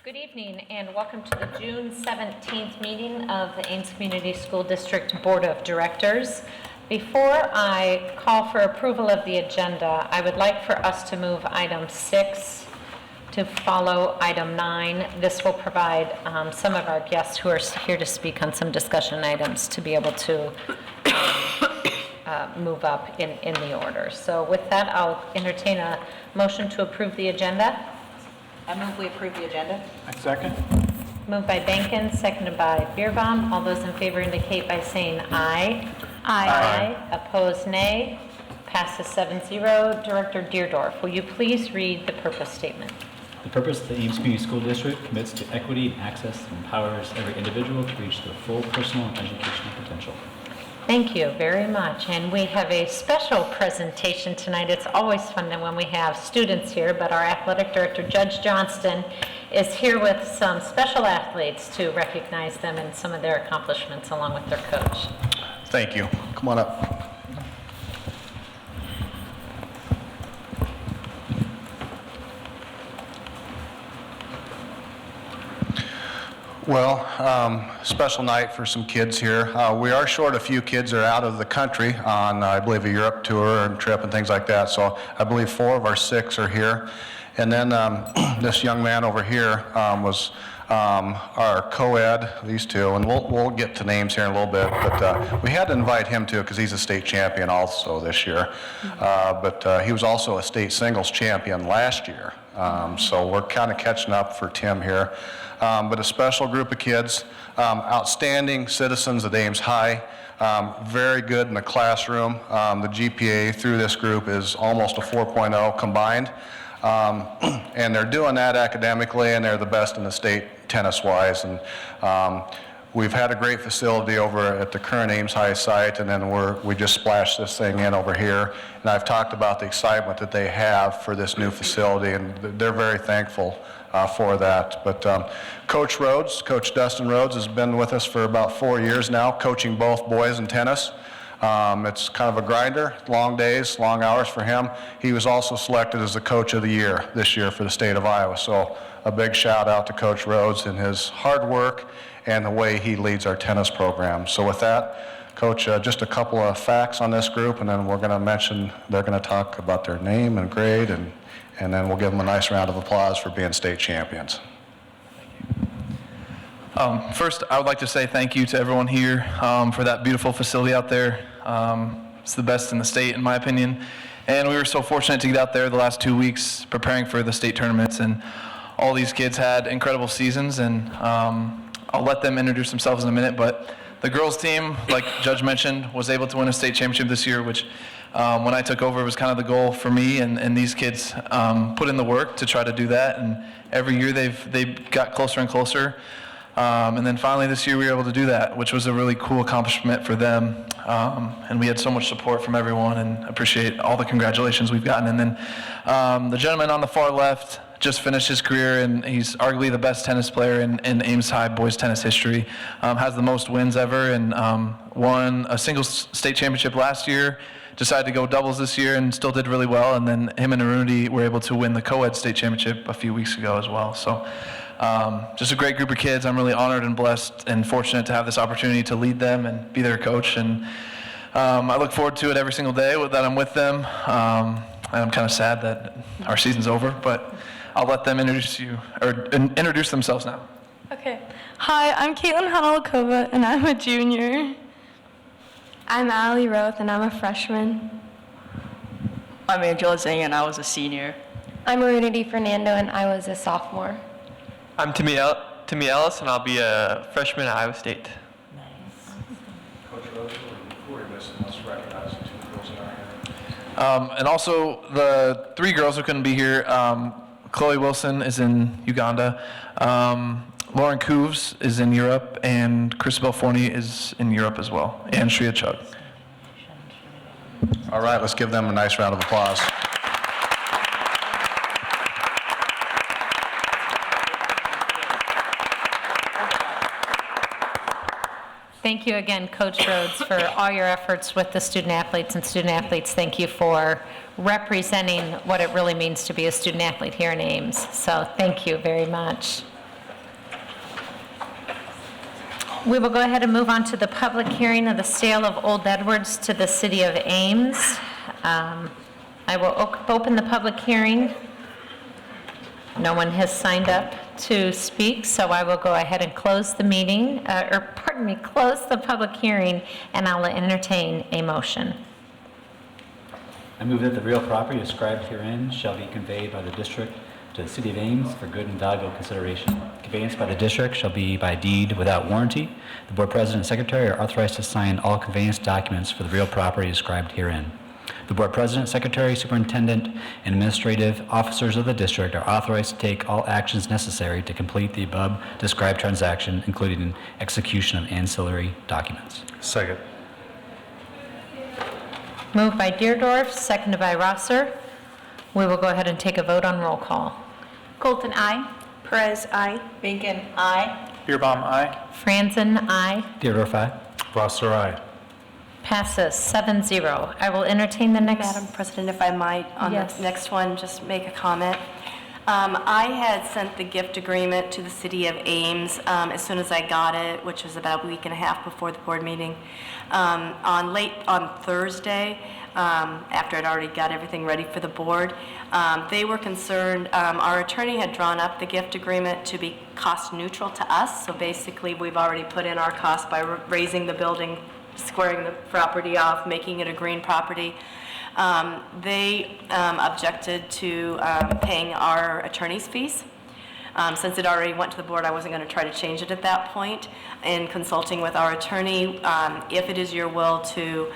Good evening and welcome to the June 17th meeting of the Ames Community School District Board of Directors. Before I call for approval of the agenda, I would like for us to move item 6 to follow item 9. This will provide some of our guests who are here to speak on some discussion items to be able to move up in the order. So with that, I'll entertain a motion to approve the agenda. I move we approve the agenda. I second. Moved by Benkin, seconded by Beerbaum. All those in favor indicate by saying aye. Aye. Opposed, nay. Passes 7-0. Director Deerdorf, will you please read the purpose statement? The purpose of the Ames Community School District commits to equity and access and empowers every individual to reach their full personal and educational potential. Thank you very much. And we have a special presentation tonight. It's always fun when we have students here, but our athletic director, Judge Johnston, is here with some special athletes to recognize them and some of their accomplishments along with their coach. Thank you. Come on up. Well, special night for some kids here. We are short a few kids that are out of the country on, I believe, a Europe tour and trip and things like that. So I believe 4 of our 6 are here. And then this young man over here was our co-ed, these two, and we'll get to names here in a little bit, but we had to invite him too because he's a state champion also this year. But he was also a state singles champion last year. So we're kind of catching up for Tim here. But a special group of kids, outstanding citizens at Ames High, very good in the classroom. The GPA through this group is almost a 4.0 combined. And they're doing that academically, and they're the best in the state tennis-wise. And we've had a great facility over at the current Ames High site, and then we just splashed this thing in over here. And I've talked about the excitement that they have for this new facility, and they're very thankful for that. But Coach Rhodes, Coach Dustin Rhodes, has been with us for about 4 years now, coaching both boys and tennis. It's kind of a grinder, long days, long hours for him. He was also selected as the Coach of the Year this year for the state of Iowa. So a big shout out to Coach Rhodes and his hard work and the way he leads our tennis program. So with that, Coach, just a couple of facts on this group, and then we're going to mention, they're going to talk about their name and grade, and then we'll give them a nice round of applause for being state champions. First, I would like to say thank you to everyone here for that beautiful facility out there. It's the best in the state, in my opinion. And we were so fortunate to get out there the last 2 weeks preparing for the state tournaments. And all these kids had incredible seasons. And I'll let them introduce themselves in a minute. But the girls team, like Judge mentioned, was able to win a state championship this year, which when I took over was kind of the goal for me. And these kids put in the work to try to do that. And every year they've got closer and closer. And then finally this year we were able to do that, which was a really cool accomplishment for them. And we had so much support from everyone, and appreciate all the congratulations we've gotten. And then the gentleman on the far left just finished his career, and he's arguably the best tennis player in Ames High boys tennis history. Has the most wins ever, and won a singles state championship last year. Decided to go doubles this year and still did really well. And then him and Arunity were able to win the co-ed state championship a few weeks ago as well. So just a great group of kids. I'm really honored and blessed and fortunate to have this opportunity to lead them and be their coach. And I look forward to it every single day that I'm with them. I'm kind of sad that our season's over, but I'll let them introduce themselves now. Okay. Hi, I'm Caitlin Hanalakova, and I'm a junior. I'm Allie Roth, and I'm a freshman. I'm Angela Zhang, and I was a senior. I'm Arunity Fernando, and I was a sophomore. I'm Timmy Ellis, and I'll be a freshman at Iowa State. Nice. Coach Rhodes, who are you missing? Let's recognize the 2 girls that are here. And also the 3 girls who couldn't be here, Chloe Wilson is in Uganda, Lauren Cooves is in Europe, and Christabel Forney is in Europe as well, and Shreya Chug. All right, let's give them a nice round of applause. Thank you again, Coach Rhodes, for all your efforts with the student athletes. And student athletes, thank you for representing what it really means to be a student athlete here in Ames. So thank you very much. We will go ahead and move on to the public hearing of the sale of Old Edwards to the city of Ames. I will open the public hearing. No one has signed up to speak, so I will go ahead and close the meeting, close the public hearing, and I'll entertain a motion. I move that the real property described herein shall be conveyed by the district to the city of Ames for good and valuable consideration. Conveyance by the district shall be by deed without warranty. The board president and secretary are authorized to sign all conveyance documents for the real property described herein. The board president, secretary, superintendent, and administrative officers of the district are authorized to take all actions necessary to complete the above described transaction, including execution of ancillary documents. Second. Moved by Deerdorf, seconded by Rosser. We will go ahead and take a vote on roll call. Colton, I. Perez, I. Bacon, aye. Beerbaum, aye. Franzen, aye. Deardorff, aye. Rosser, aye. Passes 7-0. I will entertain the next. Madam President, if I might, on Yes. the next one, just make a comment. I had sent the gift agreement to the city of Ames as soon as I got it, which was about a week and a half before the board meeting. On Thursday, after I'd already got everything ready for the board, they were concerned, our attorney had drawn up the gift agreement to be cost neutral to us. So basically, we've already put in our cost by raising the building, squaring the property off, making it a green property. They objected to paying our attorney's fees. Since it already went to the board, I wasn't going to try to change it at that point. In consulting with our attorney, if it is your will to,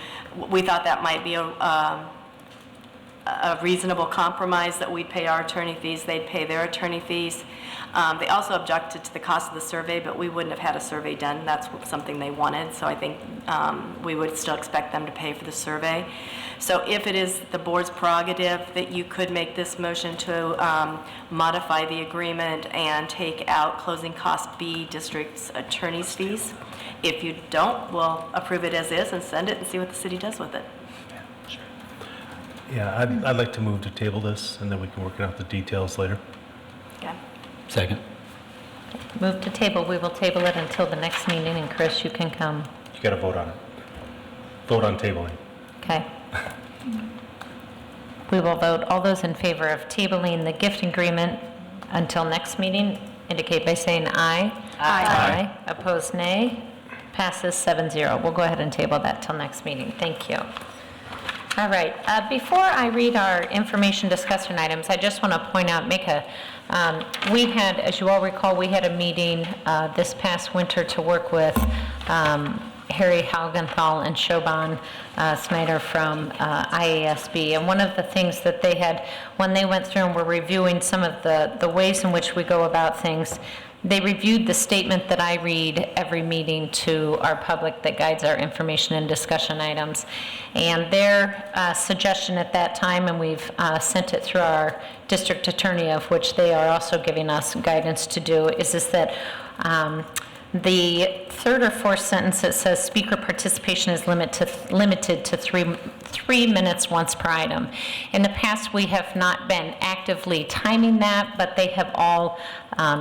we thought that might be a reasonable compromise, that we'd pay our attorney fees, they'd pay their attorney fees. They also objected to the cost of the survey, but we wouldn't have had a survey done. That's something they wanted, so I think we would still expect them to pay for the survey. So if it is the board's prerogative that you could make this motion to modify the agreement and take out closing cost B district's attorney's fees. If you don't, we'll approve it as is and send it and see what the city does with it. Yeah, I'd like to move to table this, and then we can work out the details later. Okay. Second. Move to table. We will table it until the next meeting, and Chris, you can come. You got to vote on it. Vote on tabling. Okay. We will vote. All those in favor of tabling the gift agreement until next meeting indicate by saying aye. Aye. Opposed, nay. Passes 7-0. We'll go ahead and table that till next meeting. Thank you. All right. Before I read our information discussion items, I just want to point out, we had, as you all recall, we had a meeting this past winter to work with Harry Haugenthal and Shoban Snyder from IASB. And one of the things that they had, when they went through and were reviewing some of the ways in which we go about things, they reviewed the statement that I read every meeting to our public that guides our information and discussion items. And their suggestion at that time, and we've sent it through our district attorney, of which they are also giving us guidance to do, is that the third or fourth sentence that says speaker participation is limited to three minutes once per item. In the past, we have not been actively timing that, but they have all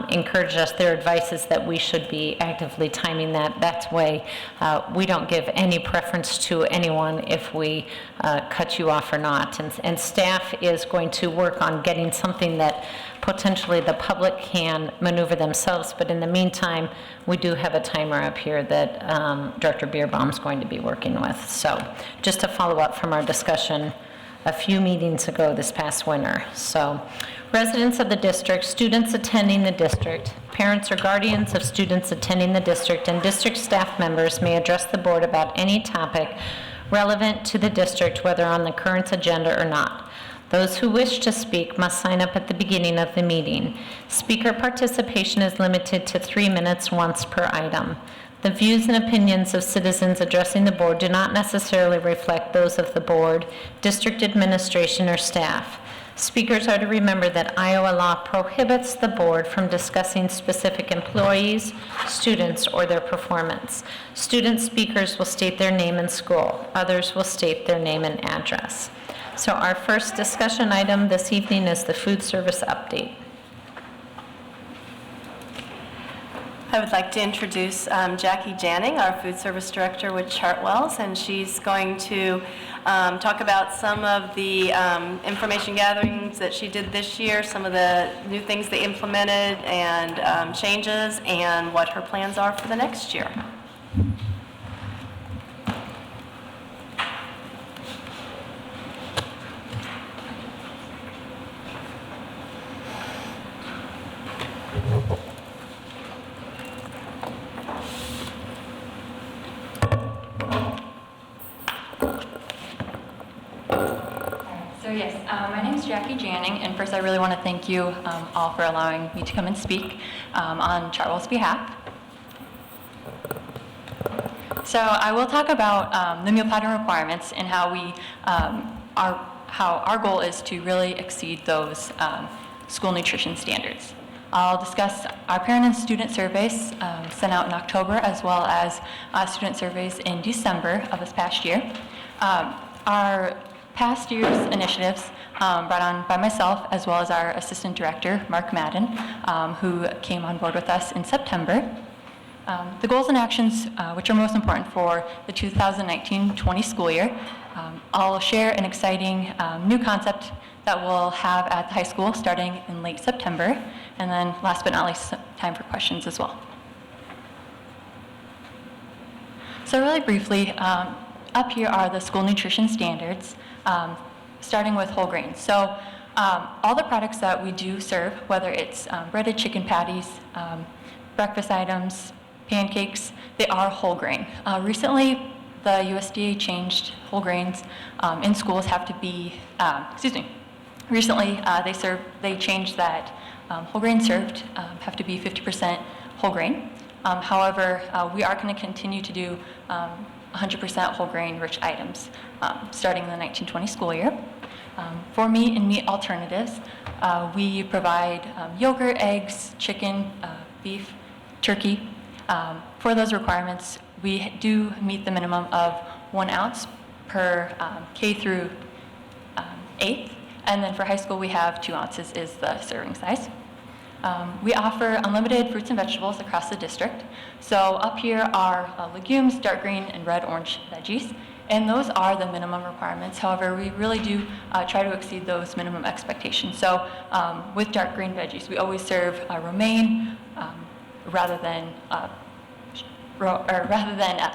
encouraged us. Their advice is that we should be actively timing that. That way, we don't give any preference to anyone if we cut you off or not. And staff is going to work on getting something that potentially the public can maneuver themselves, but in the meantime, we do have a timer up here that Director Beerbaum is going to be working with. So just to follow up from our discussion a few meetings ago this past winter. So residents of the district, students attending the district, parents or guardians of students attending the district, and district staff members may address the board about any topic relevant to the district, whether on the current agenda or not. Those who wish to speak must sign up at the beginning of the meeting. Speaker participation is limited to 3 minutes once per item. The views and opinions of citizens addressing the board do not necessarily reflect those of the board, district administration, or staff. Speakers are to remember that Iowa law prohibits the board from discussing specific employees, students, or their performance. Student speakers will state their name and school. Others will state their name and address. So our first discussion item this evening is the food service update. I would like to introduce Jackie Janning, our food service director with Chartwells, and she's going to talk about some of the information gatherings that she did this year, some of the new things they implemented and changes, and what her plans are for the next year. So yes, my name is Jackie Janning, and first I really want to thank you all for allowing me to come and speak on Chartwell's behalf. So I will talk about the meal pattern requirements and how our goal is to really exceed those school nutrition standards. I'll discuss our parent and student surveys sent out in October, as well as student surveys in December of this past year. Our past year's initiatives brought on by myself, as well as our assistant director, Mark Madden, who came on board with us in September. The goals and actions, which are most important for the 2019-20 school year, I'll share an exciting new concept that we'll have at the high school starting in late September, and then last but not least, time for questions as well. So really briefly, up here are the school nutrition standards, starting with whole grains. So all the products that we do serve, whether it's breaded chicken patties, breakfast items, pancakes, they are whole grain. Recently, the USDA changed whole grains in schools have to be, recently they changed that whole grain served have to be 50% whole grain. However, we are going to continue to do 100% whole grain rich items starting in the 1920 school year. For meat and meat alternatives, we provide yogurt, eggs, chicken, beef, turkey. For those requirements, we do meet the minimum of 1 ounce per K through 8th, and then for high school we have 2 ounces is the serving size. We offer unlimited fruits and vegetables across the district. So up here are legumes, dark green and red orange veggies, and those are the minimum requirements. However, we really do try to exceed those minimum expectations. So with dark green veggies, we always serve romaine rather than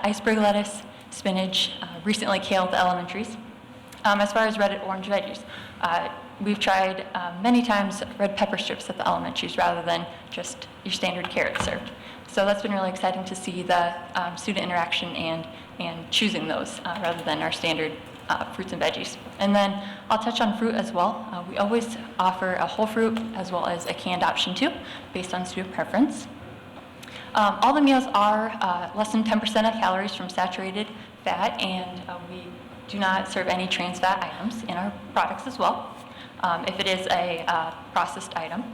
iceberg lettuce, spinach, recently kale at the elementaries. As far as red and orange veggies, we've tried many times red pepper strips at the elementaries rather than just your standard carrots served. So that's been really exciting to see the student interaction and choosing those rather than our standard fruits and veggies. And then I'll touch on fruit as well. We always offer a whole fruit as well as a canned option too, based on student preference. All the meals are less than 10% of calories from saturated fat, and we do not serve any trans fat items in our products as well, if it is a processed item.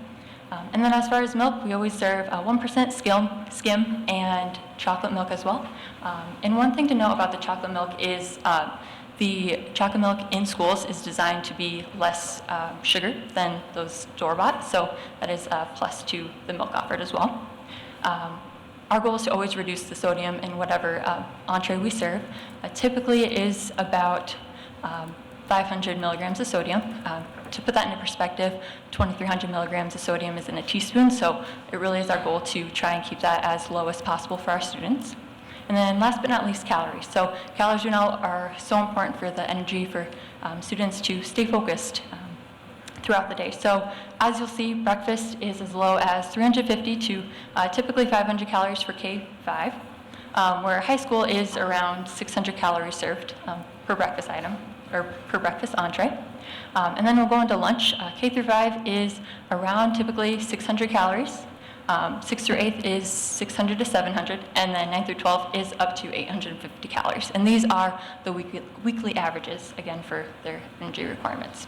And then as far as milk, we always serve 1% skim and chocolate milk as well. And one thing to know about the chocolate milk is the chocolate milk in schools is designed to be less sugar than those store-bought, so that is a plus to the milk offered as well. Our goal is to always reduce the sodium in whatever entree we serve. Typically it is about 500 milligrams of sodium. To put that into perspective, 2,300 milligrams of sodium is in a teaspoon, so it really is our goal to try and keep that as low as possible for our students. And then last but not least, calories. So calories, you know, are so important for the energy for students to stay focused throughout the day. So as you'll see, breakfast is as low as 350 to typically 500 calories for K-5, where high school is around 600 calories served per breakfast item, or per breakfast entree. And then we'll go into lunch. K through 5 is around typically 600 calories. 6th through 8th is 600 to 700, and then 9th through 12 is up to 850 calories. And these are the weekly averages, again, for their energy requirements.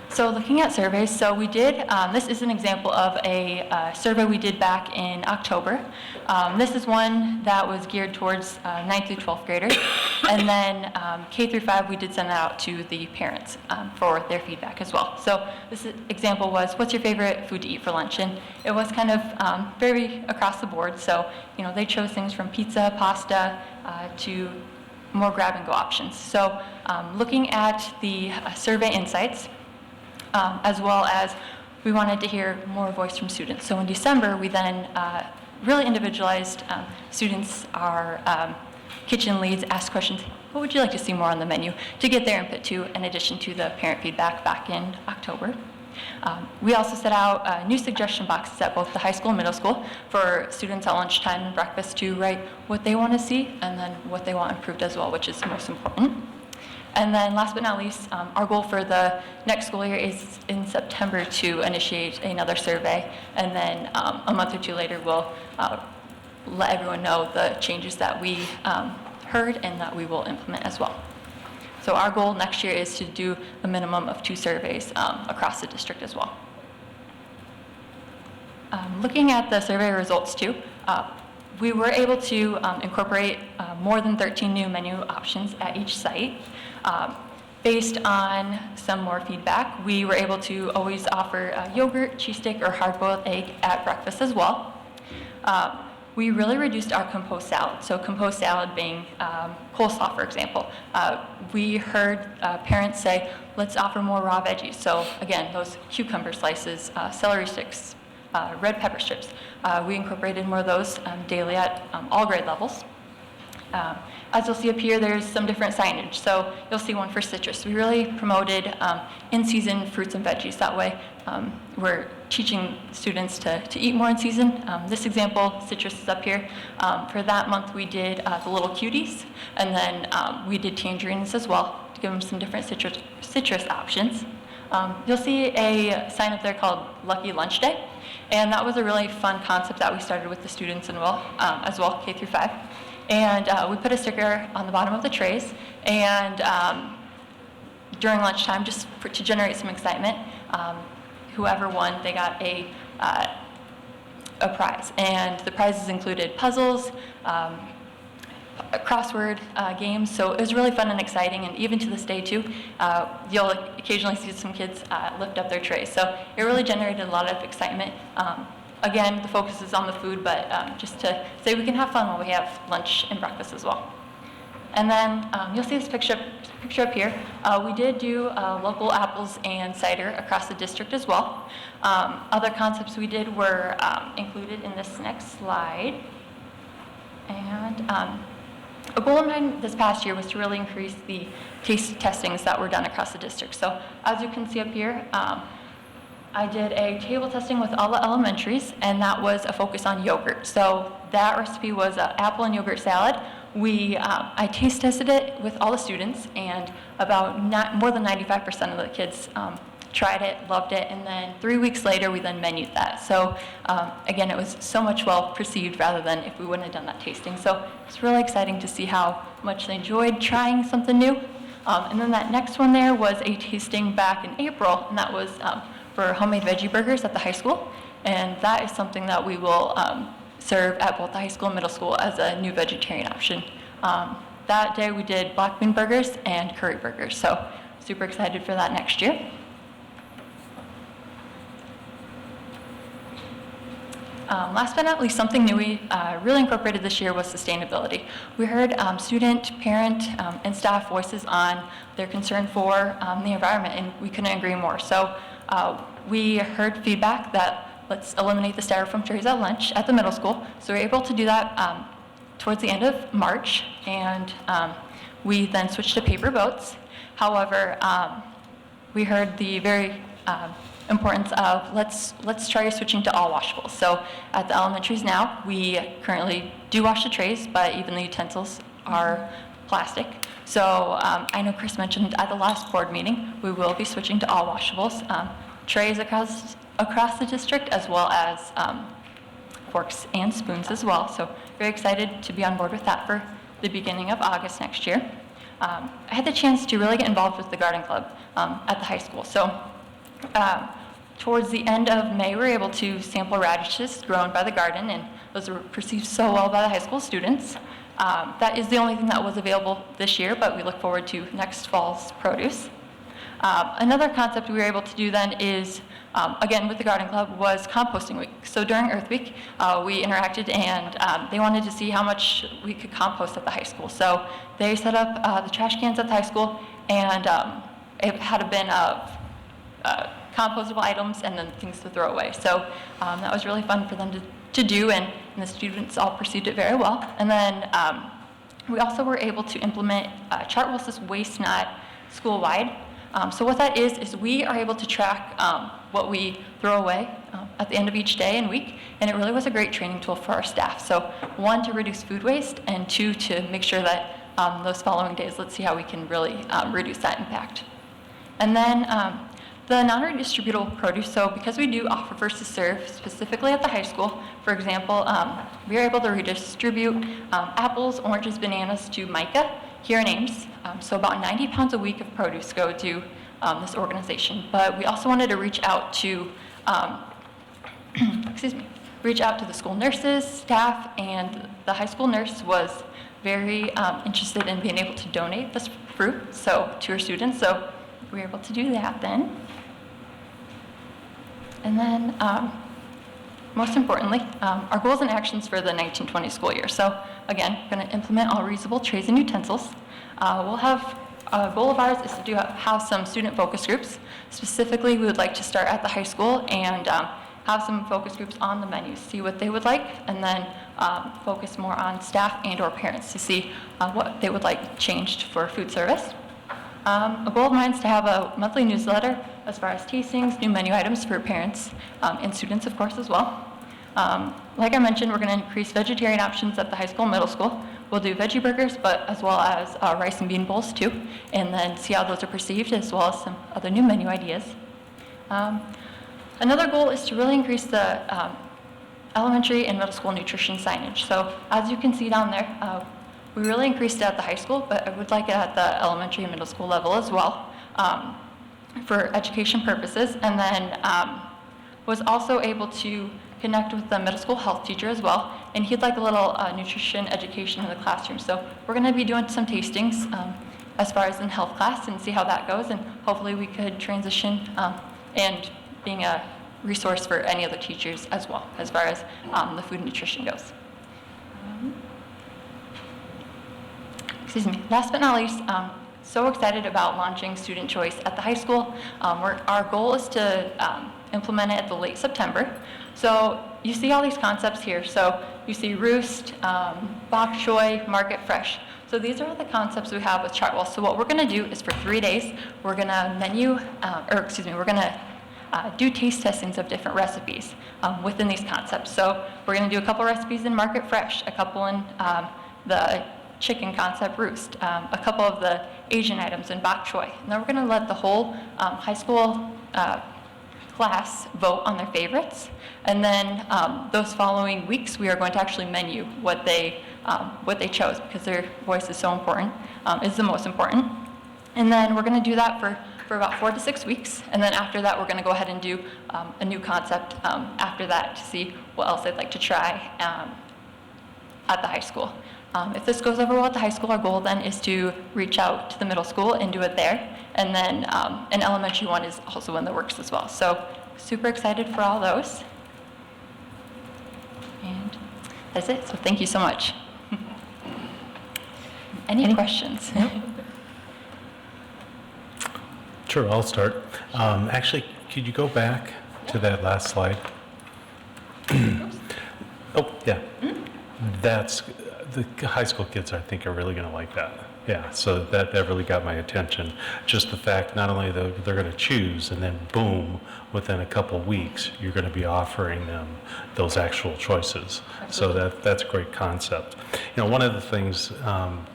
So looking at surveys, so we did, this is an example of a survey we did back in October. This is one that was geared towards 9th through 12th graders. And then K through 5, we did send that out to the parents for their feedback as well. So this example was, what's your favorite food to eat for lunch? And it was kind of very across the board. So, they chose things from pizza, pasta, to more grab-and-go options. So looking at the survey insights, as well as we wanted to hear more voice from students. So in December, we then really individualized students, our kitchen leads, asked questions, what would you like to see more on the menu, to get their input too, in addition to the parent feedback back in October. We also set out new suggestion boxes at both the high school and middle school for students at lunchtime and breakfast to write what they want to see and then what they want improved as well, which is most important. And then last but not least, our goal for the next school year is in September to initiate another survey. And then a month or two later, we'll let everyone know the changes that we heard and that we will implement as well. So our goal next year is to do a minimum of 2 surveys across the district as well. Looking at the survey results too, we were able to incorporate more than 13 new menu options at each site. Based on some more feedback, we were able to always offer yogurt, cheese stick, or hard-boiled egg at breakfast as well. We really reduced our compost salad. So compost salad being coleslaw, for example. We heard parents say, let's offer more raw veggies. So again, those cucumber slices, celery sticks, red pepper strips. We incorporated more of those daily at all grade levels. As you'll see up here, there's some different signage. So you'll see one for citrus. We really promoted in-season fruits and veggies. That way, we're teaching students to eat more in season. This example, citrus is up here. For that month, we did the little cuties, and then we did tangerines as well to give them some different citrus options. You'll see a sign up there called Lucky Lunch Day, and that was a really fun concept that we started with the students as well, K through 5. And we put a sticker on the bottom of the trays, and during lunchtime, just to generate some excitement, whoever won, they got a prize. And the prizes included puzzles, crossword games, so it was really fun and exciting, and even to this day too, you'll occasionally see some kids lift up their trays. So it really generated a lot of excitement. Again, the focus is on the food, but just to say we can have fun while we have lunch and breakfast as well. And then you'll see this picture up here. We did do local apples and cider across the district as well. Other concepts we did were included in this next slide. And a goal of mine this past year was to really increase the taste testings that were done across the district. So as you can see up here, I did a table testing with all the elementaries, and that was a focus on yogurt. So that recipe was an apple and yogurt salad. I taste tested it with all the students, and more than 95% of the kids tried it, loved it, and then 3 weeks later, we then menued that. So again, it was so much well perceived rather than if we wouldn't have done that tasting. So it's really exciting to see how much they enjoyed trying something new. And then that next one there was a tasting back in April, and that was for homemade veggie burgers at the high school. And that is something that we will serve at both the high school and middle school as a new vegetarian option. That day we did black bean burgers and curry burgers, so super excited for that next year. Last but not least, something new we really incorporated this year was sustainability. We heard student, parent, and staff voices on their concern for the environment, and we couldn't agree more. So we heard feedback that let's eliminate the styrofoam trays at lunch at the middle school. So we were able to do that towards the end of March, and we then switched to paper boats. However, we heard the very importance of let's try switching to all washables. So at the elementaries now, we currently do wash the trays, but even the utensils are plastic. So I know Chris mentioned at the last board meeting, we will be switching to all washables. Trays across the district, as well as forks and spoons as well. So very excited to be on board with that for the beginning of August next year. I had the chance to really get involved with the garden club at the high school. So towards the end of May, we were able to sample radishes grown by the garden, and those were perceived so well by the high school students. That is the only thing that was available this year, but we look forward to next fall's produce. Another concept we were able to do then is, again, with the garden club, was composting week. So during Earth Week, we interacted and they wanted to see how much we could compost at the high school. So they set up the trash cans at the high school, and it had a bin of compostable items and then things to throw away. So that was really fun for them to do, and the students all perceived it very well. And then we also were able to implement Chartwell's Waste Not school-wide. So what that is we are able to track what we throw away at the end of each day and week, and it really was a great training tool for our staff. So one, to reduce food waste, and two, to make sure that those following days, let's see how we can really reduce that impact. And then the non-redistributable produce, so because we do offer first to serve, specifically at the high school, for example, we are able to redistribute apples, oranges, bananas to Micah here in Ames. So about 90 pounds a week of produce go to this organization. But we also wanted to reach out to, reach out to the school nurses, staff, and the high school nurse was very interested in being able to donate this fruit to her students. So we were able to do that then. And then, most importantly, our goals and actions for the 1920 school year. So again, we're going to implement all reusable trays and utensils. We'll have, a goal of ours is to have some student focus groups. Specifically, we would like to start at the high school and have some focus groups on the menus, see what they would like, and then focus more on staff and or parents to see what they would like changed for food service. A goal of mine is to have a monthly newsletter as far as tastings, new menu items for parents and students, of course, as well. Like I mentioned, we're going to increase vegetarian options at the high school and middle school. We'll do veggie burgers, but as well as rice and bean bowls too, and then see how those are perceived, as well as some other new menu ideas. Another goal is to really increase the elementary and middle school nutrition signage. So as you can see down there, we really increased it at the high school, but I would like it at the elementary and middle school level as well for education purposes. And then was also able to connect with the middle school health teacher as well, and he'd like a little nutrition education in the classroom. So we're going to be doing some tastings as far as in health class and see how that goes, and hopefully we could transition and being a resource for any other teachers as well, as far as the food and nutrition goes. Excuse me. Last but not least, so excited about launching student choice at the high school. Our goal is to implement it at the late September. So you see all these concepts here. So you see Roost, Bok Choy, Market Fresh. So these are all the concepts we have with Chartwell. So what we're going to do is for 3 days, we're going to we're going to do taste testings of different recipes within these concepts. So we're going to do a couple recipes in Market Fresh, a couple in the chicken concept Roost, a couple of the Asian items in Bok Choy. And then we're going to let the whole high school class vote on their favorites. And then those following weeks, we are going to actually menu what they chose, because their voice is so important, is the most important. And then we're going to do that for about 4 to 6 weeks. And then after that, we're going to go ahead and do a new concept after that to see what else they'd like to try at the high school. If this goes over well at the high school, our goal then is to reach out to the middle school and do it there. And then an elementary one is also in the works as well. So super excited for all those. And that's it. So thank you so much. Any questions? Sure, I'll start. Actually, could you go back to that last slide? Oh, yeah. That's, the high school kids, I think, are really going to like that. Yeah, so that really got my attention. Just the fact not only that they're going to choose, and then boom, within a couple weeks, you're going to be offering them those actual choices. Absolutely. So that's a great concept. You know, one of the things,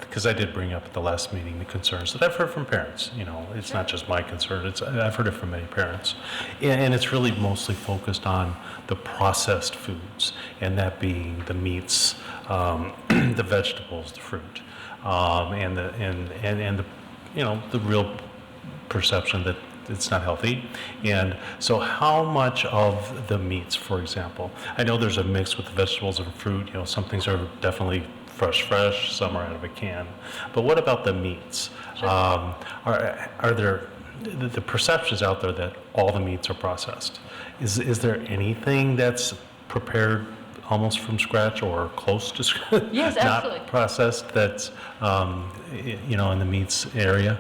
because I did bring up at the last meeting the concerns that I've heard from parents. You know, it's not just my concern, I've heard it from many parents. And it's really mostly focused on the processed foods, and that being the meats, the vegetables, the fruit. And the you know, the real perception that it's not healthy. And so how much of the meats, for example, I know there's a mix with the vegetables and fruit, you know, some things are definitely fresh, some are out of a can. But what about the meats? Are there, the perceptions out there that all the meats are processed? Is there anything that's prepared almost from scratch or close to scratch? Yes, absolutely. Not processed, that's, you know, in the meats area?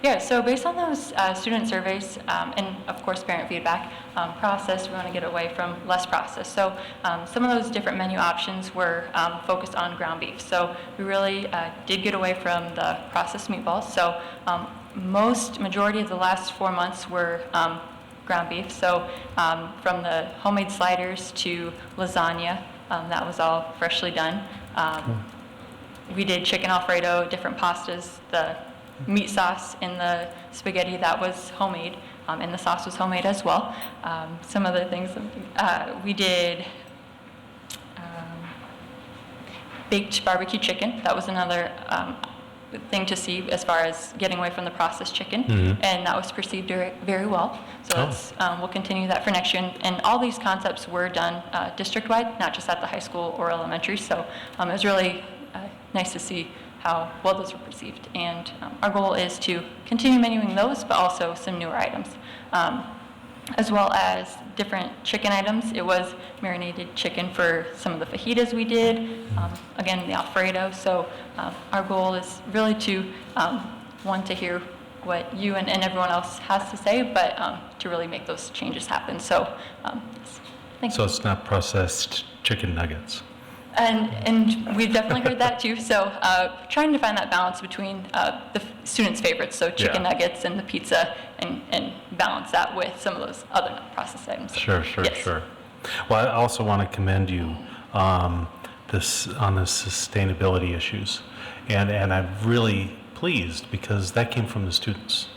Yeah, so based on those student surveys and of course parent feedback, processed, we want to get away from less processed. So some of those different menu options were focused on ground beef. So we really did get away from the processed meatballs. So majority of the last 4 months were ground beef. So from the homemade sliders to lasagna, that was all freshly done. We did chicken Alfredo, different pastas, the meat sauce in the spaghetti, that was homemade, and the sauce was homemade as well. Some other things, we did baked barbecue chicken. That was another thing to see as far as getting away from the processed chicken, and that was perceived very well. So that's, we'll continue that for next year. And all these concepts were done district-wide, not just at the high school or elementary. So it was really nice to see how well those were perceived. And our goal is to continue menuing those, but also some newer items, as well as different chicken items. It was marinated chicken for some of the fajitas we did, again, the Alfredo. So our goal is really to, one, to hear what you and everyone else has to say, but to really make those changes happen. So thank you. So it's not processed chicken nuggets? And we've definitely heard that too. So trying to find that balance between the students' favorites, so chicken nuggets and the pizza, and balance that with some of those other processed items. Sure. Well, I also want to commend you on the sustainability issues. And I'm really pleased because that came from the students.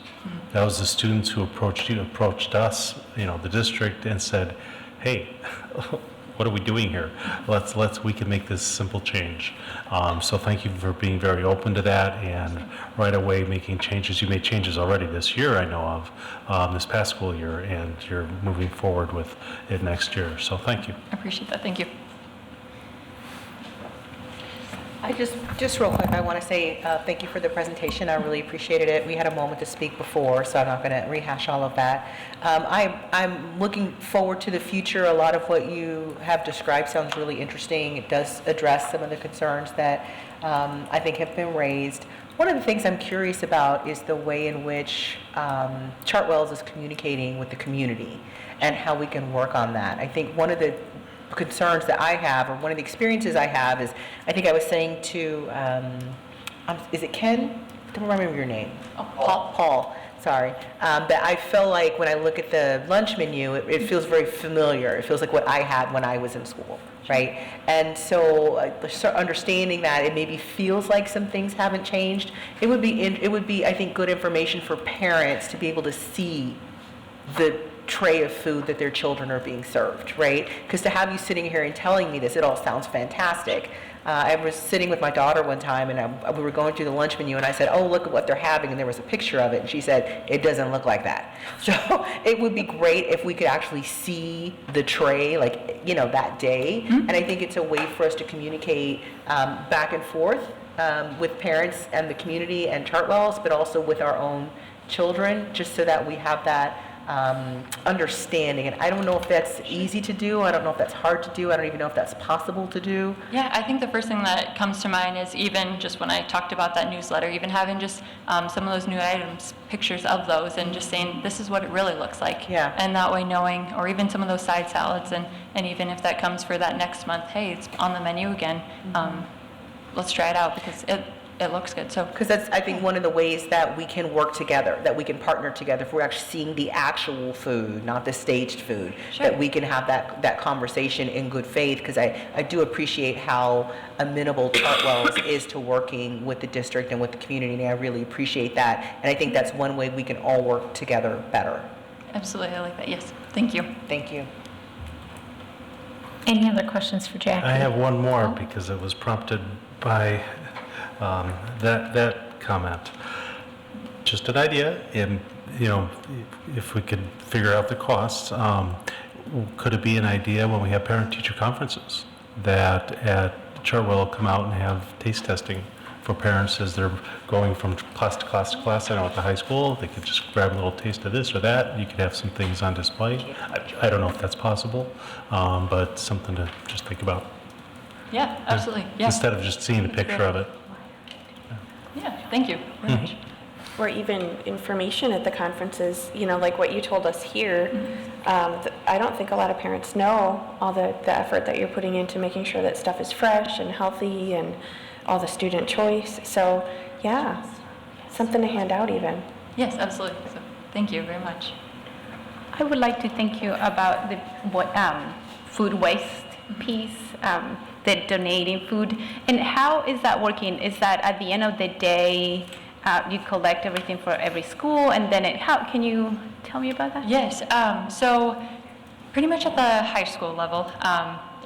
That was the students who approached us, you know, the district, and said, hey, what are we doing here? We can make this simple change. So thank you for being very open to that and right away making changes. You made changes already this year, I know of, this past school year, and you're moving forward with it next year. So thank you. I appreciate that. Thank you. I just real quick, I want to say thank you for the presentation. I really appreciated it. We had a moment to speak before, so I'm not going to rehash all of that. I'm looking forward to the future. A lot of what you have described sounds really interesting. It does address some of the concerns that I think have been raised. One of the things I'm curious about is the way in which Chartwells is communicating with the community and how we can work on that. I think one of the concerns that I have, or one of the experiences I have, is I think I was saying to, is it Ken? I don't remember your name. Oh, Paul, sorry. That I feel like when I look at the lunch menu, it feels very familiar. It feels like what I had when I was in school, right? And so understanding that it maybe feels like some things haven't changed, it would be, I think, good information for parents to be able to see the tray of food that their children are being served, right? Because to have you sitting here and telling me this, it all sounds fantastic. I was sitting with my daughter one time, and we were going through the lunch menu, and I said, oh, look at what they're having, and there was a picture of it, and she said, it doesn't look like that. So it would be great if we could actually see the tray, like, you know, that day, and I think it's a way for us to communicate back and forth with parents and the community and Chartwells, but also with our own children, just so that we have that understanding. And I don't know if that's easy to do. I don't know if that's hard to do. I don't even know if that's possible to do. Yeah, I think the first thing that comes to mind is even just when I talked about that newsletter, even having just some of those new items, pictures of those, and just saying this is what it really looks like. Yeah. And that way knowing, or even some of those side salads, and even if that comes for that next month, hey, it's on the menu again. Let's try it out because it looks good. So because that's, I think, one of the ways that we can work together, that we can partner together, if we're actually seeing the actual food, not the staged food, that we can have that conversation in good faith, because I do appreciate how amenable Chartwells is to working with the district and with the community, and I really appreciate that, and I think that's one way we can all work together better. Absolutely, I like that. Yes, thank you. Thank you. Any other questions for Jackie? I have one more because it was prompted by that comment. Just an idea, and you know, if we could figure out the costs, could it be an idea when we have parent-teacher conferences that at Chartwell will come out and have taste testing for parents as they're going from class to class to class. I know at the high school, they could just grab a little taste of this or that. You could have some things on display. I don't know if that's possible, but something to just think about. Yeah, absolutely. Yeah. Instead of just seeing a picture of it. Yeah, thank you very much. Or even information at the conferences, you know, like what you told us here. I don't think a lot of parents know all the effort that you're putting into making sure that stuff is fresh and healthy and all the student choice. So, yeah, something to hand out even. Yes, absolutely. So, thank you very much. I would like to thank you about the food waste piece, the donating food. And how is that working? Is that at the end of the day, you collect everything for every school, and then how can you tell me about that? Yes. So pretty much at the high school level,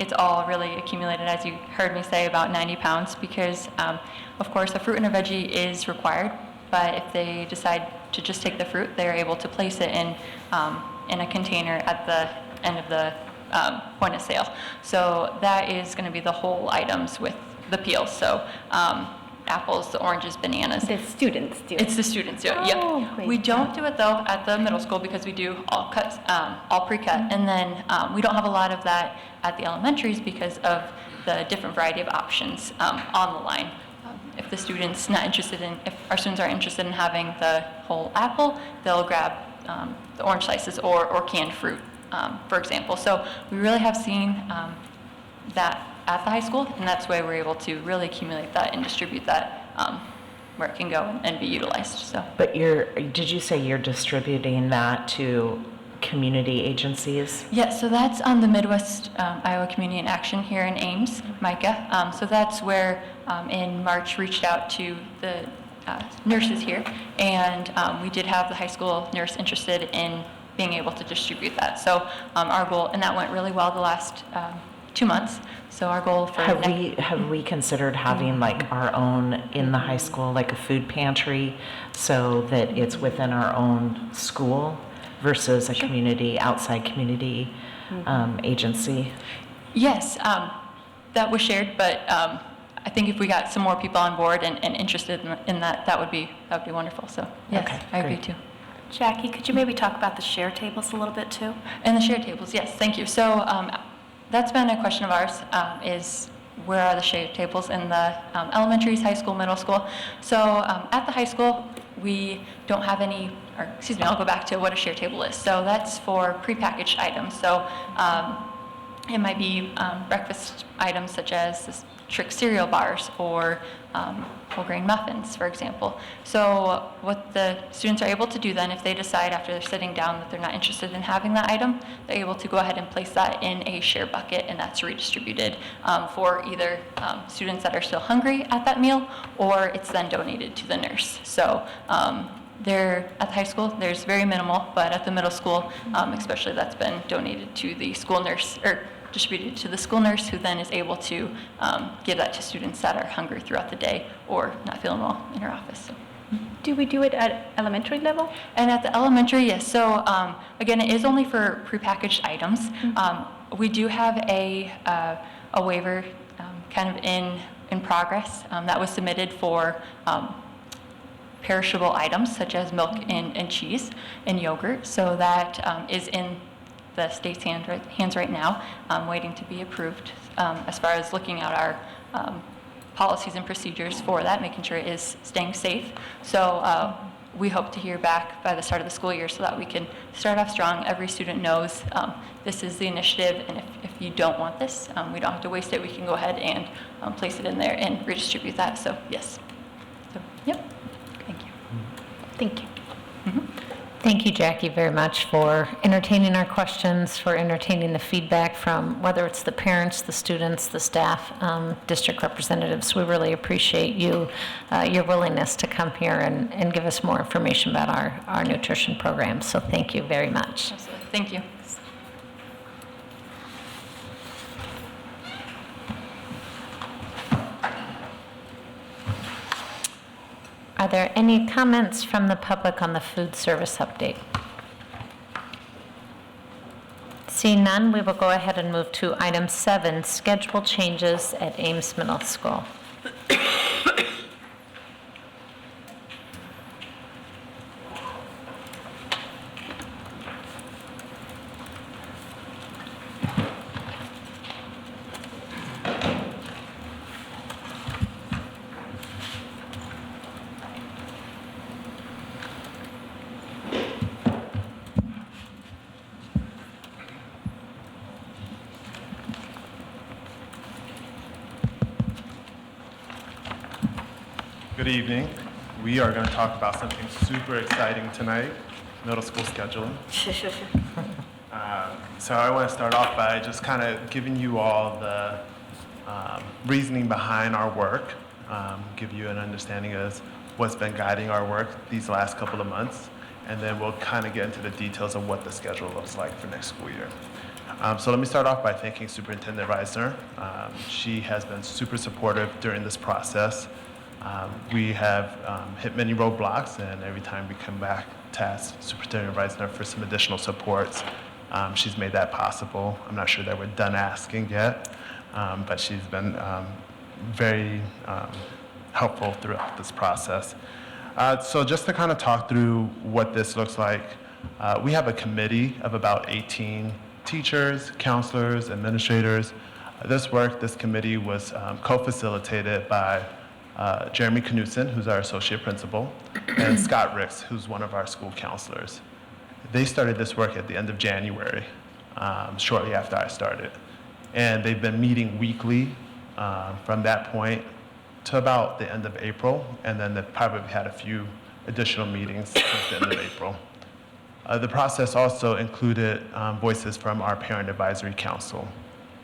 it's all really accumulated, as you heard me say, about 90 pounds because, of course, a fruit and a veggie is required. But if they decide to just take the fruit, they're able to place it in a container at the end of the point of sale. So that is going to be the whole items with the peels. So apples, the oranges, bananas. The students do it. It's the students do it. Oh, Yep. great. We don't do it though at the middle school because we do all cuts, all pre-cut, and then we don't have a lot of that at the elementaries because of the different variety of options on the line. If the student's not interested in, if our students are interested in having the whole apple, they'll grab the orange slices or canned fruit, for example. So we really have seen that at the high school, and that's why we're able to really accumulate that and distribute that where it can go and be utilized. So. But did you say you're distributing that to community agencies? Yeah, so that's on the Midwest Iowa Community in Action here in Ames, MICA. So that's where in March reached out to the nurses here, and we did have the high school nurse interested in being able to distribute that. So our goal, and that went really well the last 2 months. So our goal for have we considered having like our own in the high school, like a food pantry, so that it's within our own school versus a outside community agency? Yes, that was shared, but I think if we got some more people on board and interested in that, that would be wonderful. So yes, Okay, I agree great. too. Jackie, could you maybe talk about the share tables a little bit too? And the share tables, yes, thank you. So that's been a question of ours, is where are the share tables in the elementaries, high school, middle school? So at the high school, we don't have any, or excuse me, I'll go back to what a share table is. So that's for prepackaged items. So it might be breakfast items such as Trick cereal bars or whole grain muffins, for example. So what the students are able to do then, if they decide after they're sitting down that they're not interested in having that item, they're able to go ahead and place that in a share bucket, and that's redistributed for either students that are still hungry at that meal, or it's then donated to the nurse. So there at the high school, there's very minimal, but at the middle school, especially, that's been donated to the school nurse, or distributed to the school nurse, who then is able to give that to students that are hungry throughout the day or not feeling well in her office. So. Do we do it at elementary level? And at the elementary, yes. So again, it is only for prepackaged items. We do have a waiver kind of in progress that was submitted for perishable items such as milk and cheese and yogurt. So that is in the state's hands right now, waiting to be approved as far as looking at our policies and procedures for that, making sure it is staying safe. So we hope to hear back by the start of the school year so that we can start off strong. Every student knows this is the initiative, and if you don't want this, we don't have to waste it. We can go ahead and place it in there and redistribute that. So yes. So, yep. Thank you. Thank you. Thank you, Jackie, very much for entertaining our questions, for entertaining the feedback from whether it's the parents, the students, the staff, district representatives. We really appreciate you, your willingness to come here and give us more information about our nutrition program. So thank you very much. Absolutely. Thank you. Are there any comments from the public on the food service update? Seeing none, we will go ahead and move to item 7, schedule changes at Ames Middle School. Good evening. We are going to talk about something super exciting tonight, middle school scheduling. So I want to start off by just kind of giving you all the reasoning behind our work, give you an understanding of what's been guiding our work these last couple of months, and then we'll kind of get into the details of what the schedule looks like for next school year. So let me start off by thanking Superintendent Reisner. She has been super supportive during this process. We have hit many roadblocks, and every time we come back to ask Superintendent Reisner for some additional supports, she's made that possible. I'm not sure that we're done asking yet, but she's been very helpful throughout this process. So just to kind of talk through what this looks like, we have a committee of about 18 teachers, counselors, administrators. This committee was co-facilitated by Jeremy Knudsen, who's our associate principal, and Scott Ricks, who's one of our school counselors. They started this work at the end of January, shortly after I started. And they've been meeting weekly from that point to about the end of April, and then they've probably had a few additional meetings since the end of April. The process also included voices from our Parent Advisory Council.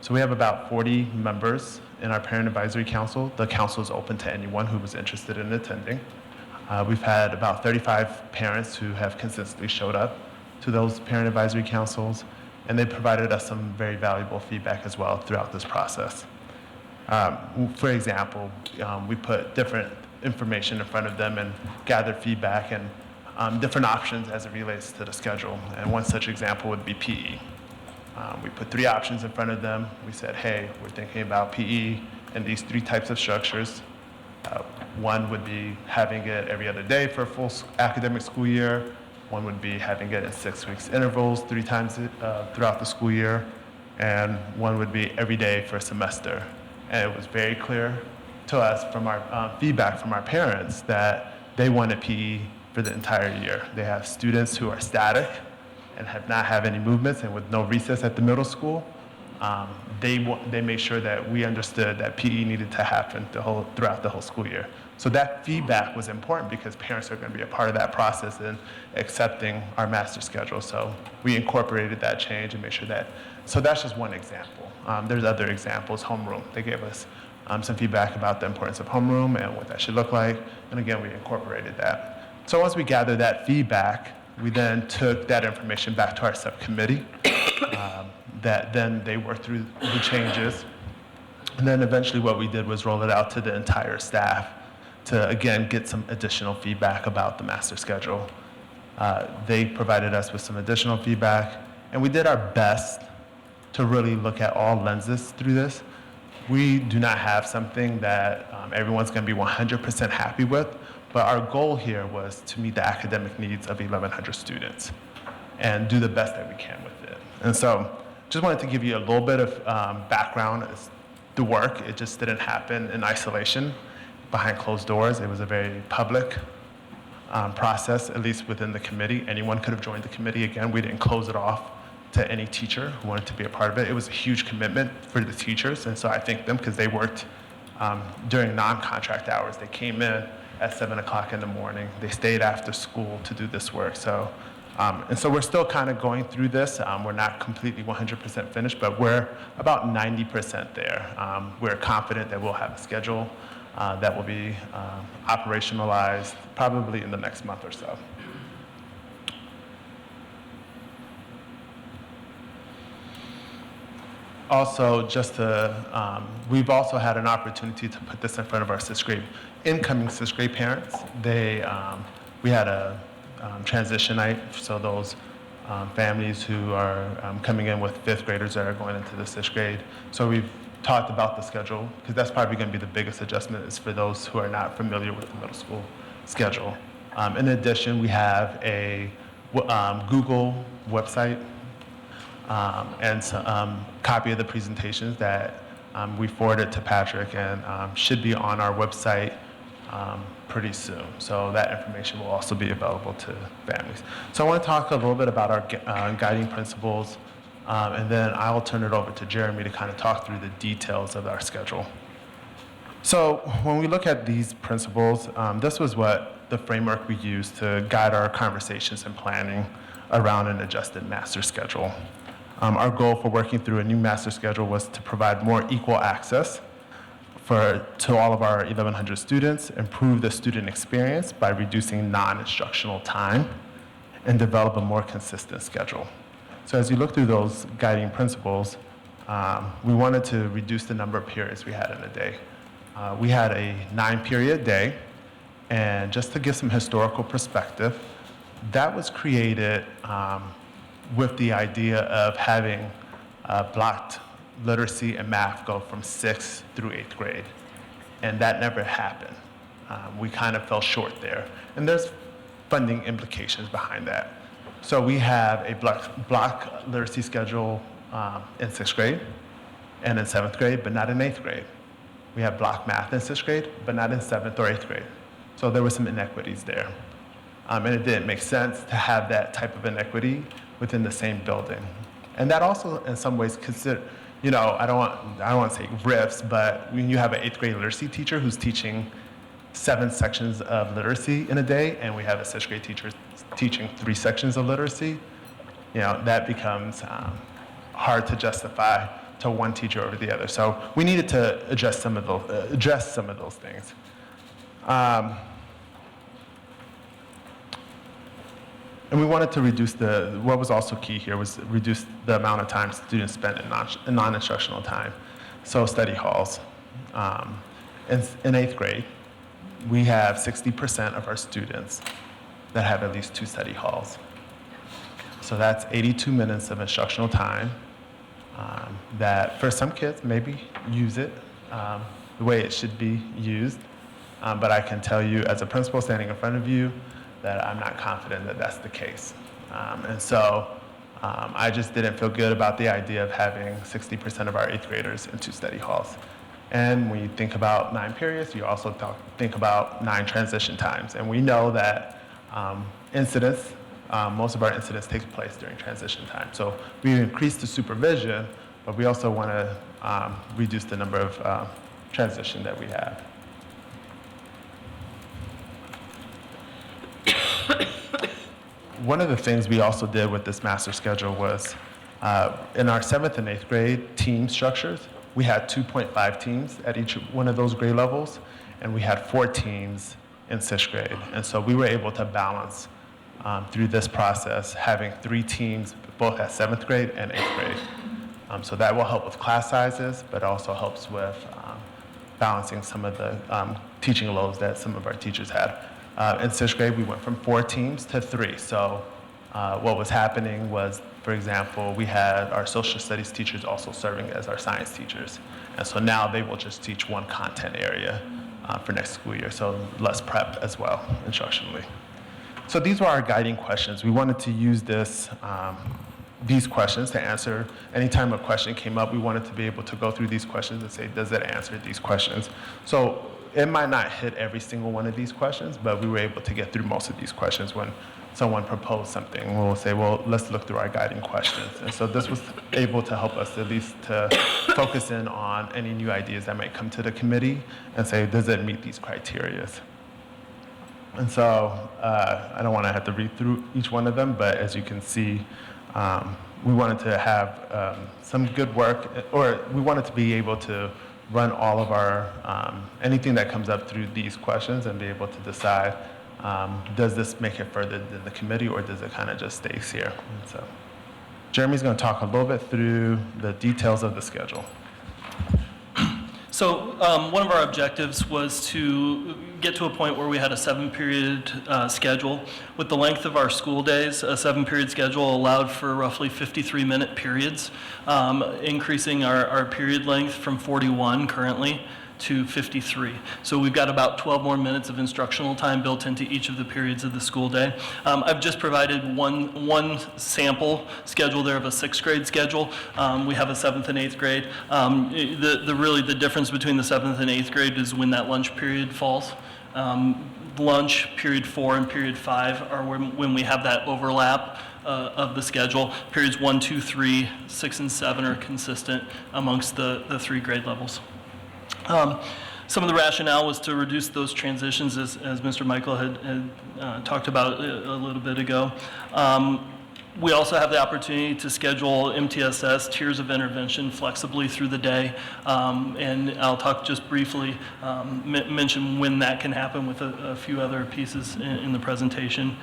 So we have about 40 members in our Parent Advisory Council. The council is open to anyone who was interested in attending. We've had about 35 parents who have consistently showed up to those Parent Advisory Councils, and they provided us some very valuable feedback as well throughout this process. For example, we put different information in front of them and gathered feedback and different options as it relates to the schedule. And one such example would be PE. We put 3 options in front of them. We said, hey, we're thinking about PE in these 3 types of structures. One would be having it every other day for a full academic school year. One would be having it in 6 weeks intervals 3 times throughout the school year. And one would be every day for a semester. And it was very clear to us from our feedback from our parents that they wanted PE for the entire year. They have students who are static and have not had any movements, and with no recess at the middle school, they made sure that we understood that PE needed to happen throughout the whole school year. So that feedback was important because parents are going to be a part of that process in accepting our master schedule. So we incorporated that change and made sure that, so that's just one example. There's other examples, homeroom. They gave us some feedback about the importance of homeroom and what that should look like, and again, we incorporated that. So once we gathered that feedback, we then took that information back to our subcommittee, that then they worked through the changes. And then eventually what we did was roll it out to the entire staff to, again, get some additional feedback about the master schedule. They provided us with some additional feedback, and we did our best to really look at all lenses through this. We do not have something that everyone's going to be 100% happy with, but our goal here was to meet the academic needs of 1,100 students and do the best that we can with it. And so just wanted to give you a little bit of background as the work. It just didn't happen in isolation behind closed doors. It was a very public process, at least within the committee. Anyone could have joined the committee. Again, we didn't close it off to any teacher who wanted to be a part of it. It was a huge commitment for the teachers, and so I thank them because they worked during non-contract hours. They came in at 7 o'clock in the morning. They stayed after school to do this work. So, and so we're still kind of going through this. We're not completely 100% finished, but we're about 90% there. We're confident that we'll have a schedule that will be operationalized probably in the next month or so. Also, just to, we've also had an opportunity to put this in front of our incoming 6th grade parents. We had a transition night, so those families who are coming in with fifth graders that are going into the sixth grade. So we've talked about the schedule, because that's probably going to be the biggest adjustment is for those who are not familiar with the middle school schedule. In addition, we have a Google website and copy of the presentations that we forwarded to Patrick and should be on our website pretty soon. So that information will also be available to families. So I want to talk a little bit about our guiding principles, and then I'll turn it over to Jeremy to kind of talk through the details of our schedule. So when we look at these principles, this was what the framework we used to guide our conversations and planning around an adjusted master schedule. Our goal for working through a new master schedule was to provide more equal access to all of our 1,100 students, improve the student experience by reducing non-instructional time, and develop a more consistent schedule. So as you look through those guiding principles, we wanted to reduce the number of periods we had in a day. We had a 9-period day, and just to give some historical perspective, that was created with the idea of having blocked literacy and math go from 6th through 8th grade. And that never happened. We kind of fell short there. And there's funding implications behind that. So we have a block literacy schedule in 6th grade and in 7th grade, but not in 8th grade. We have block math in 6th grade, but not in 7th or 8th grade. So there were some inequities there. And it didn't make sense to have that type of inequity within the same building. And that also, in some ways, I don't want to say riffs, but when you have an 8th grade literacy teacher who's teaching 7 sections of literacy in a day, and we have a 6th grade teacher teaching 3 sections of literacy, that becomes hard to justify to one teacher over the other. So we needed to address some of those things. And we wanted to reduce what was also key here was reduce the amount of time students spend in non-instructional time. So study halls. In 8th grade, we have 60% of our students that have at least 2 study halls. So that's 82 minutes of instructional time that for some kids maybe use it the way it should be used. But I can tell you as a principal standing in front of you that I'm not confident that that's the case. And so I just didn't feel good about the idea of having 60% of our 8th graders in 2 study halls. And when you think about 9 periods, you also think about 9 transition times. And we know that most of our incidents take place during transition time. So we increase the supervision, but we also want to reduce the number of transition that we have. One of the things we also did with this master schedule was in our 7th and 8th grade team structures, we had 2.5 teams at each one of those grade levels, and we had 4 teams in 6th grade. And so we were able to balance through this process, having 3 teams both at 7th grade and 8th grade. So that will help with class sizes, but also helps with balancing some of the teaching loads that some of our teachers had. In 6th grade, we went from 4 teams to 3. So what was happening was, for example, we had our social studies teachers also serving as our science teachers. And so now they will just teach one content area for next school year, so less prep as well, instructionally. So these were our guiding questions. We wanted to use these questions to answer. Anytime a question came up, we wanted to be able to go through these questions and say, does it answer these questions? So it might not hit every single one of these questions, but we were able to get through most of these questions when someone proposed something. We'll say, well, let's look through our guiding questions. And so this was able to help us at least to focus in on any new ideas that might come to the committee and say, does it meet these criteria? And so I don't want to have to read through each one of them, but as you can see, we wanted to have some good work, or we wanted to be able to run all of our, anything that comes up through these questions and be able to decide, does this make it further than the committee, or does it kind of just stays here? And so Jeremy's going to talk a little bit through the details of the schedule. So one of our objectives was to get to a point where we had a 7-period schedule. With the length of our school days, a 7-period schedule allowed for roughly 53-minute periods, increasing our period length from 41 currently to 53. So we've got about 12 more minutes of instructional time built into each of the periods of the school day. I've just provided one sample schedule there of a 6th grade schedule. We have a 7th and 8th grade. Really the difference between the 7th and 8th grade is when that lunch period falls. Lunch, period 4 and period 5 are when we have that overlap of the schedule. Periods 1, 2, 3, 6, and 7 are consistent amongst the 3 grade levels. Some of the rationale was to reduce those transitions, as Mr. Michael had talked about a little bit ago. We also have the opportunity to schedule MTSS, tiers of intervention, flexibly through the day. And I'll talk just briefly, mention when that can happen with a few other pieces in the presentation.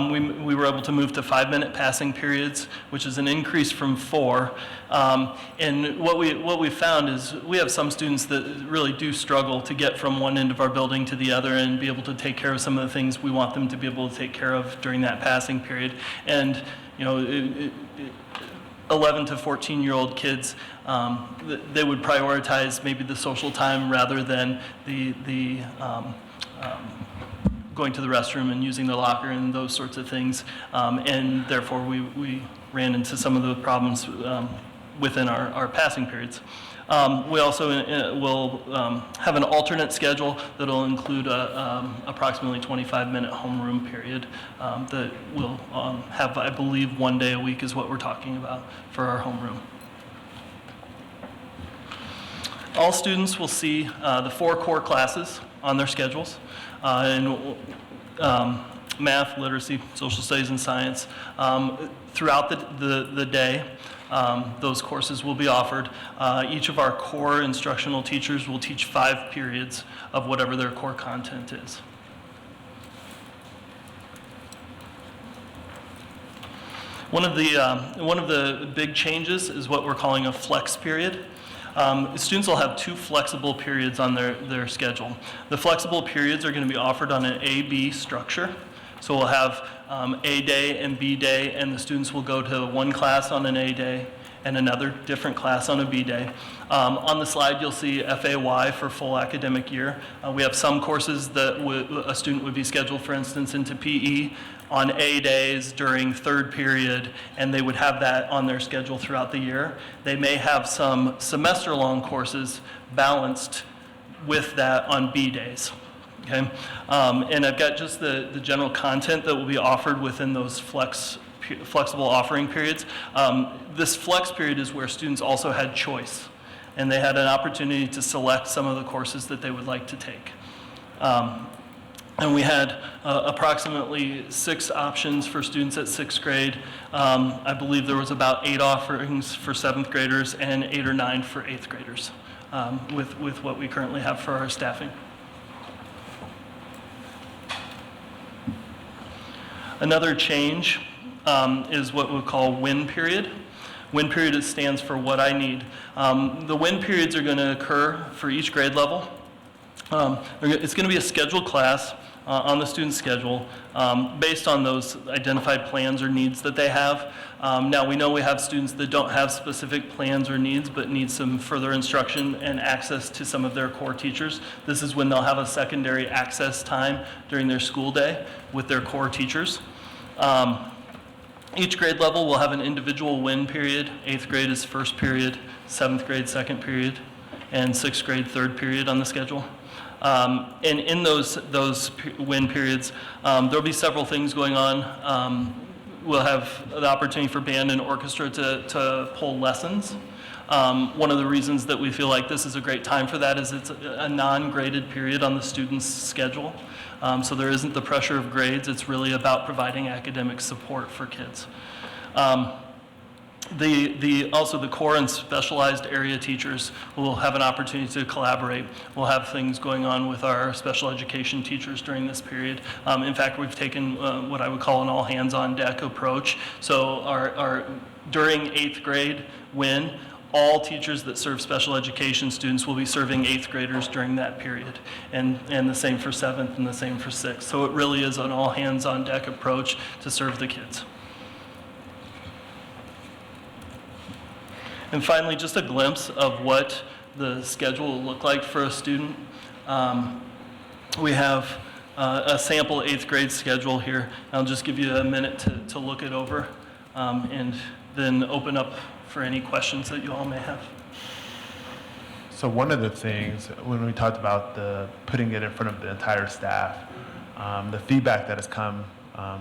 We were able to move to 5-minute passing periods, which is an increase from 4. And what we found is we have some students that really do struggle to get from one end of our building to the other and be able to take care of some of the things we want them to be able to take care of during that passing period. And 11 to 14-year-old kids, they would prioritize maybe the social time rather than the going to the restroom and using the locker and those sorts of things. And therefore, we ran into some of the problems within our passing periods. We also will have an alternate schedule that will include approximately 25-minute homeroom period that will have, I believe, 1 day a week is what we're talking about for our homeroom. All students will see the 4 core classes on their schedules, and math, literacy, social studies, and science. Throughout the day, those courses will be offered. Each of our core instructional teachers will teach 5 periods of whatever their core content is. One of the big changes is what we're calling a flex period. Students will have 2 flexible periods on their schedule. The flexible periods are going to be offered on an A-B structure. So we'll have A day and B day, and the students will go to one class on an A day and another different class on a B day. On the slide, you'll see FAY for full academic year. We have some courses that a student would be scheduled, for instance, into PE on A days during 3rd period, and they would have that on their schedule throughout the year. They may have some semester-long courses balanced with that on B days. Okay, and I've got just the general content that will be offered within those flexible offering periods. This flex period is where students also had choice, and they had an opportunity to select some of the courses that they would like to take. And we had approximately 6 options for students at 6th grade. I believe there was about 8 offerings for 7th graders and 8 or 9 for 8th graders with what we currently have for our staffing. Another change is what we call win period. Win period stands for what I need. The win periods are going to occur for each grade level. It's going to be a scheduled class on the student's schedule based on those identified plans or needs that they have. Now we know we have students that don't have specific plans or needs but need some further instruction and access to some of their core teachers. This is when they'll have a secondary access time during their school day with their core teachers. Each grade level will have an individual win period. 8th grade is 1st period, 7th grade 2nd period, and 6th grade 3rd period on the schedule. And in those win periods, there'll be several things going on. We'll have the opportunity for band and orchestra to pull lessons. One of the reasons that we feel like this is a great time for that is it's a non-graded period on the student's schedule. So there isn't the pressure of grades. It's really about providing academic support for kids. Also the core and specialized area teachers will have an opportunity to collaborate. We'll have things going on with our special education teachers during this period. In fact, we've taken what I would call an all hands on deck approach. So during 8th grade, when all teachers that serve special education students will be serving 8th graders during that period, and the same for 7th and the same for 6th. So it really is an all hands on deck approach to serve the kids. And finally, just a glimpse of what the schedule will look like for a student. We have a sample 8th grade schedule here. I'll just give you a minute to look it over and then open up for any questions that you all may have. So one of the things, when we talked about putting it in front of the entire staff, the feedback that has come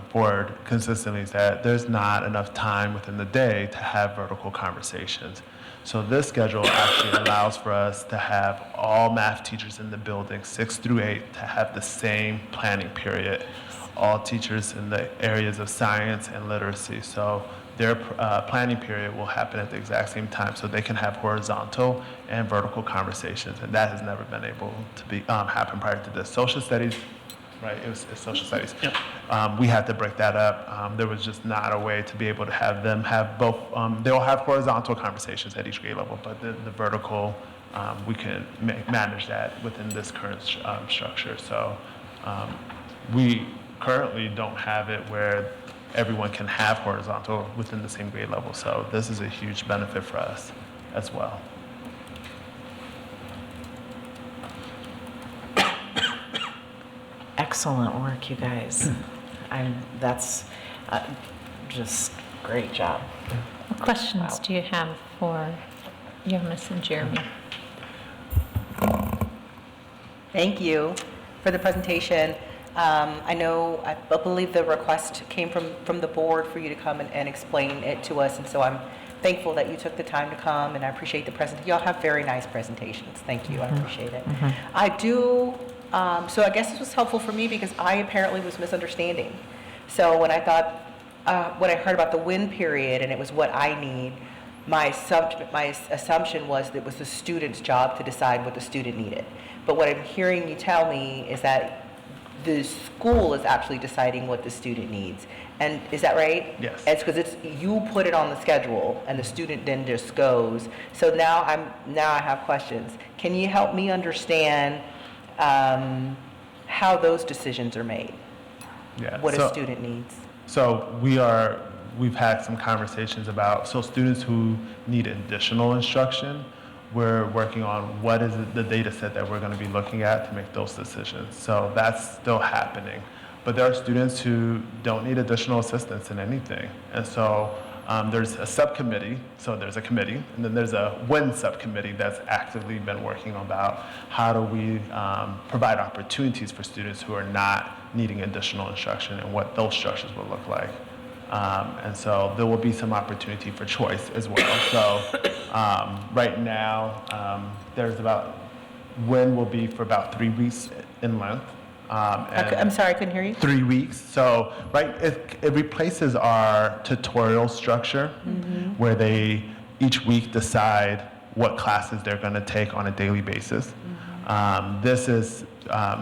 forward consistently is that there's not enough time within the day to have vertical conversations. So this schedule actually allows for us to have all math teachers in the building, 6 through 8, to have the same planning period. All teachers in the areas of science and literacy. So their planning period will happen at the exact same time, so they can have horizontal and vertical conversations, and that has never been able to be happen prior to this. Social studies, right? It's social studies. Yep. We had to break that up. There was just not a way to be able to have them have both. They'll have horizontal conversations at each grade level, but the vertical, we can manage that within this current structure. So we currently don't have it where everyone can have horizontal within the same grade level. So this is a huge benefit for us as well. Excellent work, you guys. That's just great job. What questions do you have for Jonas and Jeremy? Thank you for the presentation. I believe the request came from the board for you to come and explain it to us, and so I'm thankful that you took the time to come, and I appreciate the presentation. Y'all have very nice presentations. Thank you, I appreciate it. I do, so I guess this was helpful for me because I apparently was misunderstanding. So when I heard about the win period and it was what I need, my assumption was that it was the student's job to decide what the student needed. But what I'm hearing you tell me is that the school is actually deciding what the student needs. And is that right? Yes. It's because you put it on the schedule and the student then just goes. So now I have questions. Can you help me understand how those decisions are made? Yeah. What a student needs? So we've had some conversations about, so students who need additional instruction, we're working on what is the data set that we're going to be looking at to make those decisions. So that's still happening. But there are students who don't need additional assistance in anything. And so there's a subcommittee, so there's a committee, and then there's a WIN subcommittee that's actively been working about how do we provide opportunities for students who are not needing additional instruction and what those structures will look like. And so there will be some opportunity for choice as well. So right now, there's about, WIN will be for about 3 weeks in length. I'm sorry, I couldn't hear you. 3 weeks. So it replaces our tutorial structure where they each week decide what classes they're going to take on a daily basis. This is,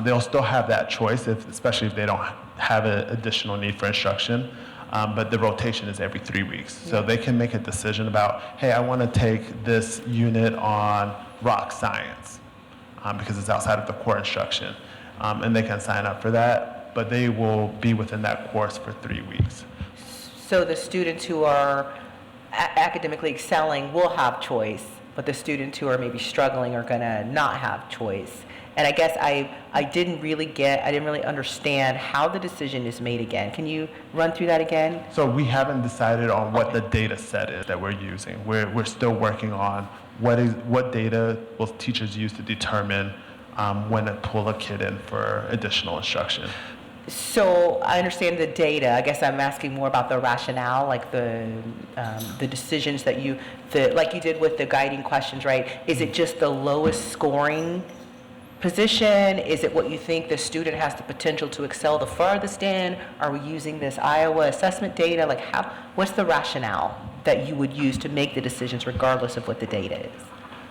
they'll still have that choice, especially if they don't have an additional need for instruction. But the rotation is every 3 weeks. So they can make a decision about, hey, I want to take this unit on rock science because it's outside of the core instruction. And they can sign up for that, but they will be within that course for 3 weeks. So the students who are academically excelling will have choice, but the students who are maybe struggling are going to not have choice. And I guess I didn't really understand how the decision is made again. Can you run through that again? So we haven't decided on what the data set is that we're using. We're still working on what data will teachers use to determine when to pull a kid in for additional instruction. So I understand the data. I guess I'm asking more about the rationale, like the decisions that like you did with the guiding questions, right? Is it just the lowest scoring position? Is it what you think the student has the potential to excel the farthest in? Are we using this Iowa assessment data? Like what's the rationale that you would use to make the decisions regardless of what the data is?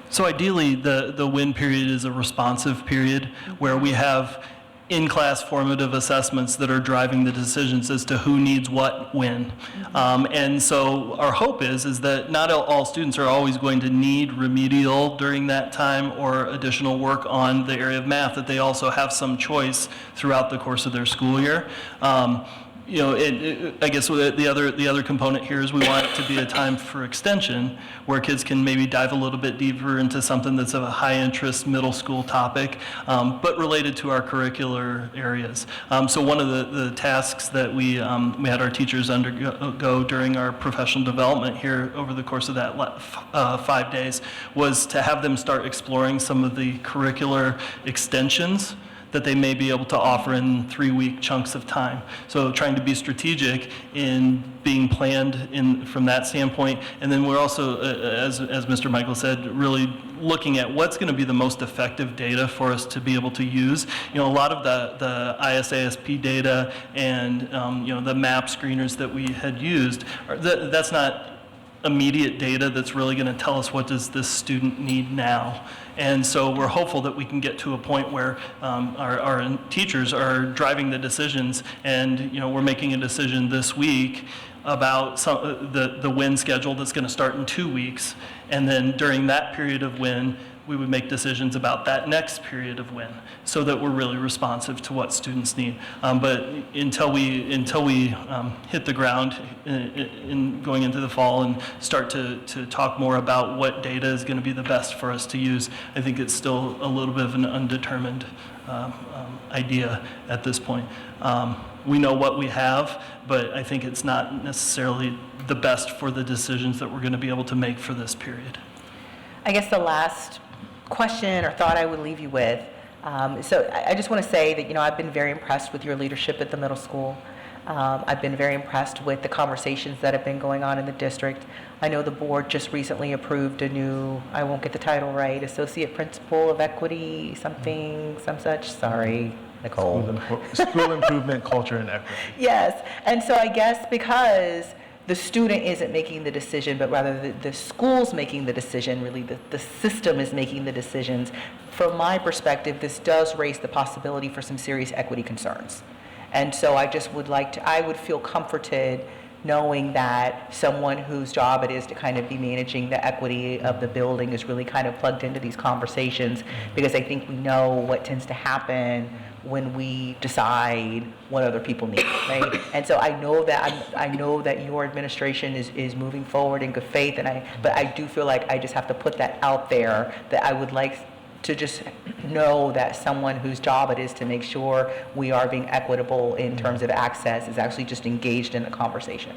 So ideally, the WIN period is a responsive period where we have in-class formative assessments that are driving the decisions as to who needs what when. And so our hope is that not all students are always going to need remedial during that time or additional work on the area of math, that they also have some choice throughout the course of their school year. I guess the other component here is we want it to be a time for extension where kids can maybe dive a little bit deeper into something that's of a high interest middle school topic, but related to our curricular areas. So one of the tasks that we had our teachers undergo during our professional development here over the course of that 5 days was to have them start exploring some of the curricular extensions that they may be able to offer in 3-week chunks of time. So trying to be strategic in being planned from that standpoint. And then we're also, as Mr. Michael said, really looking at what's going to be the most effective data for us to be able to use. A lot of the ISASP data and the map screeners that we had used, that's not immediate data that's really going to tell us what does this student need now. And so we're hopeful that we can get to a point where our teachers are driving the decisions, and we're making a decision this week about the WIN schedule that's going to start in 2 weeks, and then during that period of WIN, we would make decisions about that next period of WIN, so that we're really responsive to what students need. But until we hit the ground in going into the fall and start to talk more about what data is going to be the best for us to use, I think it's still a little bit of an undetermined idea at this point. We know what we have, but I think it's not necessarily the best for the decisions that we're going to be able to make for this period. I guess the last question or thought I would leave you with, so I just want to say that, I've been very impressed with your leadership at the middle school. I've been very impressed with the conversations that have been going on in the district. I know the board just recently approved a new, I won't get the title right, Associate Principal of Equity, some such, sorry, Nicole. School improvement, culture, and equity. Yes, and so I guess because the student isn't making the decision, but rather the school's making the decision, really the system is making the decisions. From my perspective, this does raise the possibility for some serious equity concerns. And so I just would I would feel comforted knowing that someone whose job it is to kind of be managing the equity of the building is really kind of plugged into these conversations, because I think we know what tends to happen when we decide what other people need, right? And so I know that your administration is moving forward in good faith, but I do feel like I just have to put that out there, that I would like to just know that someone whose job it is to make sure we are being equitable in terms of access is actually just engaged in the conversation.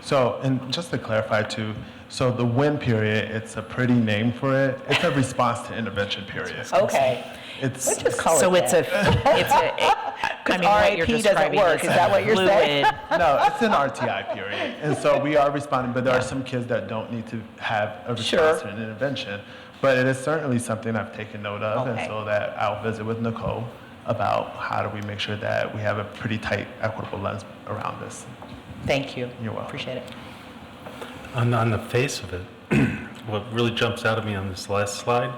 So, and just to clarify too, so the WIN period, it's a pretty name for it. It's a response to intervention period. Okay. It's Let's just call So it it's that. I mean, what you're RIP doesn't describing work. Is that what you're saying? No, it's an RTI period. And so we are responding, but there are some kids that don't need to have a response to an intervention. But it is certainly something I've taken note of, and so that I'll visit with Nicole about how do we make sure that we have a pretty tight, equitable lens around this. Thank you. You're welcome. Appreciate it. On the face of it, what really jumps out at me on this last slide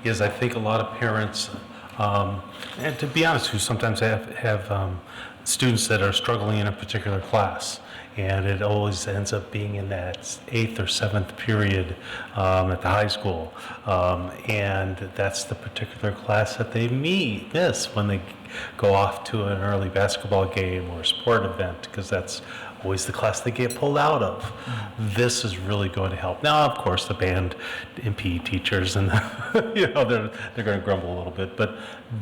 is I think a lot of parents, and to be honest, who sometimes have students that are struggling in a particular class, and it always ends up being in that 8th or 7th period at the high school, and that's the particular class that they miss when they go off to an early basketball game or sport event, because that's always the class they get pulled out of. This is really going to help. Now, of course, the band and PE teachers and they're going to grumble a little bit, but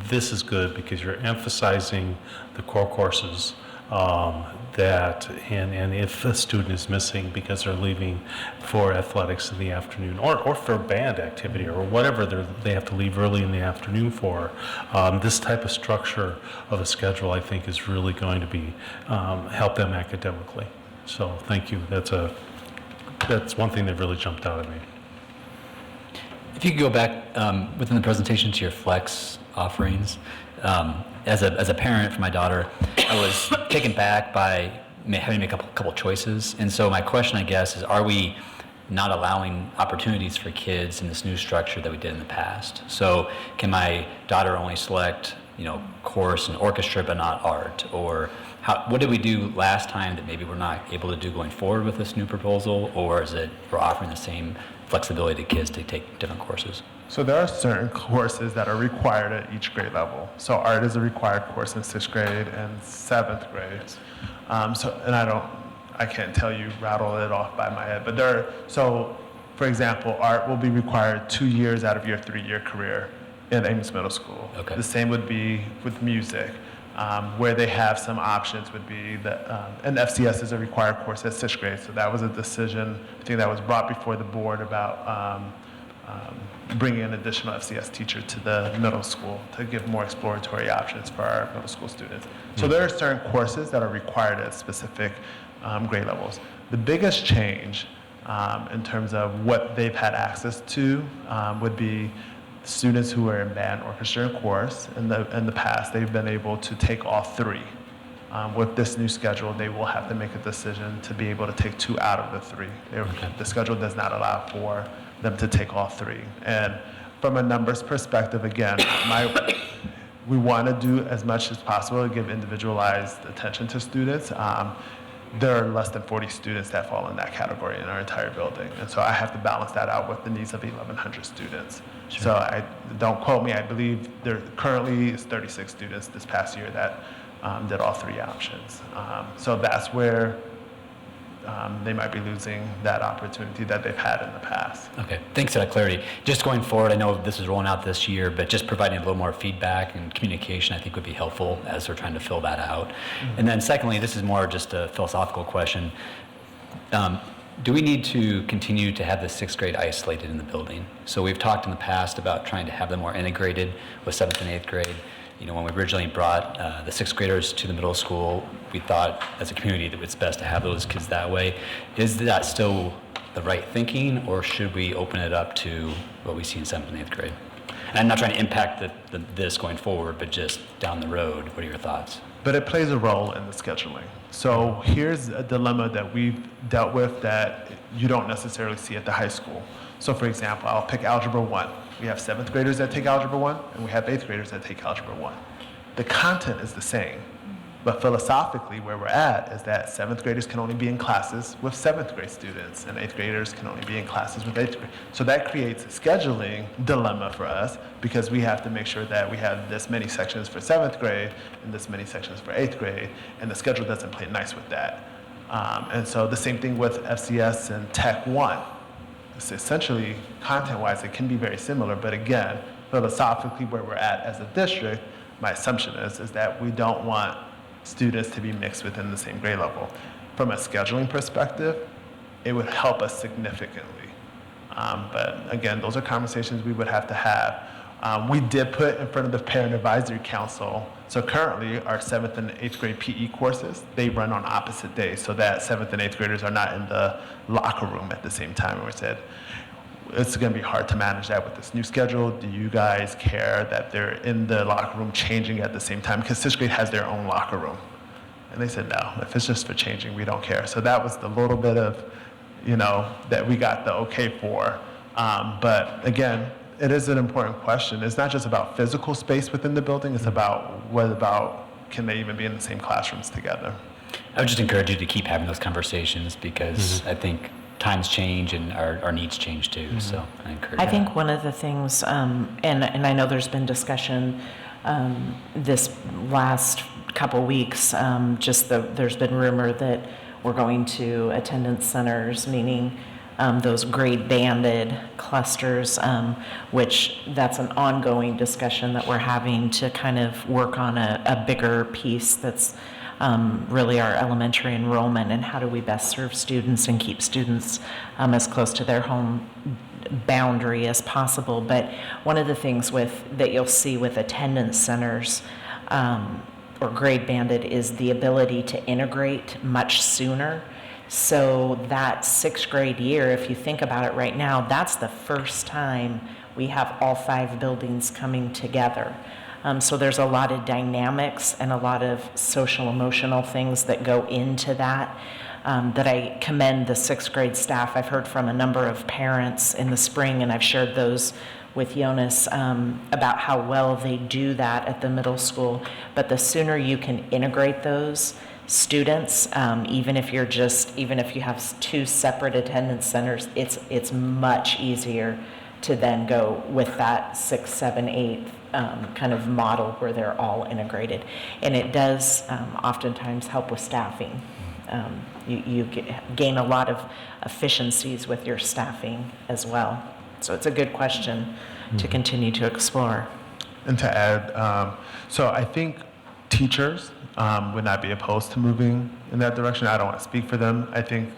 this is good because you're emphasizing the core courses and if a student is missing because they're leaving for athletics in the afternoon or for band activity or whatever they have to leave early in the afternoon for, this type of structure of a schedule I think is really going to be help them academically. So thank you. That's one thing that really jumped out at me. If you could go back within the presentation to your flex offerings, as a parent for my daughter, I was taken back by having to make a couple choices. And so my question, I guess, is are we not allowing opportunities for kids in this new structure that we did in the past? So can my daughter only select course and orchestra but not art? Or what did we do last time that maybe we're not able to do going forward with this new proposal? Or is it we're offering the same flexibility to kids to take different courses? So there are certain courses that are required at each grade level. So art is a required course in 6th grade and 7th grade. I can't tell you, rattle it off by my head, but for example, art will be required 2 years out of your 3-year career in Ames Middle School. Okay. The same would be with music, where they have some options would be that, and FCS is a required course at 6th grade, so that was a decision, I think that was brought before the board about bringing an additional FCS teacher to the middle school to give more exploratory options for our middle school students. So there are certain courses that are required at specific grade levels. The biggest change in terms of what they've had access to would be students who are in band, orchestra, and chorus. In the past, they've been able to take all 3. With this new schedule, they will have to make a decision to be able to take 2 out of the 3. The schedule does not allow for them to take all 3. And from a numbers perspective, again, we want to do as much as possible to give individualized attention to students. There are less than 40 students that fall in that category in our entire building. And so I have to balance that out with the needs of 1,100 students. Sure. So don't quote me, I believe there currently is 36 students this past year that did all 3 options. So that's where they might be losing that opportunity that they've had in the past. Okay, thanks for that clarity. Just going forward, I know this is rolling out this year, but just providing a little more feedback and communication I think would be helpful as we're trying to fill that out. Mm-hmm. And then secondly, this is more just a philosophical question. Do we need to continue to have the 6th grade isolated in the building? So we've talked in the past about trying to have them more integrated with 7th and 8th grade. When we originally brought the 6th graders to the middle school, we thought as a community that it's best to have those kids that way. Is that still the right thinking, or should we open it up to what we see in 7th and 8th grade? And I'm not trying to impact this going forward, but just down the road, what are your thoughts? But it plays a role in the scheduling. So here's a dilemma that we've dealt with that you don't necessarily see at the high school. So for example, I'll pick Algebra 1. We have 7th graders that take Algebra 1, and we have 8th graders that take Algebra 1. The content is the same, but philosophically where we're at is that 7th graders can only be in classes with 7th grade students, and 8th graders can only be in classes with 8th grade. So that creates a scheduling dilemma for us, because we have to make sure that we have this many sections for 7th grade and this many sections for 8th grade, and the schedule doesn't play nice with that. And so the same thing with FCS and Tech 1. It's essentially, content-wise, it can be very similar, but again, philosophically where we're at as a district, my assumption is that we don't want students to be mixed within the same grade level. From a scheduling perspective, it would help us significantly. But again, those are conversations we would have to have. We did put in front of the Parent Advisory Council, so currently our 7th and 8th grade PE courses, they run on opposite days, so that 7th and 8th graders are not in the locker room at the same time. And we said, it's going to be hard to manage that with this new schedule. Do you guys care that they're in the locker room changing at the same time? Because 6th grade has their own locker room. And they said, no, if it's just for changing, we don't care. So that was the little bit of, that we got the okay for. But again, it is an important question. It's not just about physical space within the building, it's about can they even be in the same classrooms together? I would just encourage you to keep having those conversations, because I think times change and our needs change too. So I encourage I think one of the things, and I know there's been discussion this last couple weeks, there's been rumor that we're going to attendance centers, meaning those grade banded clusters, which that's an ongoing discussion that we're having to kind of work on a bigger piece that's really our elementary enrollment, and how do we best serve students and keep students as close to their home boundary as possible. But one of the things that you'll see with attendance centers or grade banded is the ability to integrate much sooner. So that 6th grade year, if you think about it right now, that's the first time we have all 5 buildings coming together. So there's a lot of dynamics and a lot of social emotional things that go into that. that I commend the sixth grade staff. I've heard from a number of parents in the spring, and I've shared those with Jonas about how well they do that at the middle school. But the sooner you can integrate those students, even if you have two separate attendance centers, it's much easier to then go with that 6, 7, 8 kind of model where they're all integrated. And it does oftentimes help with staffing. You gain a lot of efficiencies with your staffing as well. So it's a good question to continue to explore. And to add, so I think teachers would not be opposed to moving in that direction. I don't want to speak for them. I think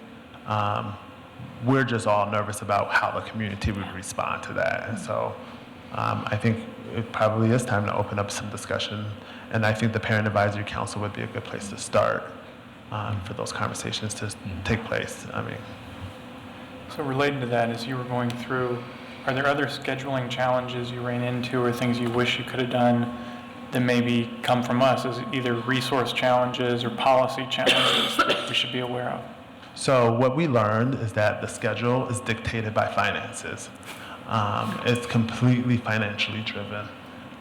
we're just all nervous about how the community would respond to that. And so I think it probably is time to open up some discussion. And I think the Parent Advisory Council would be a good place to start for those conversations to take place. I mean, so related to that, as you were going through, are there other scheduling challenges you ran into or things you wish you could have done that maybe come from us as either resource challenges or policy challenges that we should be aware of? so what we learned is that the schedule is dictated by finances. It's completely financially driven.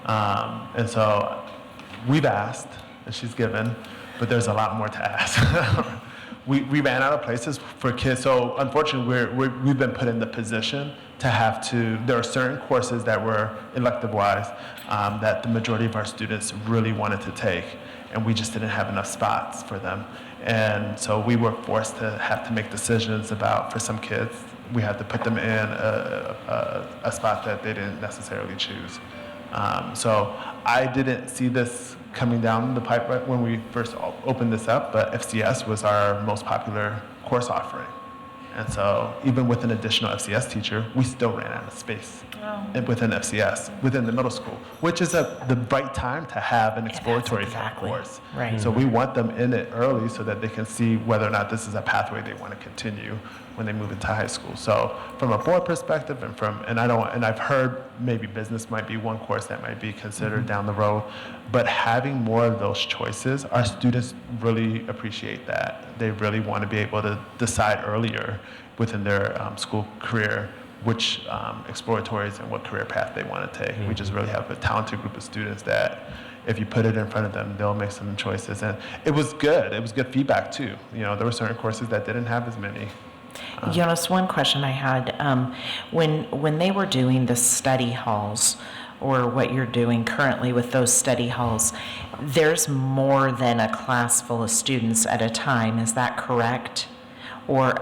And so we've asked, and she's given, but there's a lot more to ask. We ran out of places for kids, so unfortunately we've been put in the position to have to, there are certain courses that were elective-wise that the majority of our students really wanted to take, and we just didn't have enough spots for them. And so we were forced to have to make decisions about, for some kids, we had to put them in a spot that they didn't necessarily choose. So I didn't see this coming down the pipe right when we first opened this up, but FCS was our most popular course offering. And so even with an additional FCS teacher, we still ran out of space within FCS, within the middle school, which is the right time to have an exploratory course. Right. So we want them in it early so that they can see whether or not this is a pathway they want to continue when they move into high school. So from a board perspective and I've heard maybe business might be one course that might be considered down the road, but having more of those choices, our students really appreciate that. They really want to be able to decide earlier within their school career which exploratories and what career path they want to take. We just really have a talented group of students that if you put it in front of them, they'll make some choices. And it was good. It was good feedback too. You know, there were certain courses that didn't have as many. Jonas, one question I had, when they were doing the study halls, or what you're doing currently with those study halls, there's more than a class full of students at a time, is that correct? Or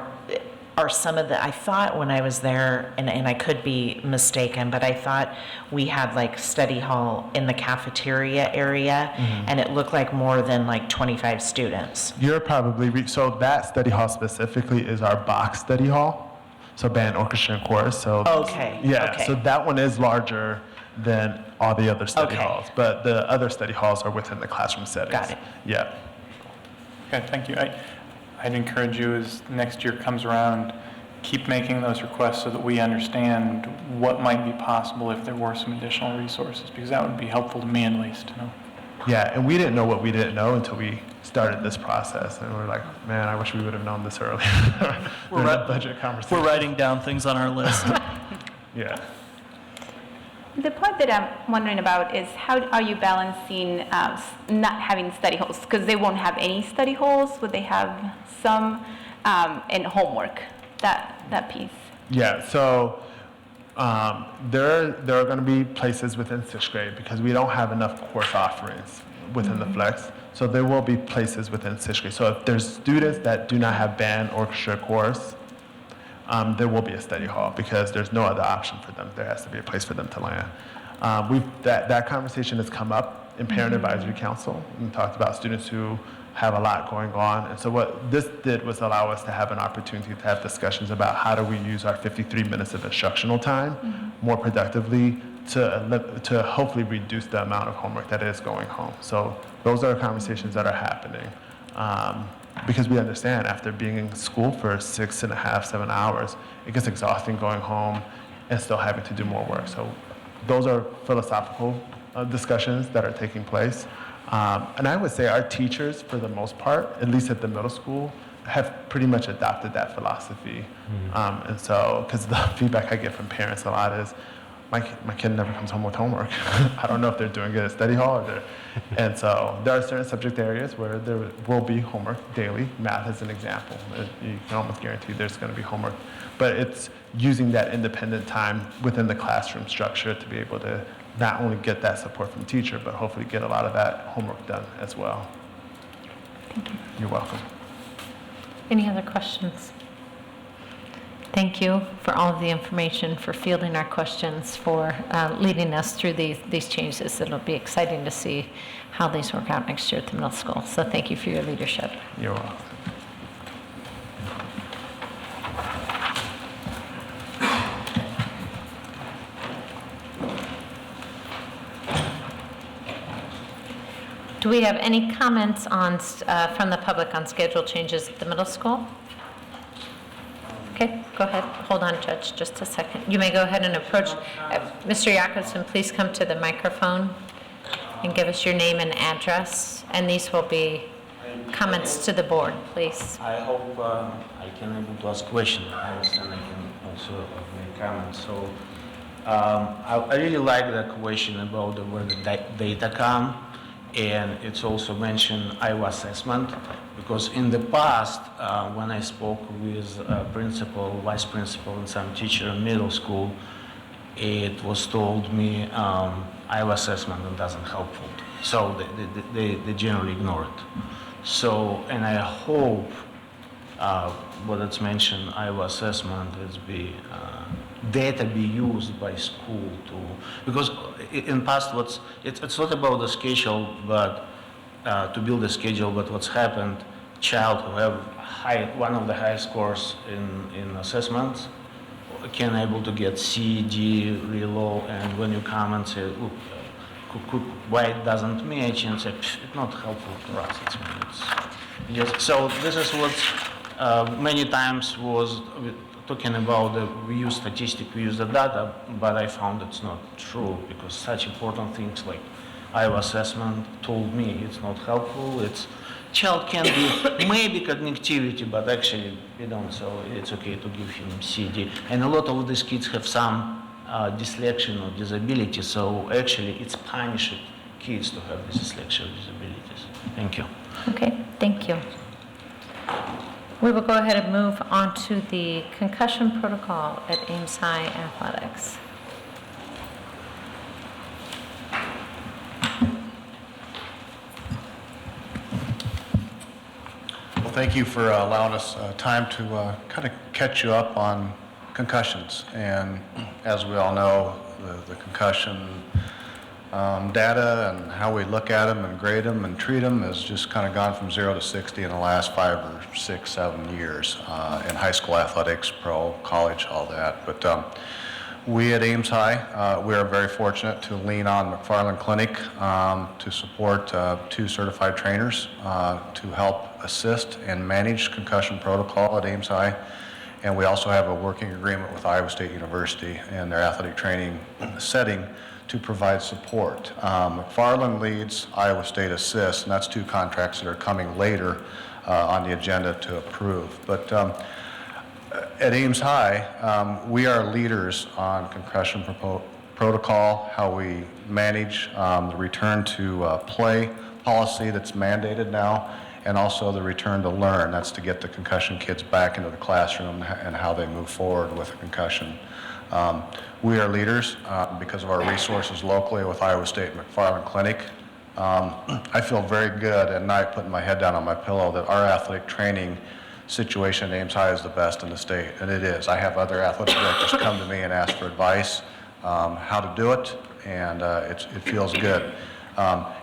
are some of I thought when I was there, and I could be mistaken, but I thought we had like study hall in the cafeteria area, and it looked like more than like 25 students. You're probably, so that study hall specifically is our box study hall, so band, orchestra, and chorus. So Okay. Yeah, Okay. so that one is larger than all the other study halls, but the other study halls are within the classroom settings. Got it. Yeah. Okay, thank you. I'd encourage you as next year comes around, keep making those requests so that we understand what might be possible if there were some additional resources, because that would be helpful to me at least to know. Yeah, and we didn't know what we didn't know until we started this process, and we're like, man, I wish we would have known this earlier. Budget conversation. We're writing down things on our list. Yeah. The part that I'm wondering about is how are you balancing not having study halls? Because they won't have any study halls. Would they have some and homework, that piece? Yeah, so there are going to be places within sixth grade because we don't have enough course offerings within the flex. So there will be places within sixth grade. So if there's students that do not have band, orchestra, chorus, there will be a study hall because there's no other option for them. There has to be a place for them to land. That conversation has come up in Parent Advisory Council. We talked about students who have a lot going on. And so what this did was allow us to have an opportunity to have discussions about how do we use our 53 minutes of instructional time more productively to hopefully reduce the amount of homework that is going home. So those are conversations that are happening. Because we understand after being in school for 6.5, 7 hours, it gets exhausting going home and still having to do more work. So those are philosophical discussions that are taking place. And I would say our teachers, for the most part, at least at the middle school, have pretty much adopted that philosophy. And so, because the feedback I get from parents a lot is, my kid never comes home with homework. I don't know if they're doing good at study hall or they're, and so there are certain subject areas where there will be homework daily. Math is an example. You can almost guarantee there's going to be homework, but it's using that independent time within the classroom structure to be able to not only get that support from the teacher, but hopefully get a lot of that homework done as well. Thank you. You're welcome. Any other questions? Thank you for all of the information, for fielding our questions, for leading us through these changes. It'll be exciting to see how these work out next year at the middle school. So thank you for your leadership. You're welcome. Do we have any comments on from the public on schedule changes at the middle school? Okay, go ahead. Hold on, Judge, just a second. You may go ahead and approach. Mr. Jacobson, please come to the microphone and give us your name and address. And these will be comments to the board, please. I hope I can able to ask questions and I can also make comments. So I really like the question about where the data come, and it's also mentioned Iowa assessment, because in the past when I spoke with principal, vice principal, and some teacher in middle school, it was told me Iowa assessment doesn't helpful. So they generally ignore it. So, and I hope what it's mentioned, Iowa assessment, is data be used by school to, because in past it's not about the schedule, but to build a schedule, but what's happened, child who have one of the highest scores in assessments can able to get C, D, really low, and when you come and say, look, why it doesn't match, and say, it's not helpful for us. It's just, so this is what many times was talking about. We use statistics, we use the data, but I found it's not true, because such important things like Iowa assessment told me it's not helpful. It's child can be maybe connectivity, but actually we don't. So it's okay to give him CD. And a lot of these kids have some dyslexia or disability, so actually it's punished kids to have this dyslexia or disabilities. Thank you. Okay, thank you. We will go ahead and move on to the concussion protocol at Ames High Athletics. Well, thank you for allowing us time to kind of catch you up on concussions. And as we all know, the concussion data and how we look at them and grade them and treat them has just kind of gone from 0 to 60 in the last 5 or 6, 7 years in high school athletics, pro, college, all that. But we at Ames High, we are very fortunate to lean on McFarland Clinic to support 2 certified trainers to help assist and manage concussion protocol at Ames High. And we also have a working agreement with Iowa State University and their athletic training setting to provide support. McFarland leads, Iowa State assists, and that's 2 contracts that are coming later on the agenda to approve. But at Ames High, we are leaders on concussion protocol, how we manage the return to play policy that's mandated now, and also the return to learn. That's to get the concussion kids back into the classroom and how they move forward with a concussion. We are leaders because of our resources locally with Iowa State McFarland Clinic. I feel very good at night putting my head down on my pillow that our athletic training situation at Ames High is the best in the state, and it is. I have other athletic directors come to me and ask for advice how to do it, and it feels good.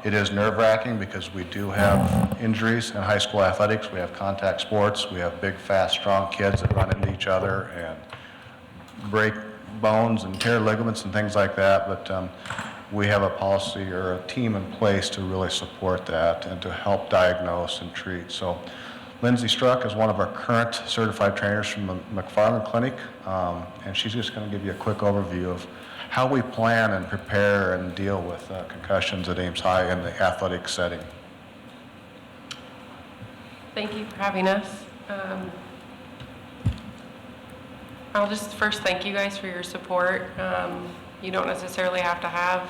It is nerve-wracking because we do have injuries in high school athletics. We have contact sports. We have big, fast, strong kids that run into each other and break bones and tear ligaments and things like that, but we have a policy or a team in place to really support that and to help diagnose and treat. So Lindsay Struck is one of our current certified trainers from the McFarland Clinic, and she's just going to give you a quick overview of how we plan and prepare and deal with concussions at Ames High in the athletic setting. Thank you for having us. I'll just first thank you guys for your support. You don't necessarily have to have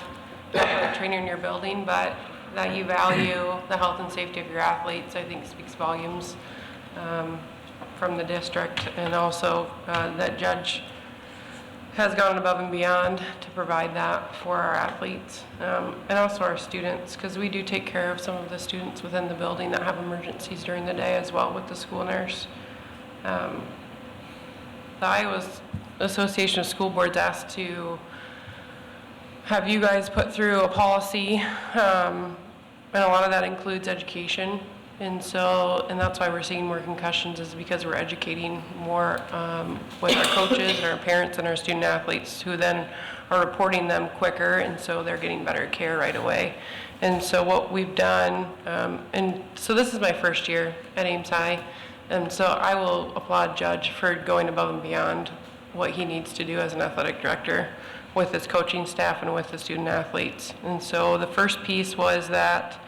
a trainer in your building, but that you value the health and safety of your athletes, I think speaks volumes from the district. And also that Judge has gone above and beyond to provide that for our athletes and also our students, because we do take care of some of the students within the building that have emergencies during the day as well with the school nurse. The Iowa Association of School Boards asked to have you guys put through a policy, and a lot of that includes education. And that's why we're seeing more concussions, is because we're educating more with our coaches and our parents and our student athletes, who then are reporting them quicker, and so they're getting better care right away. And so what we've done, and so this is my first year at Ames High, and so I will applaud Judge for going above and beyond what he needs to do as an athletic director with his coaching staff and with the student athletes. And so the first piece was that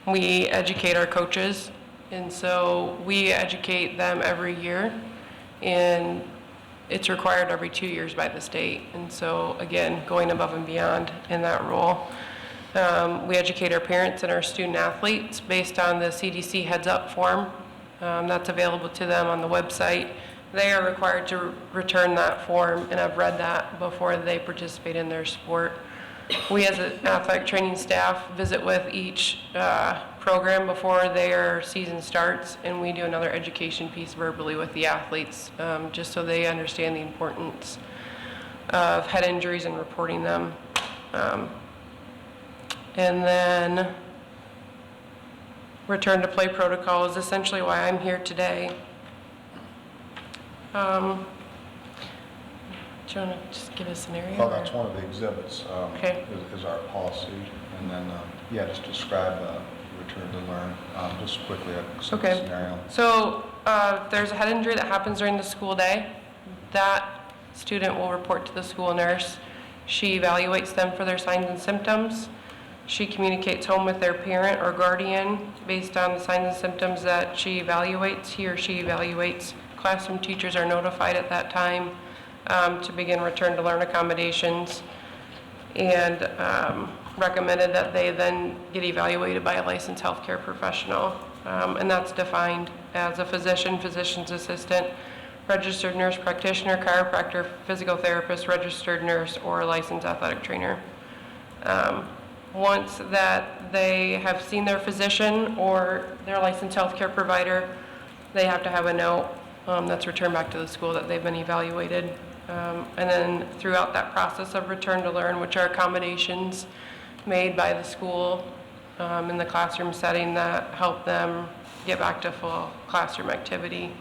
we educate our coaches, and so we educate them every year, and it's required every 2 years by the state. And so again, going above and beyond in that role. We educate our parents and our student athletes based on the CDC Heads Up form that's available to them on the website. They are required to return that form, and I've read that before they participate in their sport. We as an athletic training staff visit with each program before their season starts, and we do another education piece verbally with the athletes, just so they understand the importance of head injuries and reporting them. And then return to play protocol is essentially why I'm here today. Do you want to just give a scenario? Well, that's one of the exhibits, Okay. is our policy. And then, yeah, just describe return to learn, just quickly a Okay. scenario. So if there's a head injury that happens during the school day, that student will report to the school nurse. She evaluates them for their signs and symptoms. She communicates home with their parent or guardian based on the signs and symptoms that he or she evaluates. Classroom teachers are notified at that time to begin return to learn accommodations, and recommended that they then get evaluated by a licensed healthcare professional. And that's defined as a physician, physician's assistant, registered nurse practitioner, chiropractor, physical therapist, registered nurse, or a licensed athletic trainer. Once that they have seen their physician or their licensed healthcare provider, they have to have a note that's returned back to the school that they've been evaluated. And then throughout that process of return to learn, which are accommodations made by the school in the classroom setting that help them get back to full classroom activity.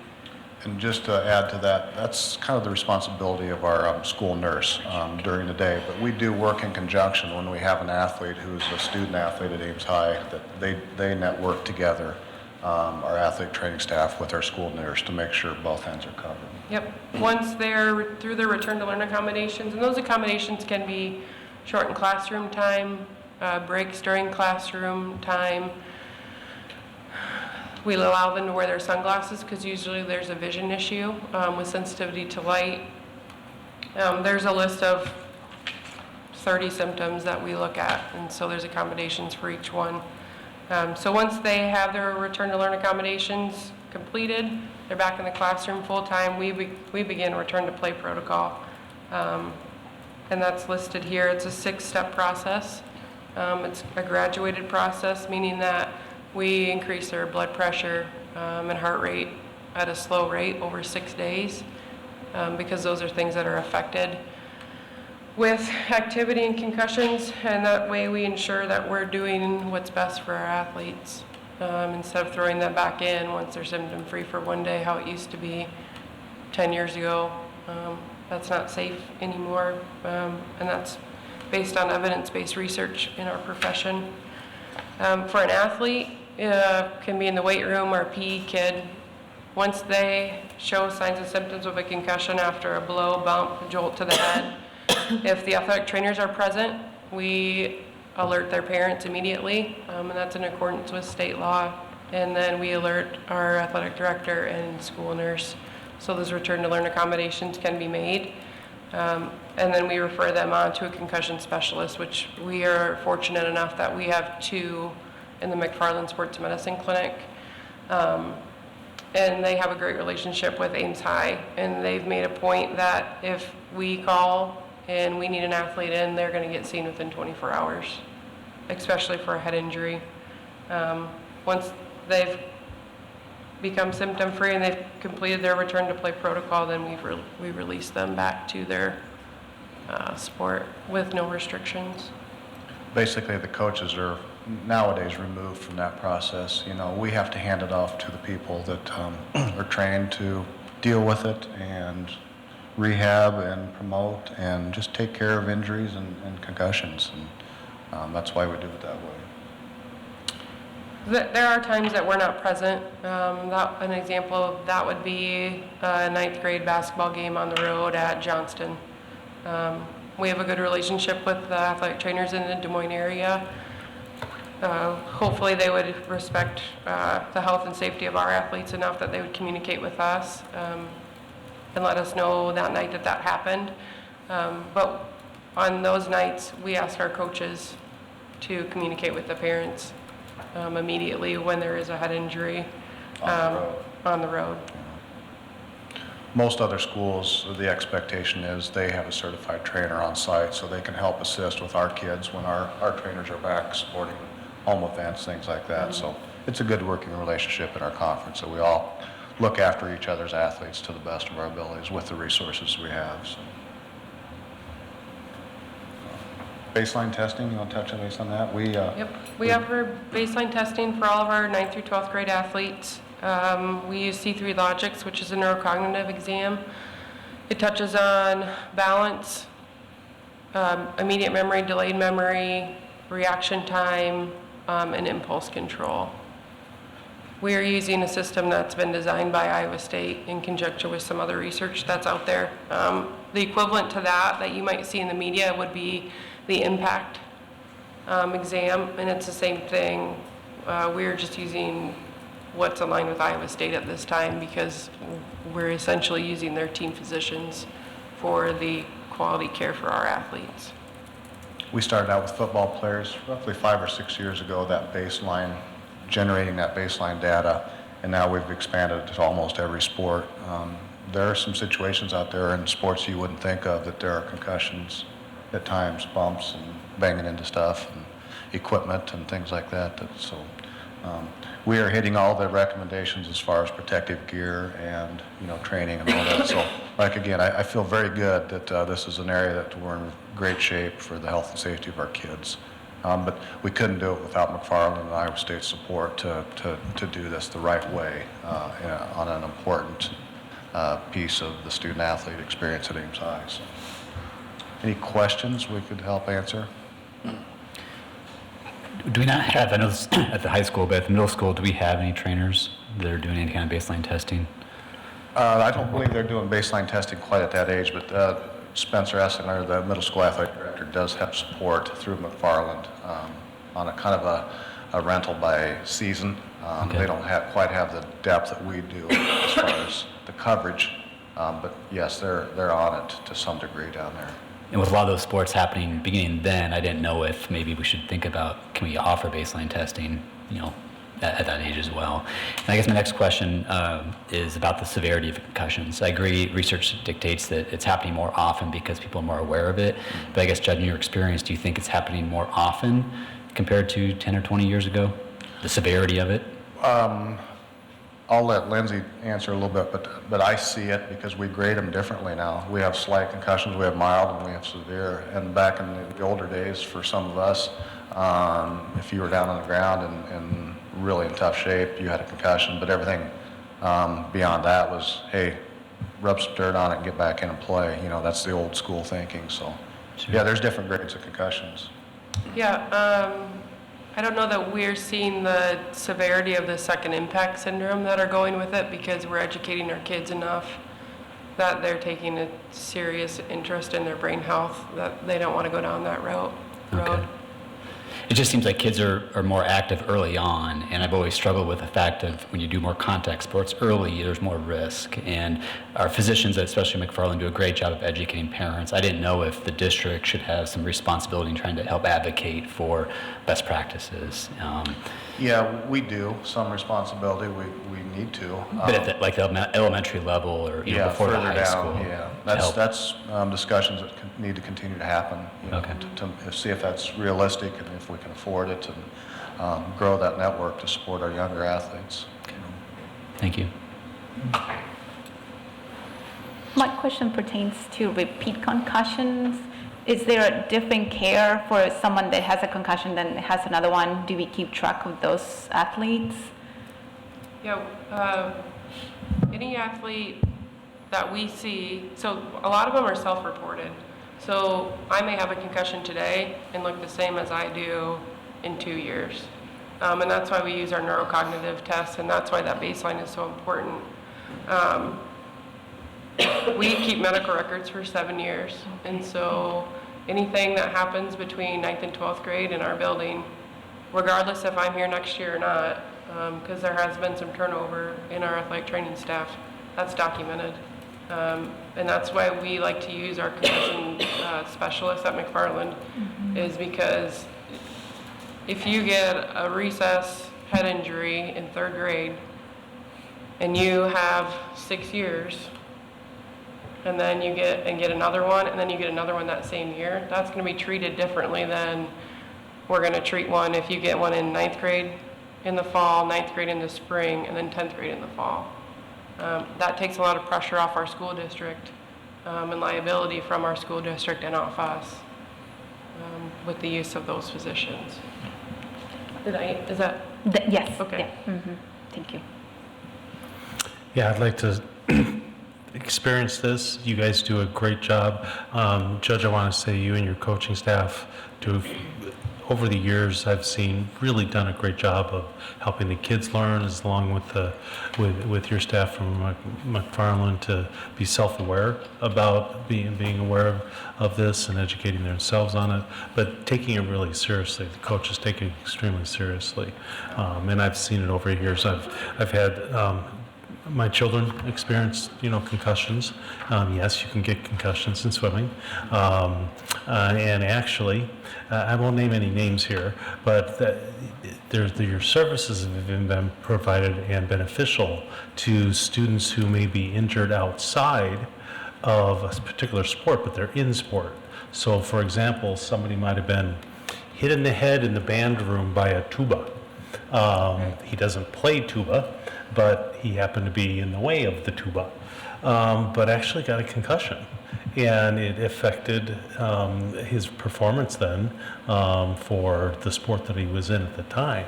And just to add to that, that's kind of the responsibility of our school nurse during the day. But we do work in conjunction when we have an athlete who's a student athlete at Ames High, that they network together, our athletic training staff with our school nurse, to make sure both ends are covered. Yep. Once they're through their return to learn accommodations, and those accommodations can be shortened classroom time, breaks during classroom time. We allow them to wear their sunglasses because usually there's a vision issue with sensitivity to light. There's a list of 30 symptoms that we look at, and so there's accommodations for each one. So once they have their return to learn accommodations completed, they're back in the classroom full time, we begin return to play protocol. And that's listed here. It's a 6-step process. It's a graduated process, meaning that we increase their blood pressure and heart rate at a slow rate over 6 days because those are things that are affected with activity and concussions, and that way we ensure that we're doing what's best for our athletes instead of throwing them back in once they're symptom-free for one day, how it used to be 10 years ago. That's not safe anymore, and that's based on evidence-based research in our profession. For an athlete, can be in the weight room or a PE kid. Once they show signs and symptoms of a concussion after a blow, bump, jolt to the head, if the athletic trainers are present, we alert their parents immediately, and that's in accordance with state law. and then we alert our athletic director and school nurse. So those return to learn accommodations can be made. And then we refer them on to a concussion specialist, which we are fortunate enough that we have 2 in the McFarland Sports Medicine Clinic. And they have a great relationship with Ames High, and they've made a point that if we call and we need an athlete in, they're going to get seen within 24 hours, especially for a head injury. Once they've become symptom-free and they've completed their return to play protocol, then we release them back to their sport with no restrictions. Basically, the coaches are nowadays removed from that process. You know, we have to hand it off to the people that are trained to deal with it and rehab and promote and just take care of injuries and concussions. And that's why we do it that way. There are times that we're not present. An example of that would be a 9th grade basketball game on the road at Johnston. We have a good relationship with the athletic trainers in the Des Moines area. Hopefully they would respect the health and safety of our athletes enough that they would communicate with us and let us know that night that happened. But on those nights, we ask our coaches to communicate with the parents immediately when there is a head injury on the road. Most other schools, the expectation is they have a certified trainer on site so they can help assist with our kids when our trainers are back supporting home events, things like that. So it's a good working relationship in our conference, so we all look after each other's athletes to the best of our abilities with the resources we have. So. Baseline testing, you want to touch on base on that? We offer baseline testing for all of our 9th through 12th grade athletes. We use C3 Logics, which is a neurocognitive exam. It touches on balance, immediate memory, delayed memory, reaction time, and impulse control. We are using a system that's been designed by Iowa State in conjunction with some other research that's out there. The equivalent to that you might see in the media would be the impact exam, and it's the same thing. We're just using what's aligned with Iowa State at this time because we're essentially using their team physicians for the quality care for our athletes. We started out with football players roughly 5 or 6 years ago, that baseline, generating that baseline data, and now we've expanded it to almost every sport. There are some situations out there in sports you wouldn't think of that there are concussions at times, bumps and banging into stuff and equipment and things like that. So we are hitting all the recommendations as far as protective gear and training and all that. So like again, I feel very good that this is an area that we're in great shape for the health and safety of our kids. But we couldn't do it without McFarland and Iowa State's support to do this the right way on an important piece of the student athlete experience at Ames High. So. Any questions we could help answer? Do we not have, I know this at the high school, but at the middle school, do we have any trainers that are doing any kind of baseline testing? I don't believe they're doing baseline testing quite at that age, but Spencer Esslinger, the middle school athletic director, does have support through McFarland on a kind of a rental by season. They don't quite have the depth that we do as far as the coverage, but yes, they're on it to some degree down there. And with a lot of those sports happening beginning then, I didn't know if maybe we should think about, can we offer baseline testing, at that age as well. And I guess my next question is about the severity of concussions. I agree, research dictates that it's happening more often because people are more aware of it. But I guess, judging your experience, do you think it's happening more often compared to 10 or 20 years ago? The severity of it? I'll let Lindsay answer a little bit, but I see it because we grade them differently now. We have slight concussions, we have mild, and we have severe. And back in the older days, for some of us, if you were down on the ground and really in tough shape, you had a concussion, but everything beyond that was, hey, rub some dirt on it and get back in and play. That's the old school thinking. So, yeah, there's different grades of concussions. Yeah, I don't know that we're seeing the severity of the second impact syndrome that are going with it because we're educating our kids enough that they're taking a serious interest in their brain health, that they don't want to go down that road. Okay. it just seems like kids are more active early on, and I've always struggled with the fact of when you do more contact sports early, there's more risk. And our physicians, especially McFarland, do a great job of educating parents. I didn't know if the district should have some responsibility in trying to help advocate for best practices. Yeah, we do, some responsibility, we need to. But at the elementary level or before the further high down, school. Yeah, to help. that's discussions that need to continue to happen, to see if that's realistic and if we can afford it and grow that network to support our younger athletes. Thank you. My question pertains to repeat concussions. Is there a different care for someone that has a concussion than has another one? Do we keep track of those athletes? Yeah, any athlete that we see, so a lot of them are self-reported. So I may have a concussion today and look the same as I do in 2 years. And that's why we use our neurocognitive tests, and that's why that baseline is so important. We keep medical records for 7 years, and so anything that happens between 9th and 12th grade in our building, regardless if I'm here next year or not, because there has been some turnover in our athletic training staff, that's documented. And that's why we like to use our concussion specialists at McFarland, is because if you get a recess head injury in 3rd grade and you have 6 years, and then you get another one, and then you get another one that same year, that's going to be treated differently than we're going to treat one if you get one in 9th grade in the fall, 9th grade in the spring, and then 10th grade in the fall. That takes a lot of pressure off our school district and liability from our school district and off us with the use of those physicians. Is that? Yes. Okay. Yeah. Thank you. Yeah, I'd like to experience this. You guys do a great job. Judge, I want to say you and your coaching staff do, over the years, I've seen really done a great job of helping the kids learn, as along with your staff from McFarland, to be self-aware about being aware of this and educating themselves on it, but taking it really seriously. The coaches take it extremely seriously, and I've seen it over the years. I've had my children experience, concussions. Yes, you can get concussions in swimming. And actually, I won't name any names here, but your services have been provided and beneficial to students who may be injured outside of a particular sport, but they're in sport. So, for example, somebody might have been hit in the head in the band room by a tuba. He doesn't play tuba, but he happened to be in the way of the tuba, but actually got a concussion. And it affected his performance then for the sport that he was in at the time.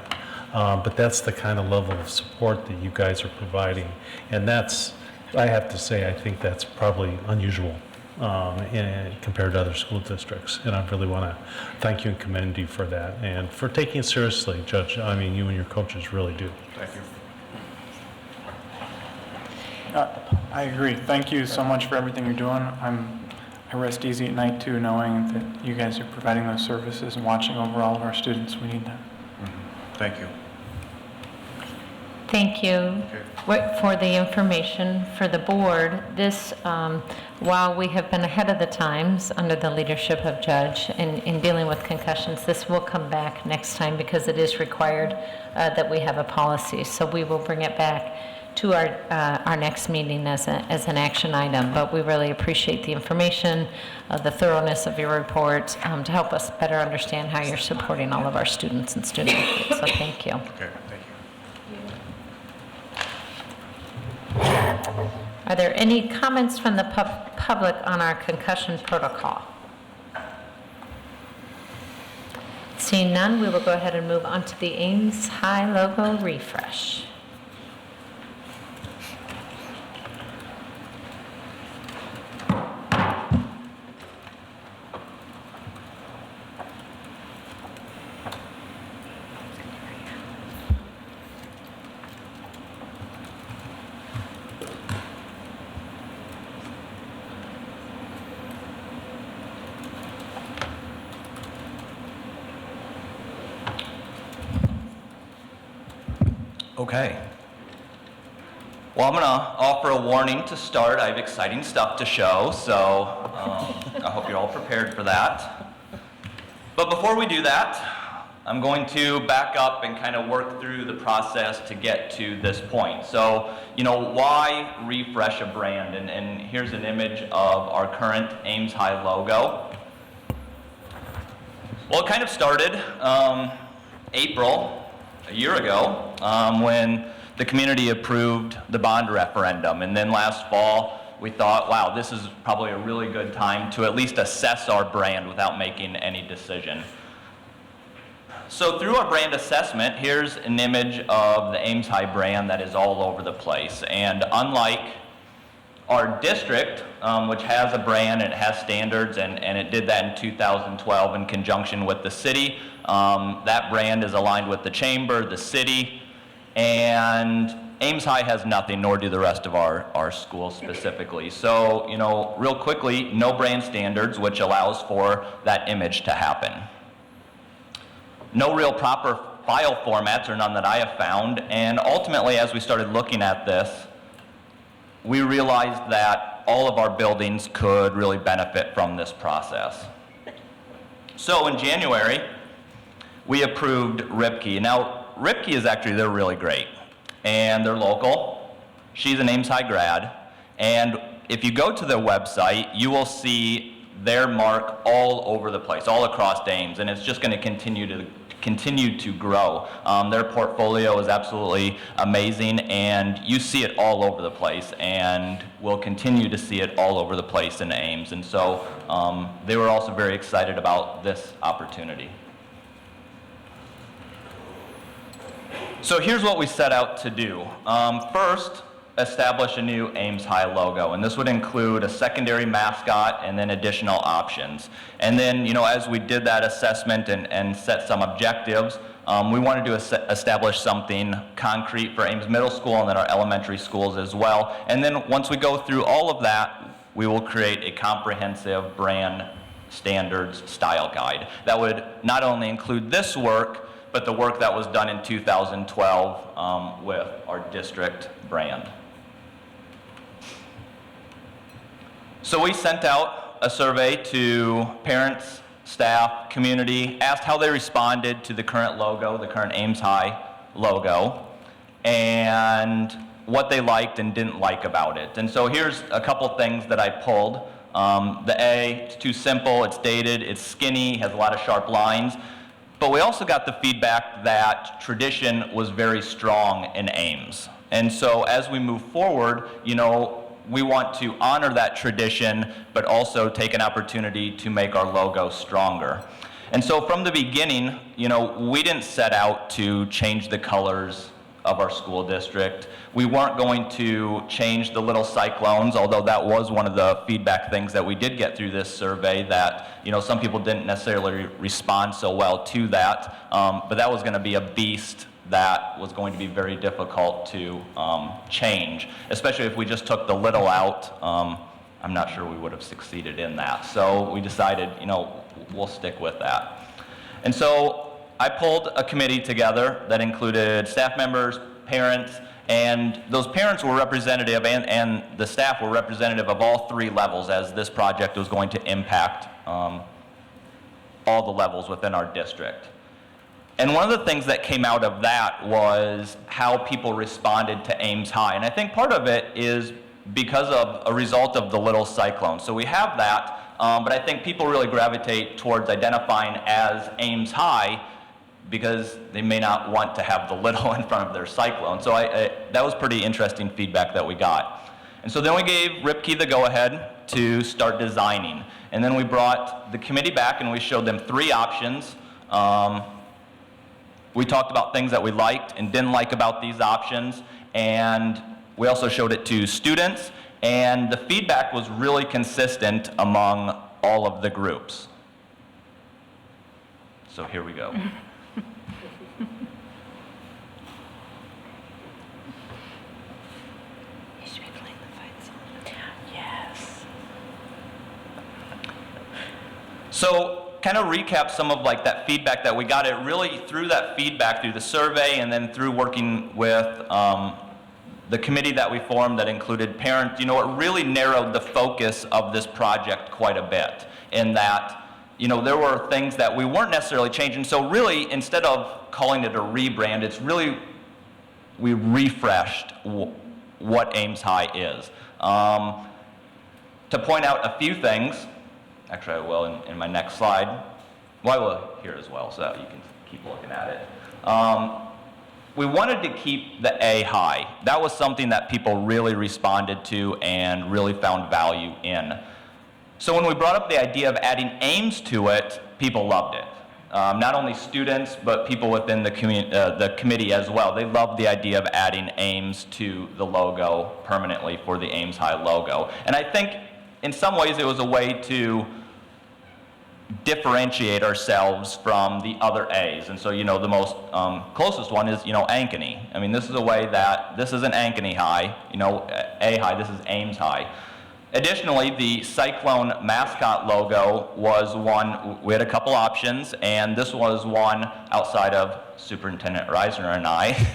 But that's the kind of level of support that you guys are providing. And that's, I have to say, I think that's probably unusual compared to other school districts. And I really want to thank you and commend you for that and for taking it seriously, Judge. I mean, you and your coaches really do. Thank you. I agree. Thank you so much for everything you're doing. I rest easy at night too, knowing that you guys are providing those services and watching over all of our students. We need that. Thank you. Thank you for the information for the board. This, while we have been ahead of the times under the leadership of Judge in dealing with concussions, this will come back next time because it is required that we have a policy. So we will bring it back to our next meeting as an action item. But we really appreciate the information, the thoroughness of your report to help us better understand how you're supporting all of our students and student athletes. So thank you. Okay, thank you. Are there any comments from the public on our concussion protocol? Seeing none, we will go ahead and move on to the Ames High logo refresh. Okay. Well, I'm going to offer a warning to start. I have exciting stuff to show, so I hope you're all prepared for that. But before we do that, I'm going to back up and kind of work through the process to get to this point. So, why refresh a brand? And here's an image of our current Ames High logo. Well, it kind of started April, a year ago, when the community approved the bond referendum. And then last fall, we thought, wow, this is probably a really good time to at least assess our brand without making any decision. So through our brand assessment, here's an image of the Ames High brand that is all over the place. And unlike our district, which has a brand and it has standards, and it did that in 2012 in conjunction with the city, that brand is aligned with the chamber, the city, and Ames High has nothing, nor do the rest of our schools specifically. So, real quickly, no brand standards, which allows for that image to happen. No real proper file formats, or none that I have found, and ultimately, as we started looking at this, we realized that all of our buildings could really benefit from this process. So in January, we approved Ripke. Now, Ripke is actually, they're really great, and they're local. She's an Ames High grad, and if you go to their website, you will see their mark all over the place, all across Ames, and it's just going to continue to grow. Their portfolio is absolutely amazing, and you see it all over the place, and we'll continue to see it all over the place in Ames. And so they were also very excited about this opportunity. So here's what we set out to do. First, establish a new Ames High logo, and this would include a secondary mascot and then additional options. And then, as we did that assessment and set some objectives, we wanted to establish something concrete for Ames Middle School and then our elementary schools as well. And then once we go through all of that, we will create a comprehensive brand standards style guide that would not only include this work, but the work that was done in 2012 with our district brand. So we sent out a survey to parents, staff, community, asked how they responded to the current logo, the current Ames High logo, and what they liked and didn't like about it. And so here's a couple things that I pulled. The A, it's too simple, it's dated, it's skinny, has a lot of sharp lines. But we also got the feedback that tradition was very strong in Ames. And so as we move forward, we want to honor that tradition, but also take an opportunity to make our logo stronger. And so from the beginning, we didn't set out to change the colors of our school district. We weren't going to change the little cyclones, although that was one of the feedback things that we did get through this survey, that some people didn't necessarily respond so well to that, but that was going to be a beast that was going to be very difficult to change, especially if we just took the little out. I'm not sure we would have succeeded in that. So we decided, we'll stick with that. And so I pulled a committee together that included staff members, parents, and those parents were representative and the staff were representative of all three levels, as this project was going to impact all the levels within our district. And one of the things that came out of that was how people responded to Ames High. And I think part of it is because of a result of the little cyclone. So we have that, but I think people really gravitate towards identifying as Ames High because they may not want to have the little in front of their cyclone. So that was pretty interesting feedback that we got. And so then we gave Ripke the go-ahead to start designing. And then we brought the committee back and we showed them three options. We talked about things that we liked and didn't like about these options, and we also showed it to students, and the feedback was really consistent among all of the groups. So here we go. So kind of recap some of like that feedback that we got. It really, through that feedback, through the survey, and then through working with the committee that we formed that included parents, it really narrowed the focus of this project quite a bit, in that there were things that we weren't necessarily changing. So really, instead of calling it a rebrand, it's really, we refreshed what Ames High is. To point out a few things, actually I will in my next slide. Well, I will here as well, so you can keep looking at it. We wanted to keep the A high. That was something that people really responded to and really found value in. So when we brought up the idea of adding Ames to it, people loved it. Not only students, but people within the committee as well. They loved the idea of adding Ames to the logo permanently for the Ames High logo. And I think in some ways it was a way to differentiate ourselves from the other A's. And so, the most closest one is, Ankeny. I mean, this is a way that this isn't Ankeny High, A High, this is Ames High. Additionally, the Cyclone mascot logo was one, we had a couple options, and this was one outside of Superintendent Reisner and I.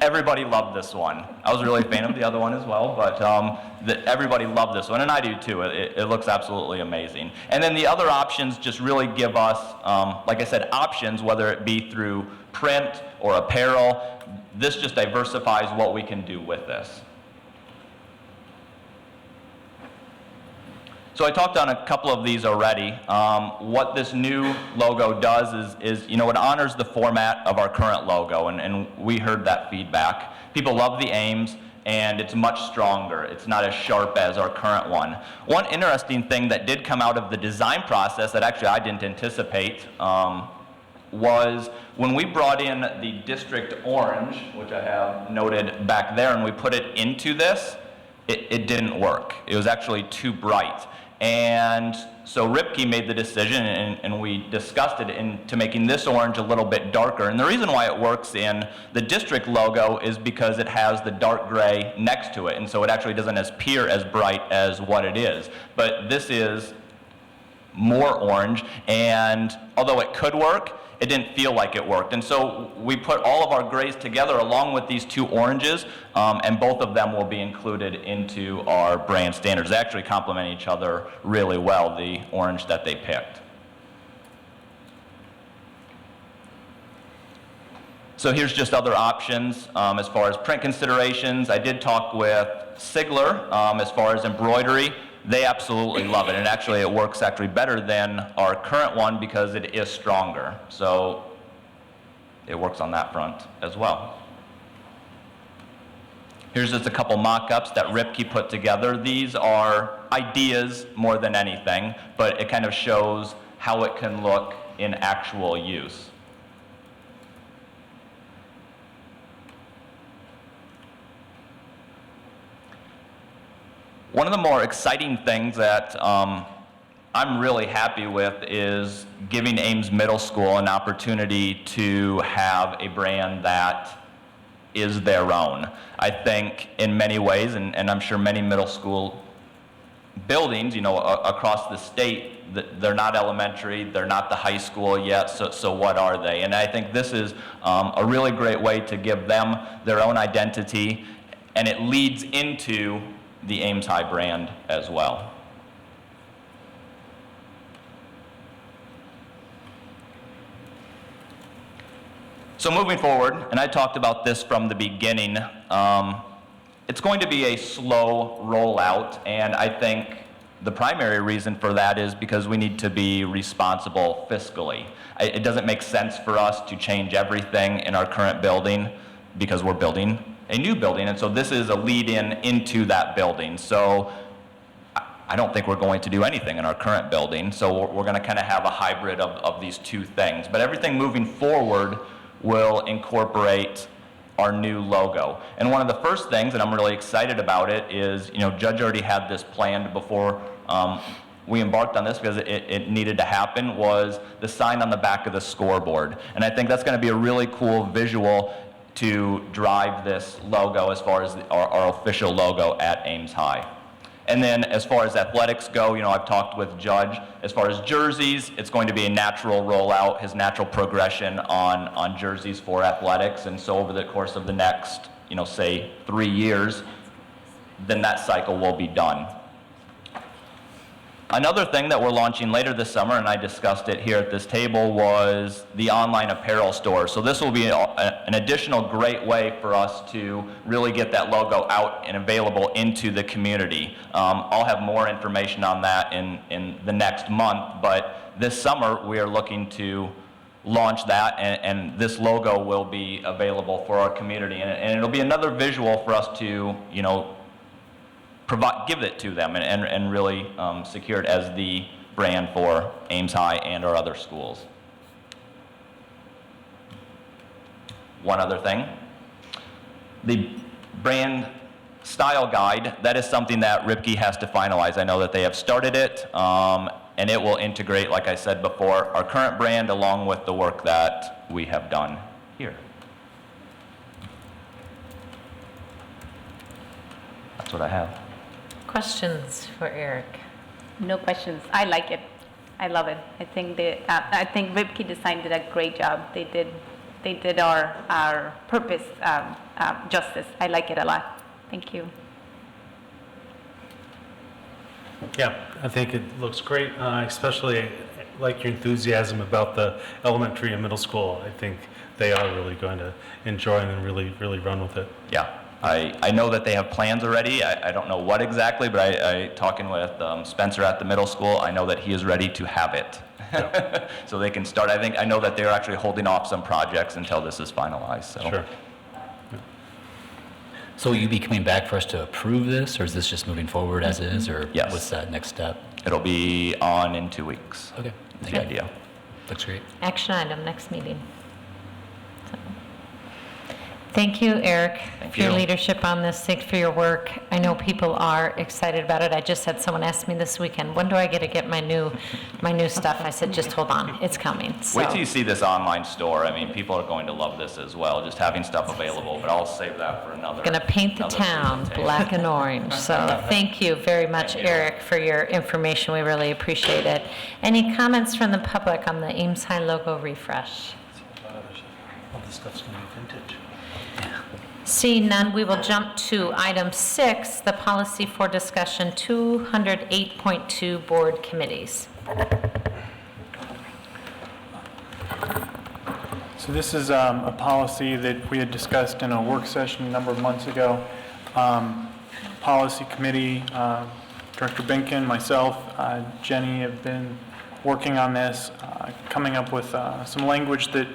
Everybody loved this one. I was really a fan of the other one as well, but everybody loved this one, and I do too. It looks absolutely amazing. And then the other options just really give us, like I said, options, whether it be through print or apparel. This just diversifies what we can do with this. So I talked on a couple of these already. What this new logo does is it honors the format of our current logo, and we heard that feedback. People love the Ames, and it's much stronger. It's not as sharp as our current one. One interesting thing that did come out of the design process that actually I didn't anticipate was when we brought in the district orange, which I have noted back there, and we put it into this, it didn't work. It was actually too bright. And so Ripke made the decision, and we discussed it into making this orange a little bit darker. And the reason why it works in the district logo is because it has the dark gray next to it, and so it actually doesn't appear as bright as what it is. But this is more orange, and although it could work, it didn't feel like it worked. And so we put all of our grays together along with these two oranges, and both of them will be included into our brand standards. They actually complement each other really well, the orange that they picked. So here's just other options as far as print considerations. I did talk with Sigler as far as embroidery. They absolutely love it, and actually it works actually better than our current one because it is stronger. So it works on that front as well. Here's just a couple mock-ups that Ripke put together. These are ideas more than anything, but it kind of shows how it can look in actual use. One of the more exciting things that I'm really happy with is giving Ames Middle School an opportunity to have a brand that is their own. I think in many ways, and I'm sure many middle school buildings, across the state, they're not elementary, they're not the high school yet, so what are they? And I think this is a really great way to give them their own identity, and it leads into the Ames High brand as well. So moving forward, and I talked about this from the beginning, it's going to be a slow rollout, and I think the primary reason for that is because we need to be responsible fiscally. It doesn't make sense for us to change everything in our current building because we're building a new building, and so this is a lead-in into that building. So I don't think we're going to do anything in our current building, so we're going to kind of have a hybrid of these two things. But everything moving forward will incorporate our new logo. And one of the first things, and I'm really excited about it, is, Judge already had this planned before we embarked on this because it needed to happen, was the sign on the back of the scoreboard. And I think that's going to be a really cool visual to drive this logo as far as our official logo at Ames High. And then as far as athletics go, I've talked with Judge. As far as jerseys, it's going to be a natural rollout, his natural progression on jerseys for athletics. And so over the course of the next, say 3 years, then that cycle will be done. Another thing that we're launching later this summer, and I discussed it here at this table, was the online apparel store. So this will be an additional great way for us to really get that logo out and available into the community. I'll have more information on that in the next month, but this summer we are looking to launch that, and this logo will be available for our community. And it'll be another visual for us to, give it to them and really secure it as the brand for Ames High and our other schools. One other thing, the brand style guide, that is something that Ripke has to finalize. I know that they have started it, and it will integrate, like I said before, our current brand along with the work that we have done here. That's what I have. Questions for Eric? No questions. I like it. I love it. I think Ripke Design did a great job. They did our purpose justice. I like it a lot. Thank you. Yeah, I think it looks great. Especially like your enthusiasm about the elementary and middle school. I think they are really going to enjoy and really run with it. Yeah. I know that they have plans already. I don't know what exactly, but I talking with Spencer at the middle school, I know that he is ready to have it. Yeah. So they can start. I know that they're actually holding off some projects until this is finalized. So. Sure. Yeah. So will you be coming back for us to approve this, or is this just moving forward as is, or yes. What's that next step? It'll be on in 2 weeks. Okay. That's the idea. Looks great. Action item, next meeting. Thank you, Eric, for your leadership on this. Thanks for your work. I know people are excited about it. I just had someone ask me this weekend, when do I get to get my new stuff? I said, just hold on, it's coming. So. Wait till you see this online store. I mean, people are going to love this as well, just having stuff available, but I'll save that for another. Going to paint the town black and orange. So thank you very much, Eric, for your information. We really appreciate it. Any comments from the public on the Ames High logo refresh? All this stuff's going to be vintage. Seeing none, we will jump to item 6, the policy for discussion 208.2 board committees. So this is a policy that we had discussed in a work session a number of months ago. Policy committee, Director Binkin, myself, Jenny have been working on this, coming up with some language that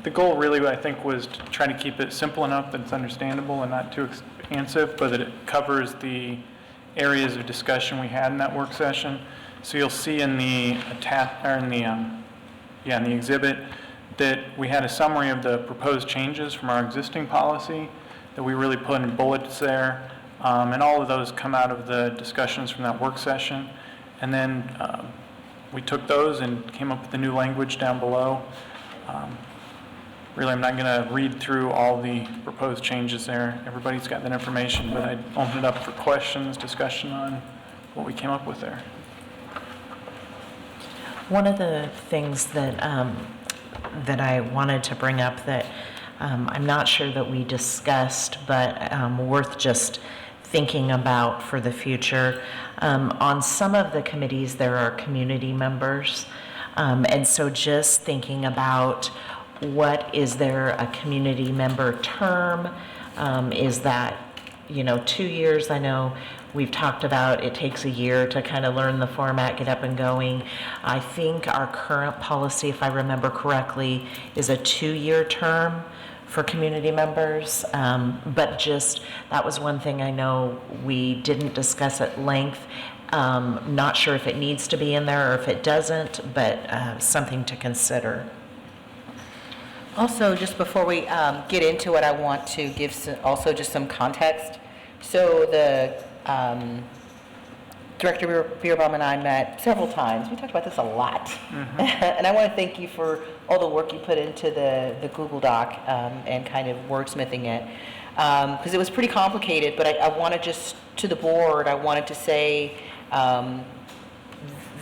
the goal really, I think, was to try to keep it simple enough that it's understandable and not too expansive, but that it covers the areas of discussion we had in that work session. So you'll see in the in the exhibit that we had a summary of the proposed changes from our existing policy that we really put in bullets there, and all of those come out of the discussions from that work session. And then we took those and came up with the new language down below. Really, I'm not going to read through all the proposed changes there. Everybody's got that information, but I opened it up for questions, discussion on what we came up with there. One of the things that that I wanted to bring up that I'm not sure that we discussed, but worth just thinking about for the future. On some of the committees, there are community members, and so just thinking about is there a community member term? Is that, 2 years? I know we've talked about it takes a year to kind of learn the format, get up and going. I think our current policy, if I remember correctly, is a 2-year term for community members. But just, that was one thing I know we didn't discuss at length. Not sure if it needs to be in there or if it doesn't, but something to consider. Also, just before we get into it, I want to give also just some context. So the Director Bierbaum and I met several times. We talked about this a lot. Mm-hmm. And I want to thank you for all the work you put into the Google Doc and kind of wordsmithing it. because it was pretty complicated, but I want to just, to the board, I wanted to say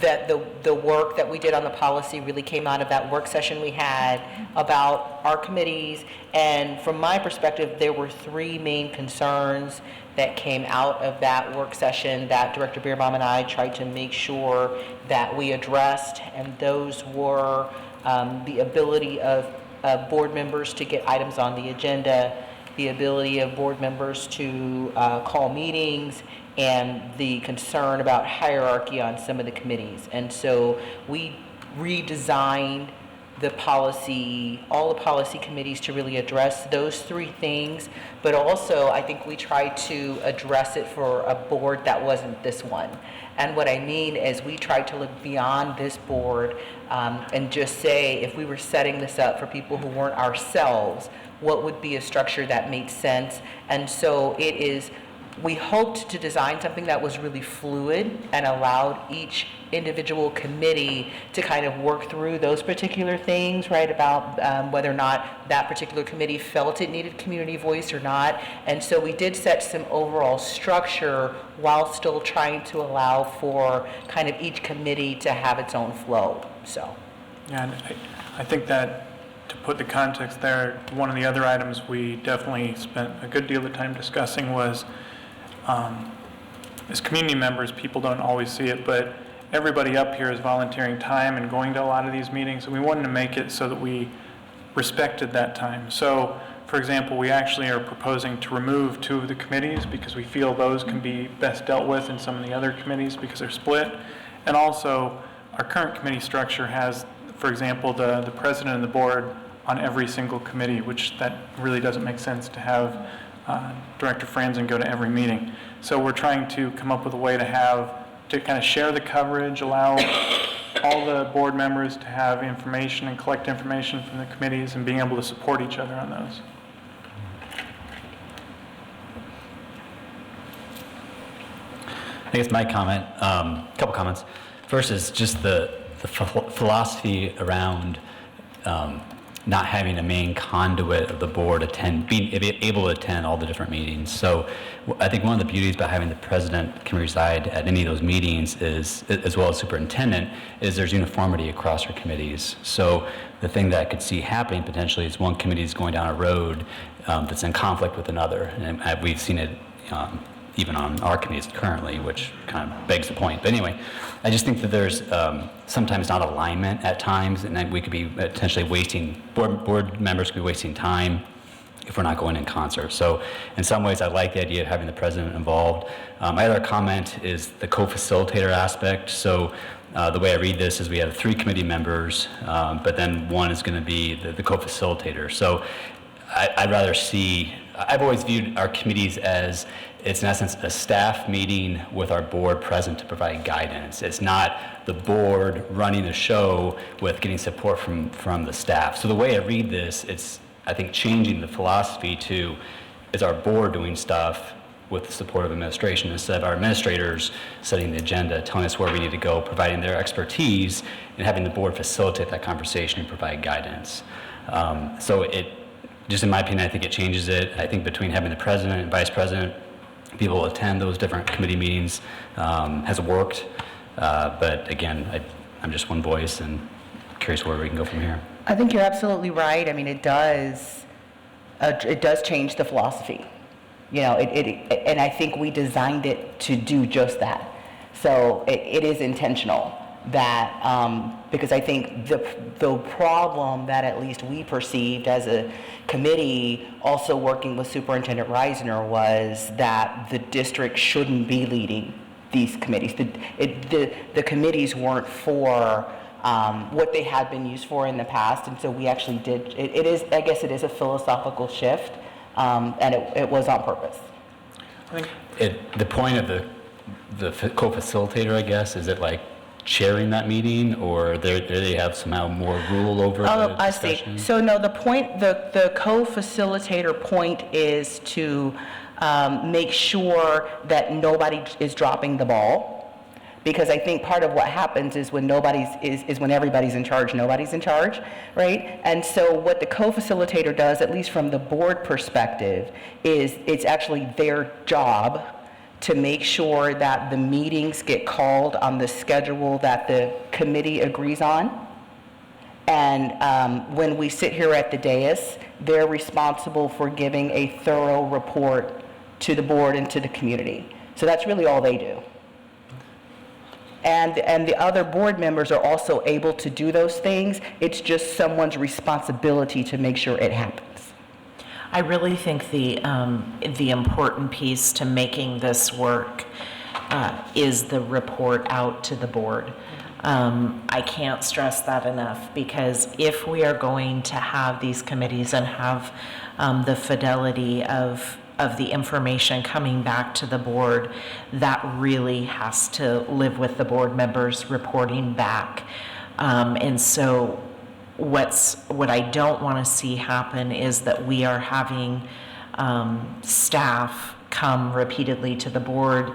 that the work that we did on the policy really came out of that work session we had about our committees. And from my perspective, there were 3 main concerns that came out of that work session that Director Beerbaum and I tried to make sure that we addressed, and those were the ability of board members to get items on the agenda, the ability of board members to call meetings, and the concern about hierarchy on some of the committees. And so we redesigned the policy, all the policy committees, to really address those 3 things, but also I think we tried to address it for a board that wasn't this one. And what I mean is we tried to look beyond this board and just say, if we were setting this up for people who weren't ourselves, what would be a structure that made sense? And so it is, we hoped to design something that was really fluid and allowed each individual committee to kind of work through those particular things, right, about whether or not that particular committee felt it needed community voice or not. And so we did set some overall structure while still trying to allow for kind of each committee to have its own flow, so. Yeah, and I think that, to put the context there, one of the other items we definitely spent a good deal of time discussing was, as community members, people don't always see it, but everybody up here is volunteering time and going to a lot of these meetings, and we wanted to make it so that we respected that time. So, for example, we actually are proposing to remove 2 of the committees because we feel those can be best dealt with in some of the other committees because they're split. And also, our current committee structure has, for example, the president and the board on every single committee, which that really doesn't make sense to have Director Franzen go to every meeting. So we're trying to come up with a way to kind of share the coverage, allow all the board members to have information and collect information from the committees, and being able to support each other on those. I guess my comment, couple comments. First is just the philosophy around not having a main conduit of the board being able to attend all the different meetings. So I think one of the beauties about having the president can reside at any of those meetings is, as well as superintendent, is there's uniformity across our committees. So the thing that I could see happening potentially is one committee is going down a road that's in conflict with another. And we've seen it even on our committees currently, which kind of begs the point. But anyway, I just think that there's sometimes not alignment at times, and then we could be potentially wasting, board members could be wasting time if we're not going in concert. So in some ways, I like the idea of having the president involved. My other comment is the co-facilitator aspect. So the way I read this is we have 3 committee members, but then one is going to be the co-facilitator. So I'd rather see, I've always viewed our committees as, it's in essence a staff meeting with our board present to provide guidance. It's not the board running the show with getting support from the staff. So the way I read this, it's, I think, changing the philosophy to, is our board doing stuff with the support of administration instead of our administrators setting the agenda, telling us where we need to go, providing their expertise, and having the board facilitate that conversation and provide guidance. So it, just in my opinion, I think it changes it. I think between having the president and vice president, people attend those different committee meetings has worked. But again, I'm just one voice and curious where we can go from here. I think you're absolutely right. I mean, it does change the philosophy. You know, and I think we designed it to do just that. So it is intentional that, because I think the problem that at least we perceived as a committee, also working with Superintendent Reisner, was that the district shouldn't be leading these committees. The committees weren't for what they had been used for in the past, and so we actually did, it is, I guess it is a philosophical shift, and it was on purpose. The point of the co-facilitator, I guess, is it like chairing that meeting, or do they have somehow more rule over the discussion? I see. So no, the point, the co-facilitator point is to make sure that nobody is dropping the ball, Because I think part of what happens is when when everybody's in charge, nobody's in charge, right? And so what the co-facilitator does, at least from the board perspective, is it's actually their job to make sure that the meetings get called on the schedule that the committee agrees on. And when we sit here at the dais, they're responsible for giving a thorough report to the board and to the community. So that's really all they do. And the other board members are also able to do those things. It's just someone's responsibility to make sure it happens. I really think the important piece to making this work is the report out to the board. I can't stress that enough, because if we are going to have these committees and have the fidelity of the information coming back to the board, that really has to live with the board members reporting back. And so what I don't want to see happen is that we are having staff come repeatedly to the board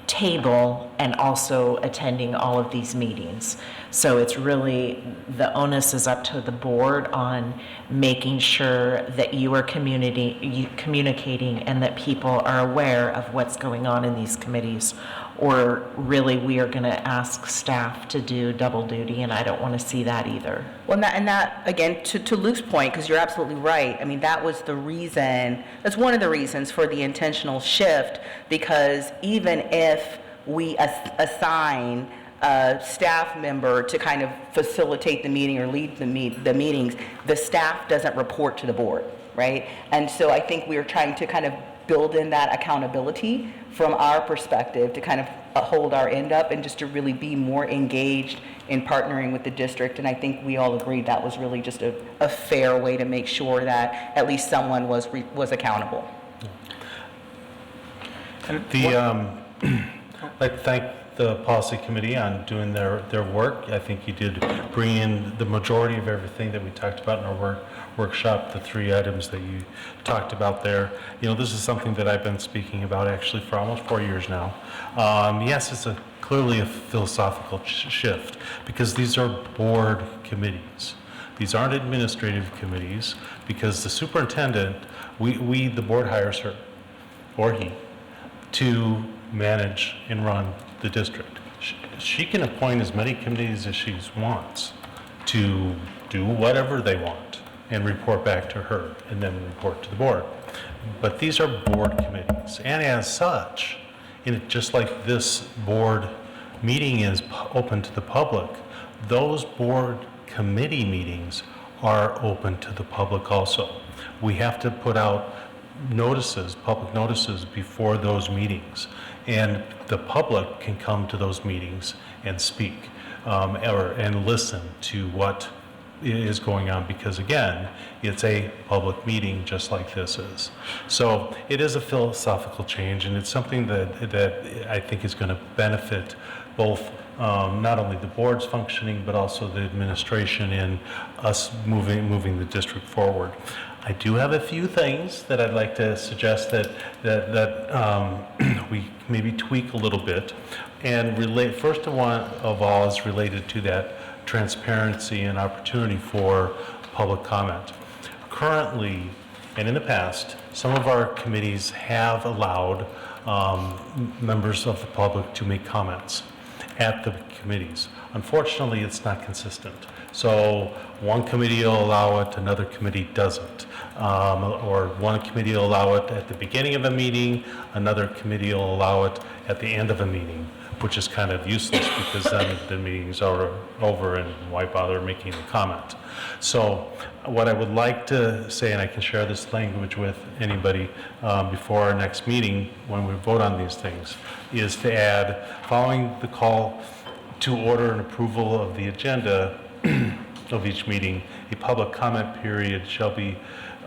table and also attending all of these meetings. So it's really, the onus is up to the board on making sure that you are communicating and that people are aware of what's going on in these committees. Or really, we are going to ask staff to do double duty, and I don't want to see that either. Well, and that again, to Luke's point, because you're absolutely right. I mean, that was the reason, that's one of the reasons for the intentional shift, because even if we assign a staff member to kind of facilitate the meeting or lead the meetings, the staff doesn't report to the board, right? And so I think we are trying to kind of build in that accountability from our perspective to kind of hold our end up and just to really be more engaged in partnering with the district. And I think we all agreed that was really just a fair way to make sure that at least someone was accountable. And I'd like to thank the policy committee on doing their work. I think you did bring in the majority of everything that we talked about in our workshop, the 3 items that you talked about there. You know, this is something that I've been speaking about actually for almost 4 years now. Yes, it's clearly a philosophical shift, because these are board committees. These aren't administrative committees, because the superintendent, the board hires her, or he, to manage and run the district. She can appoint as many committees as she wants to do whatever they want and report back to her and then report to the board. But these are board committees, and as such, just like this board meeting is open to the public, those board committee meetings are open to the public also. We have to put out notices, public notices, before those meetings, and the public can come to those meetings and speak and listen to what is going on, because again, it's a public meeting just like this is. So it is a philosophical change, and it's something that I think is going to benefit both not only the board's functioning, but also the administration in us moving the district forward. I do have a few things that I'd like to suggest that we maybe tweak a little bit, and first of all is related to that transparency and opportunity for public comment. Currently, and in the past, some of our committees have allowed members of the public to make comments at the committees. Unfortunately, it's not consistent. So one committee will allow it, another committee doesn't. Or one committee will allow it at the beginning of a meeting, another committee will allow it at the end of a meeting, which is kind of useless, because then the meetings are over and why bother making a comment. So what I would like to say, and I can share this language with anybody before our next meeting when we vote on these things, is to add, following the call to order and approval of the agenda of each meeting, a public comment period shall be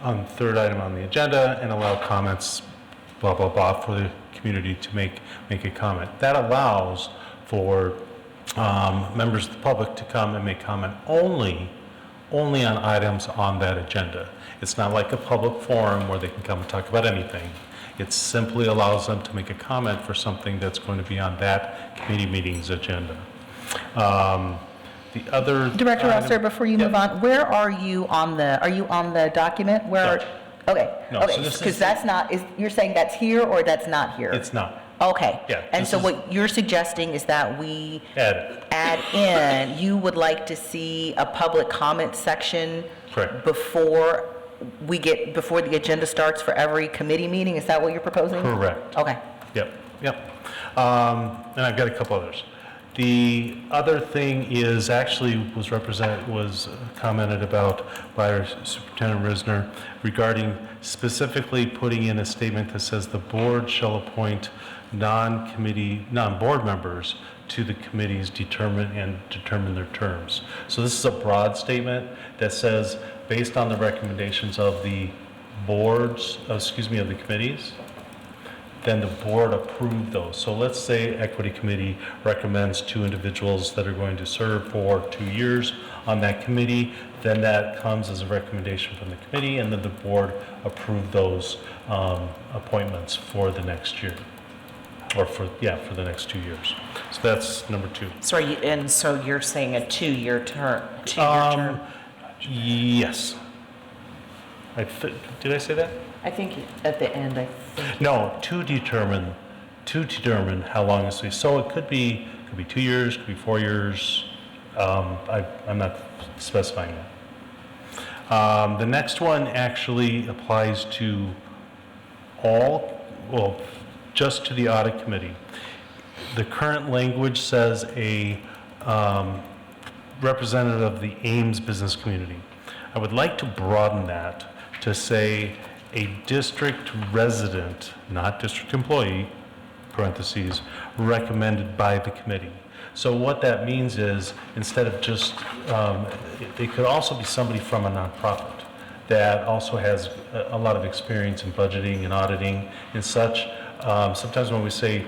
on the third item on the agenda and allow comments, blah, blah, blah, for the community to make a comment. That allows for members of the public to come and make comment only on items on that agenda. It's not like a public forum where they can come and talk about anything. It simply allows them to make a comment for something that's going to be on that committee meeting's agenda. The other Director item- Rosser, before you move on, where are you on the document? Where? No. Okay, No, so okay, this because is- that's not, you're saying that's here or that's not here? It's not. Okay. Yeah, And this so is- what you're suggesting is that we Add. add in, you would like to see a public comment section Correct. before the agenda starts for every committee meeting? Is that what you're proposing? Correct. Okay. Yep, yep. And I've got a couple others. The other thing is actually was commented about by our Superintendent Risner regarding specifically putting in a statement that says the board shall appoint non-board members to the committees determine their terms. So this is a broad statement that says, based on the recommendations of the of the committees, then the board approved those. So let's say Equity Committee recommends 2 individuals that are going to serve for 2 years on that committee, then that comes as a recommendation from the committee, and then the board approved those appointments for the next year, or for the next 2 years. So that's number 2. So you're saying a 2-year term? Yes. Did I say that? I think at the end, No, to determine how long it's, so it could be 2 years, could be 4 years. I'm not specifying that. The next one actually applies to just to the audit committee. The current language says a representative of the Ames business community. I would like to broaden that to say a district resident, not district employee, parentheses, recommended by the committee. So what that means is, instead of just, it could also be somebody from a nonprofit that also has a lot of experience in budgeting and auditing and such. Sometimes when we say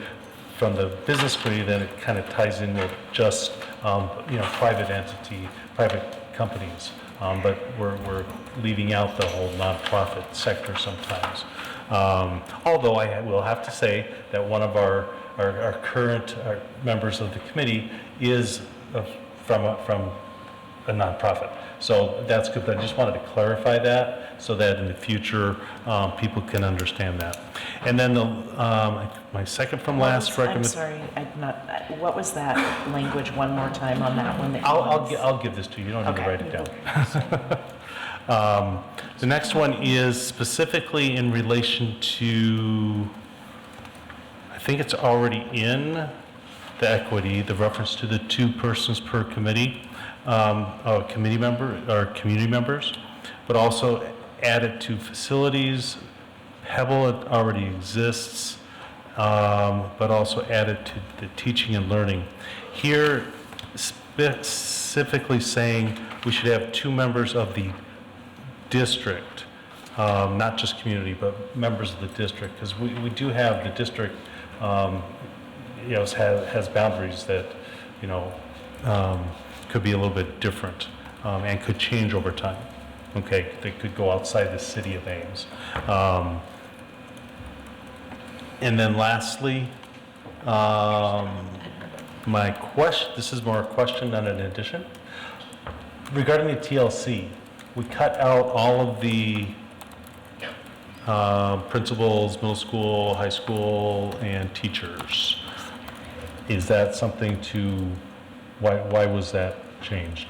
from the business community, then it kind of ties in with just, private entity, private companies. But we're leaving out the whole nonprofit sector sometimes. Although I will have to say that one of our current members of the committee is from a nonprofit. So that's good, but I just wanted to clarify that so that in the future, people can understand that. And then my second from last recommendation. I'm sorry, what was that language one more time on that one? I'll give this to you, you don't need to write it down. The next one is specifically in relation to, I think it's already in the equity, the reference to the 2 persons per committee, committee member or community members, but also add it to facilities. Pebble, it already exists, but also add it to the teaching and learning. Here, specifically saying we should have 2 members of the district, not just community, but members of the district, because we do have the district, has boundaries that, could be a little bit different and could change over time. Okay, they could go outside the city of Ames. And then lastly, my question, this is more a question than an addition. Regarding the TLC, we cut out all of the principals, middle school, high school, and teachers. Is that something why was that changed?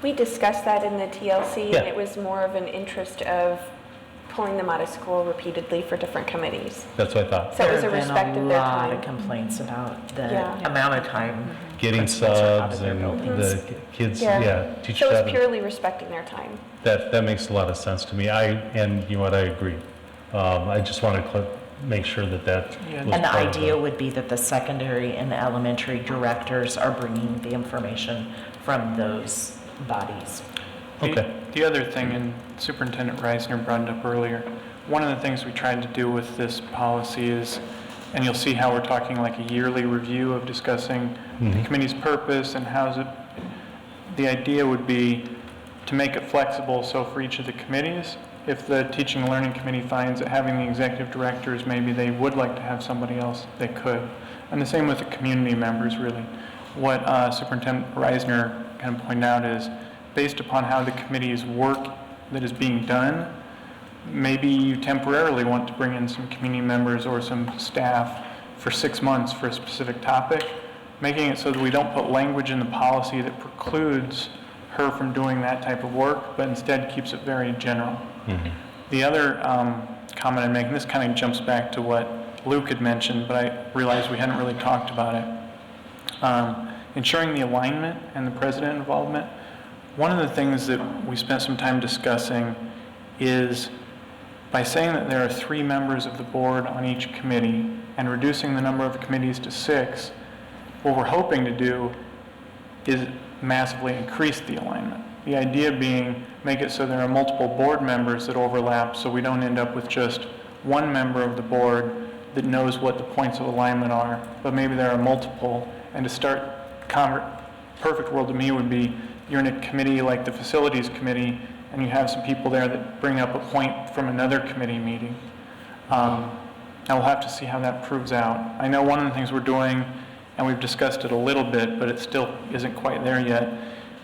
We discussed that in the TLC, Yeah. and it was more of an interest of pulling them out of school repeatedly for different committees. That's what I thought. So it was a respect of their There have been a lot time. of complaints about the Yeah. amount of time. Getting principals are out subs of their and buildings. the kids, Yeah. teach So it that. was purely respecting their time. That makes a lot of sense to me. And you know what, I agree. I just want to make sure that was And the part of idea would be that the secondary and the elementary directors are bringing the information from those bodies. Okay. The other thing, and Superintendent Reisner brought it up earlier, one of the things we tried to do with this policy is, and you'll see how we're talking like a yearly review of discussing the committee's purpose and how's it, the idea would be to make it flexible, so for each of the committees, if the Teaching and Learning Committee finds that having the executive directors, maybe they would like to have somebody else, they could. And the same with the community members, really. What Superintendent Reisner kind of pointed out is, based upon how the committee's work that is being done, maybe you temporarily want to bring in some community members or some staff for 6 months for a specific topic, making it so that we don't put language in the policy that precludes her from doing that type of work, but instead keeps it very general. The other comment I'd make, and this kind of jumps back to what Luke had mentioned, but I realized we hadn't really talked about it. Ensuring the alignment and the president involvement. One of the things that we spent some time discussing is by saying that there are 3 members of the board on each committee and reducing the number of committees to 6, what we're hoping to do is massively increase the alignment. The idea being make it so there are multiple board members that overlap so we don't end up with just one member of the board that knows what the points of alignment are, but maybe there are multiple. And to start, perfect world to me would be you're in a committee like the facilities committee and you have some people there that bring up a point from another committee meeting. And we'll have to see how that proves out. I know one of the things we're doing, and we've discussed it a little bit, but it still isn't quite there yet,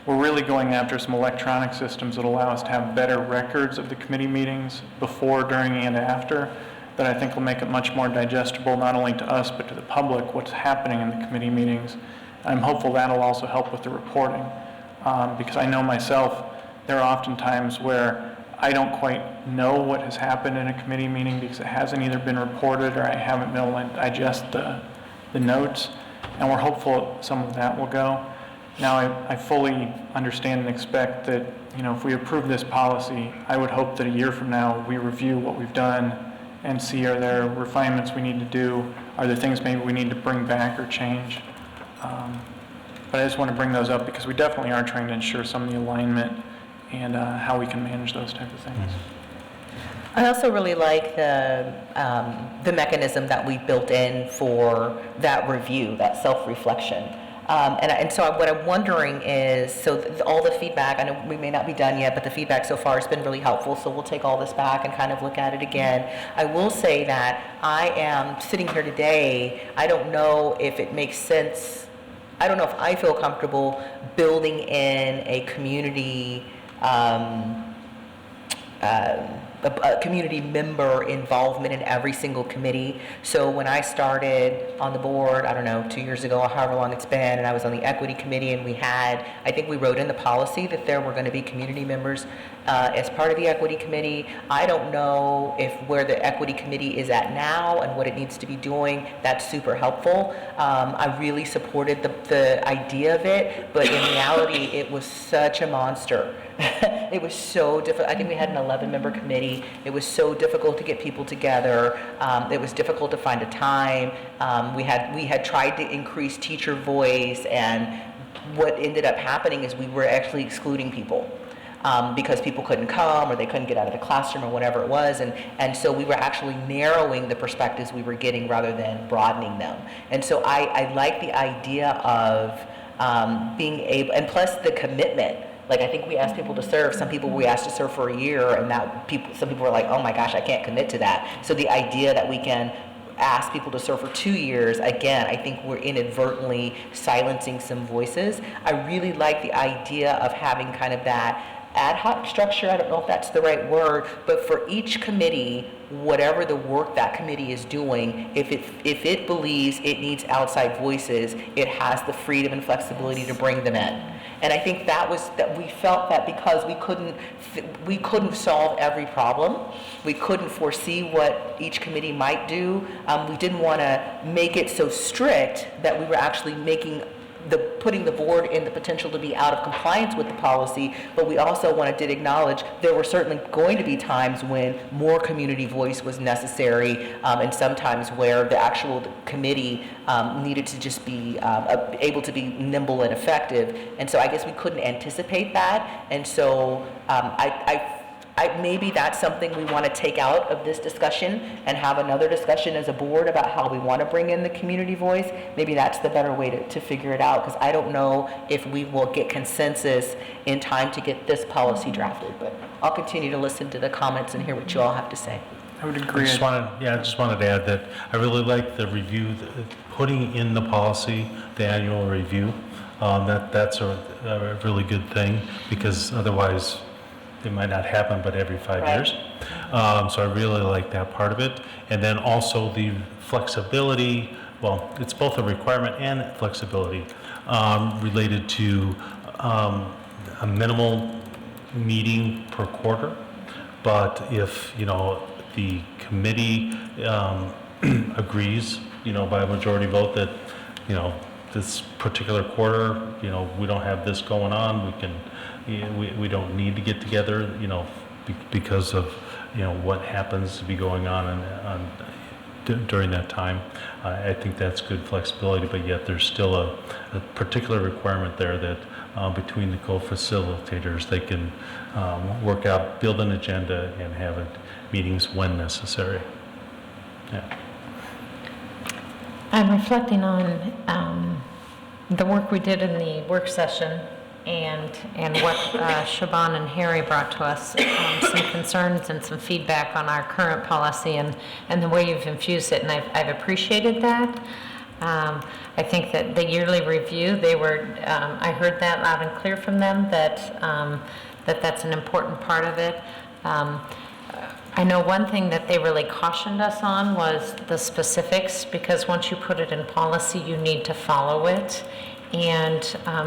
we're really going after some electronic systems that allow us to have better records of the committee meetings before, during, and after, that I think will make it much more digestible, not only to us, but to the public, what's happening in the committee meetings. I'm hopeful that'll also help with the reporting, because I know myself, there are often times where I don't quite know what has happened in a committee meeting because it hasn't either been reported or I haven't been able to digest the notes, and we're hopeful some of that will go. Now, I fully understand and expect that, you know, if we approve this policy, I would hope that a year from now we review what we've done and see are there refinements we need to do, are there things maybe we need to bring back or change. But I just want to bring those up because we definitely are trying to ensure some of the alignment and how we can manage those type of things. I also really like the mechanism that we built in for that review, that self-reflection. And so what I'm wondering is, so all the feedback, I know we may not be done yet, but the feedback so far has been really helpful, so we'll take all this back and kind of look at it again. I will say that I am sitting here today, I don't know if it makes sense, I don't know if I feel comfortable building in a community a community member involvement in every single committee. So when I started on the board, I don't know, 2 years ago or however long it's been, and I was on the equity committee, and I think we wrote in the policy that there were going to be community members as part of the equity committee. I don't know if where the equity committee is at now and what it needs to be doing, that's super helpful. I really supported the idea of it, but in reality, it was such a monster. It was so difficult. I think we had an 11-member committee. It was so difficult to get people together. It was difficult to find a time. We had tried to increase teacher voice, and what ended up happening is we were actually excluding people. Because people couldn't come or they couldn't get out of the classroom or whatever it was. And so we were actually narrowing the perspectives we were getting rather than broadening them. And so I like the idea of being able, and plus the commitment. Like, I think we asked people to serve. Some people we asked to serve for a year, and some people were like, oh my gosh, I can't commit to that. So the idea that we can ask people to serve for 2 years, again, I think we're inadvertently silencing some voices. I really like the idea of having kind of that ad hoc structure. I don't know if that's the right word, but for each committee, whatever the work that committee is doing, if it believes it needs outside voices, it has the freedom and flexibility to bring them in. And I think that we felt that because we couldn't solve every problem, we couldn't foresee what each committee might do. We didn't want to make it so strict that we were actually putting the board in the potential to be out of compliance with the policy, but we also to acknowledge there were certainly going to be times when more community voice was necessary, and sometimes where the actual committee needed to just be able to be nimble and effective. And so I guess we couldn't anticipate that. And so maybe that's something we want to take out of this discussion and have another discussion as a board about how we want to bring in the community voice. Maybe that's the better way to figure it out, because I don't know if we will get consensus in time to get this policy drafted, but I'll continue to listen to the comments and hear what you all have to say. I would I agree. just wanted to add that I really like the review, putting in the policy, the annual review. That's a really good thing, because otherwise it might not happen but every 5 years. So I really like that part of it. And then also the flexibility, well, it's both a requirement and flexibility related to a minimal meeting per quarter. But if, the committee agrees, by a majority vote that, this particular quarter, we don't have this going on, we don't need to get together, because of, what happens to be going on during that time. I think that's good flexibility, but yet there's still a particular requirement there that between the co-facilitators, they can work out, build an agenda, and have meetings when necessary. Yeah. I'm reflecting on the work we did in the work session and what Siobhan and Harry brought to us, some concerns and some feedback on our current policy and the way you've infused it, and I've appreciated that. I think that the yearly review, I heard that loud and clear from them, that's an important part of it. I know one thing that they really cautioned us on was the specifics, because once you put it in policy, you need to follow it. And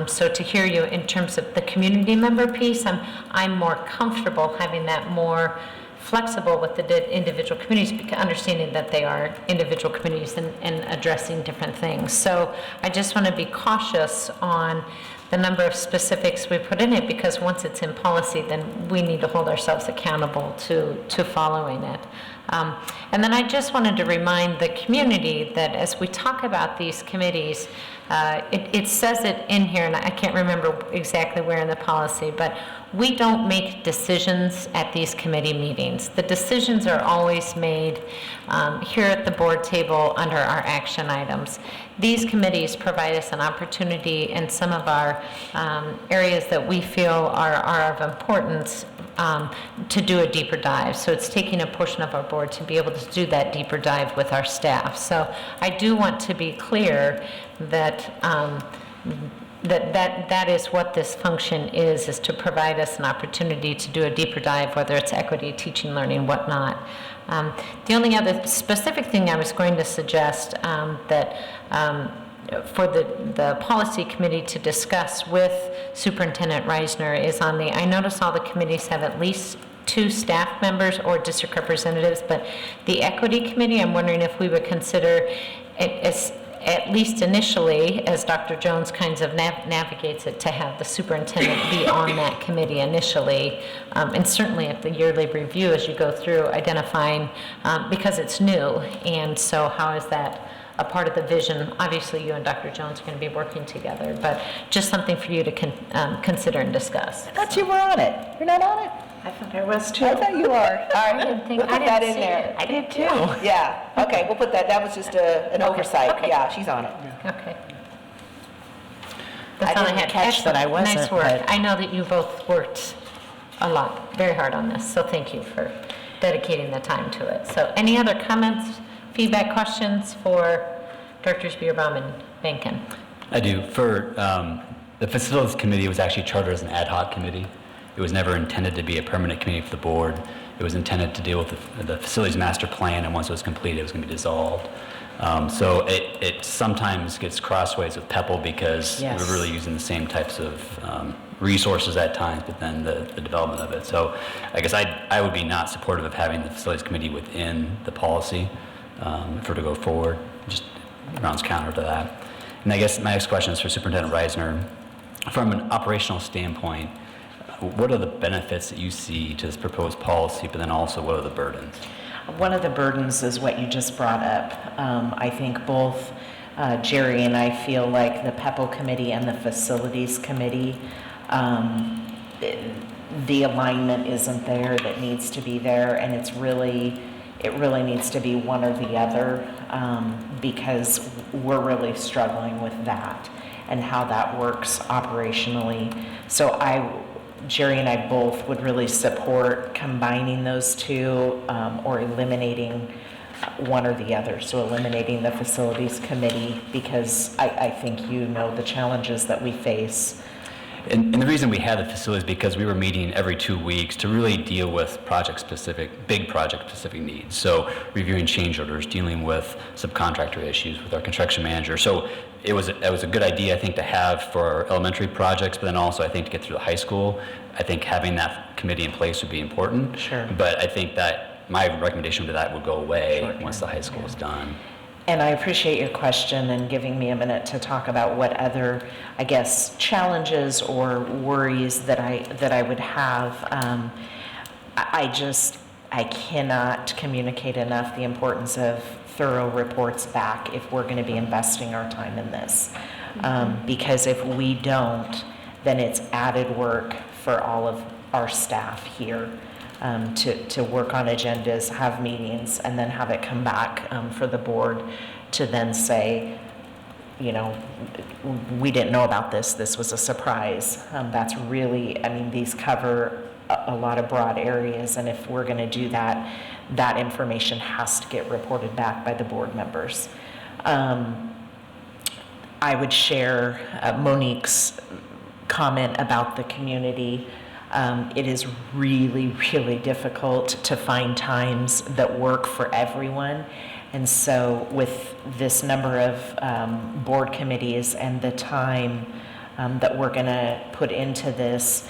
so to hear you in terms of the community member piece, I'm more comfortable having that more flexible with the individual communities, understanding that they are individual communities and addressing different things. So I just want to be cautious on the number of specifics we put in it, because once it's in policy, then we need to hold ourselves accountable to following it. And then I just wanted to remind the community that as we talk about these committees, it says it in here, and I can't remember exactly where in the policy, but we don't make decisions at these committee meetings. The decisions are always made here at the board table under our action items. These committees provide us an opportunity in some of our areas that we feel are of importance to do a deeper dive. So it's taking a portion of our board to be able to do that deeper dive with our staff. So I do want to be clear that that is what this function is to provide us an opportunity to do a deeper dive, whether it's equity, teaching, learning, whatnot. The only other specific thing I was going to suggest that for the policy committee to discuss with Superintendent Reisner is I notice all the committees have at least 2 staff members or district representatives, but the equity committee, I'm wondering if we would consider it as, at least initially, as Dr. Jones kinds of navigates it, to have the superintendent be on that committee initially, and certainly at the yearly review as you go through identifying, because it's new, and so how is that a part of the vision? Obviously, you and Dr. Jones are going to be working together, but just something for you to consider and discuss. I thought you were on it. You're not on it? I thought I was too. I thought you are. All right, I we'll put that in see there. it. I did too. Yeah, okay, we'll put that, that was just an oversight. Okay. Yeah, she's on it. Okay. I That's all I didn't had. catch that I wasn't, Nice work. but- I know that you both worked a lot, very hard on this, so thank you for dedicating the time to it. So any other comments, feedback, questions for Directors Bierbaum and Benken? I do. For the Facilities Committee was actually chartered as an ad hoc committee. It was never intended to be a permanent committee for the board. It was intended to deal with the facilities master plan, and once it was completed, it was going to be dissolved. So it sometimes gets crossways with PEPL because Yes. we're really using the same types of resources at times, but then the development of it. So I guess I would be not supportive of having the Facilities Committee within the policy for to go forward. Just runs counter to that. And I guess my next question is for Superintendent Reisner. From an operational standpoint, what are the benefits that you see to this proposed policy, but then also what are the burdens? One of the burdens is what you just brought up. I think both Jerry and I feel like the PEPL committee and the facilities committee, the alignment isn't there that needs to be there, and it really needs to be one or the other, because we're really struggling with that and how that works operationally. So Jerry and I both would really support combining those two, or eliminating one or the other. So eliminating the facilities committee, because I think you know the challenges that we face. And the reason we had the facility is because we were meeting every 2 weeks to really deal with big project-specific needs. So reviewing change orders, dealing with subcontractor issues with our construction manager. So it was a good idea, I think, to have for our elementary projects, but then also I think to get through the high school, I think having that committee in place would be important. Sure. But I think that my recommendation to that would go away once the high school is done. And I appreciate your question and giving me a minute to talk about what other, I guess, challenges or worries that I would have. I cannot communicate enough the importance of thorough reports back if we're going to be investing our time in this. Because if we don't, then it's added work for all of our staff here. To work on agendas, have meetings, and then have it come back for the board to then say, you know, we didn't know about this. This was a surprise. That's really, I mean, these cover a lot of broad areas, and if we're going to do that, that information has to get reported back by the board members. I would share Monique's comment about the community. It is really, really difficult to find times that work for everyone. And so with this number of board committees and the time that we're going to put into this,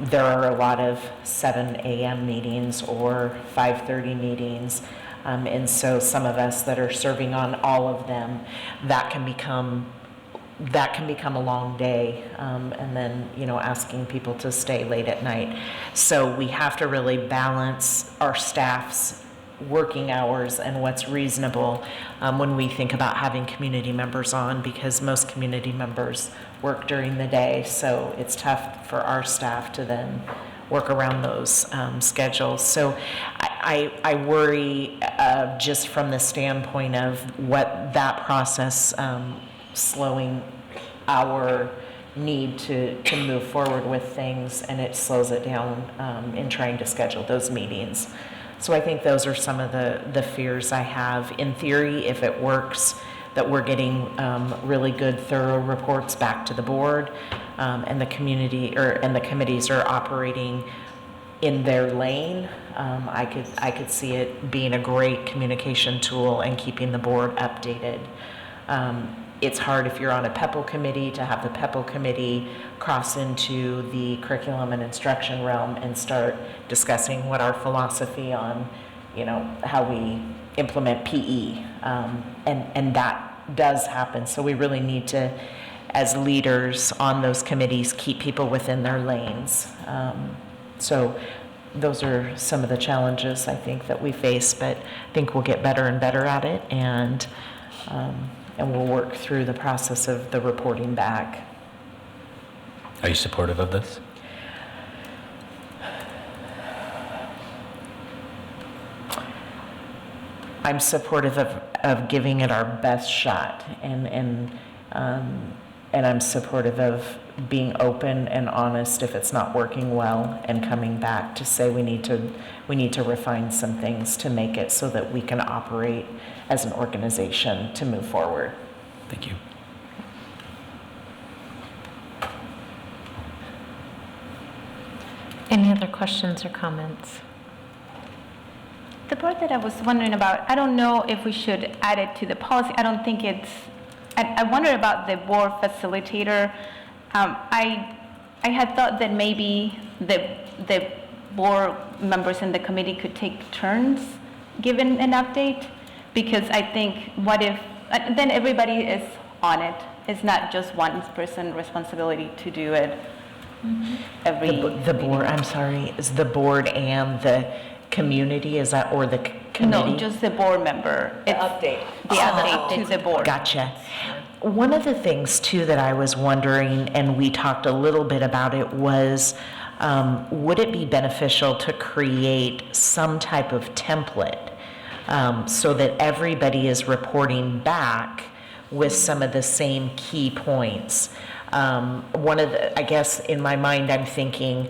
there are a lot of 7 a.m. meetings or 5:30 meetings. And so some of us that are serving on all of them, that can become a long day, and then, you know, asking people to stay late at night. So we have to really balance our staff's working hours and what's reasonable when we think about having community members on, because most community members work during the day, so it's tough for our staff to then work around those schedules. So I worry just from the standpoint of what that process slowing our need to move forward with things, and it slows it down in trying to schedule those meetings. So I think those are some of the fears I have. In theory, if it works, that we're getting really good, thorough reports back to the board, and the committees are operating in their lane. I could see it being a great communication tool and keeping the board updated. It's hard if you're on a PEPL committee to have the PEPL committee cross into the curriculum and instruction realm and start discussing what our philosophy on, you know, how we implement PE. And that does happen. So we really need to, as leaders on those committees, keep people within their lanes. So those are some of the challenges I think that we face, but I think we'll get better and better at it, and we'll work through the process of the reporting back. Are you supportive of this? I'm supportive of giving it our best shot, and I'm supportive of being open and honest if it's not working well, and coming back to say we need to refine some things to make it so that we can operate as an organization to move forward. Thank you. Any other questions or comments? The part that I was wondering about, I don't know if we should add it to the policy. I don't think it's, I wonder about the board facilitator. I had thought that maybe the board members in the committee could take turns giving an update, because I think what if, then everybody is on it. It's not just one person's responsibility to do it every The board, I'm sorry, is the board and the community, is that, or the committee? No, just the board member. The update. The update to the board. Gotcha. One of the things too that I was wondering, and we talked a little bit about it, was would it be beneficial to create some type of template so that everybody is reporting back with some of the same key points? I guess in my mind, I'm thinking,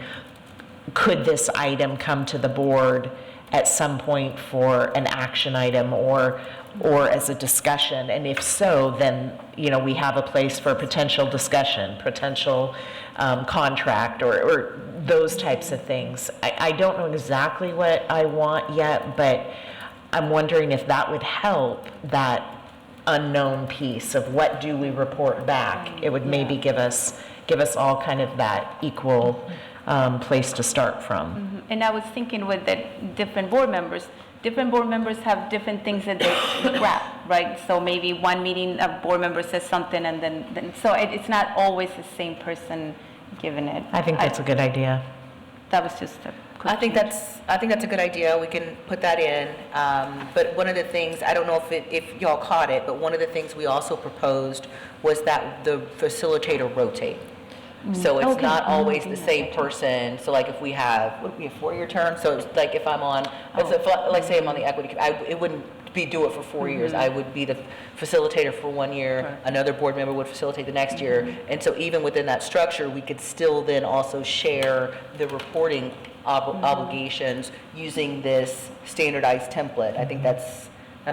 could this item come to the board at some point for an action item or as a discussion? And if so, then, we have a place for potential discussion, potential contract or those types of things. I don't know exactly what I want yet, but I'm wondering if that would help that unknown piece of what do we report back. It would maybe give us all kind of that equal place to start from. And I was thinking with the different board members have different things that they grab, right? So maybe one meeting, a board member says something, and then so it's not always the same person giving it. I think that's a good idea. That was just a quick I think that's a good idea. We can put that in. But one of the things, I don't know if y'all caught it, but one of the things we also proposed was that the facilitator rotate. So it's not always the same person. So like if we have, would it be a 4-year term? So it's like if I'm on, like say I'm on the equity, it wouldn't do it for 4 years. I would be the facilitator for 1 year. Another board member would facilitate the next year. And so even within that structure, we could still then also share the reporting obligations using this standardized template. I think that's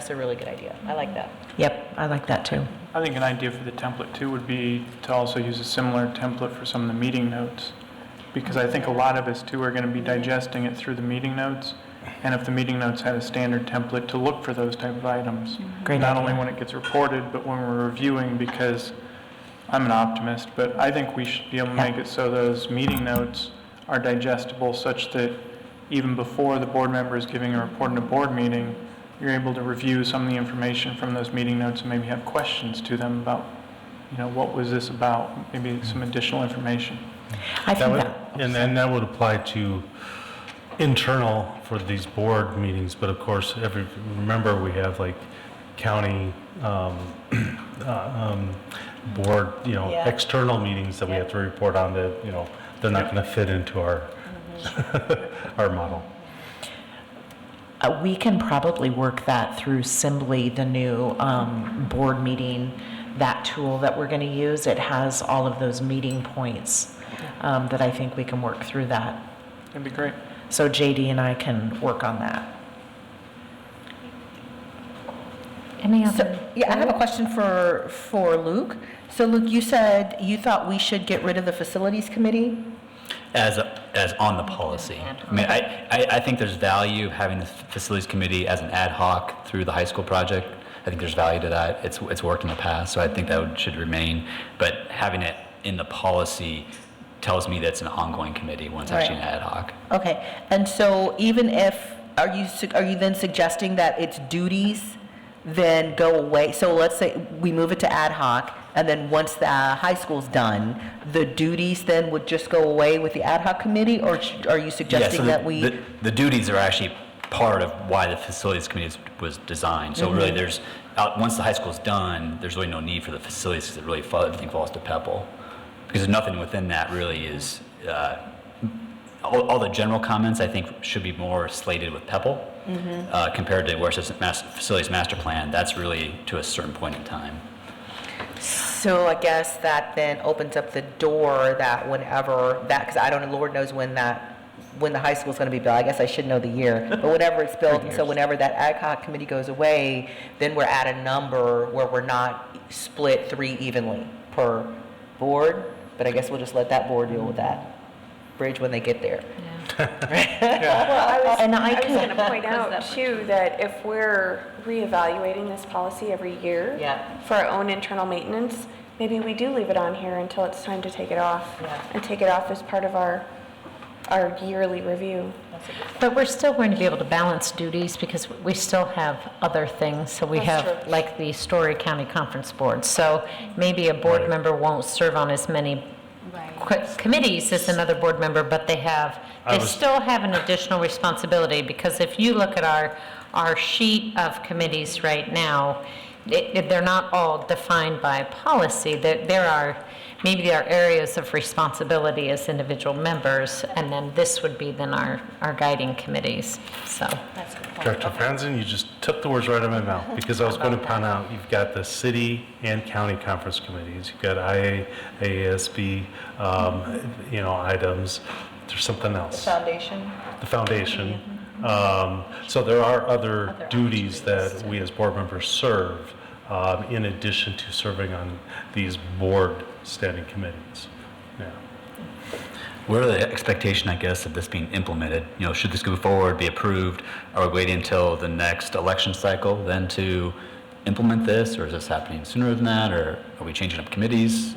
a really good idea. I like that. Yep, I like that too. I think an idea for the template too would be to also use a similar template for some of the meeting notes. Because I think a lot of us too are going to be digesting it through the meeting notes. And if the meeting notes had a standard template to look for those type of items, Great not idea. only when it gets reported, but when we're reviewing, because I'm an optimist, but I think we should be able to make it so those meeting notes are digestible such that even before the board member is giving a report in a board meeting, you're able to review some of the information from those meeting notes and maybe have questions to them about, what was this about? Maybe some additional information. And then that would apply to internal for these board meetings, but of course, remember we have like county board, external meetings that we have to report on that, they're not going to fit into our our model. We can probably work that through Simbly, the new board meeting, that tool that we're going to use. It has all of those meeting points that I think we can work through that. That'd be great. So JD and I can work on that. Any other? I have a question for Luke. So Luke, you said you thought we should get rid of the facilities committee? As on the policy. I mean, I think there's value having the facilities committee as an ad hoc through the high school project. I think there's value to that. It's worked in the past, so I think that should remain. But having it in the policy tells me that it's an ongoing committee when it's actually an ad hoc. Okay, and so even if, are you then suggesting that its duties then go away? So let's say we move it to ad hoc, and then once the high school's done, the duties then would just go away with the ad hoc committee, or are you suggesting that we? The duties are actually part of why the facilities committee was designed. So really there's, once the high school's done, there's really no need for the facilities because it really everything falls to PEPL. Because there's nothing within that really is, all the general comments I think should be more slated with PEPL compared to where it says facilities master plan. That's really to a certain point in time. So I guess that then opens up the door that whenever that, because I don't know, Lord knows when the high school's going to be built. I guess I should know the year, but whenever it's built, and so whenever that ad hoc committee goes away, then we're at a number where we're not split 3 evenly per board. But I guess we'll just let that board deal with that bridge when they get there. Well, I was going to point out too that if we're reevaluating this policy every year for our own internal maintenance, maybe we do leave it on here until it's time to take it off and take it off as part of our yearly review. But we're still going to be able to balance duties because we still have other things. So we have like the Story County Conference Board. So maybe a board member won't serve on as many committees as another board member, but they still have an additional responsibility, because if you look at our sheet of committees right now, they're not all defined by policy. Maybe there are areas of responsibility as individual members, and then this would be then our guiding committees, so. That's a good point. Dr. Franzen, you just took the words right out of my mouth, because I was going to point out, you've got the city and county conference committees, you've got IA, ASB, items, there's something else. Foundation? The foundation. So there are other duties that we as board members serve, in addition to serving on these board standing committees. Yeah. What are the expectation, I guess, of this being implemented? Should this go forward, be approved? Are we waiting until the next election cycle then to implement this, or is this happening sooner than that, or are we changing up committees?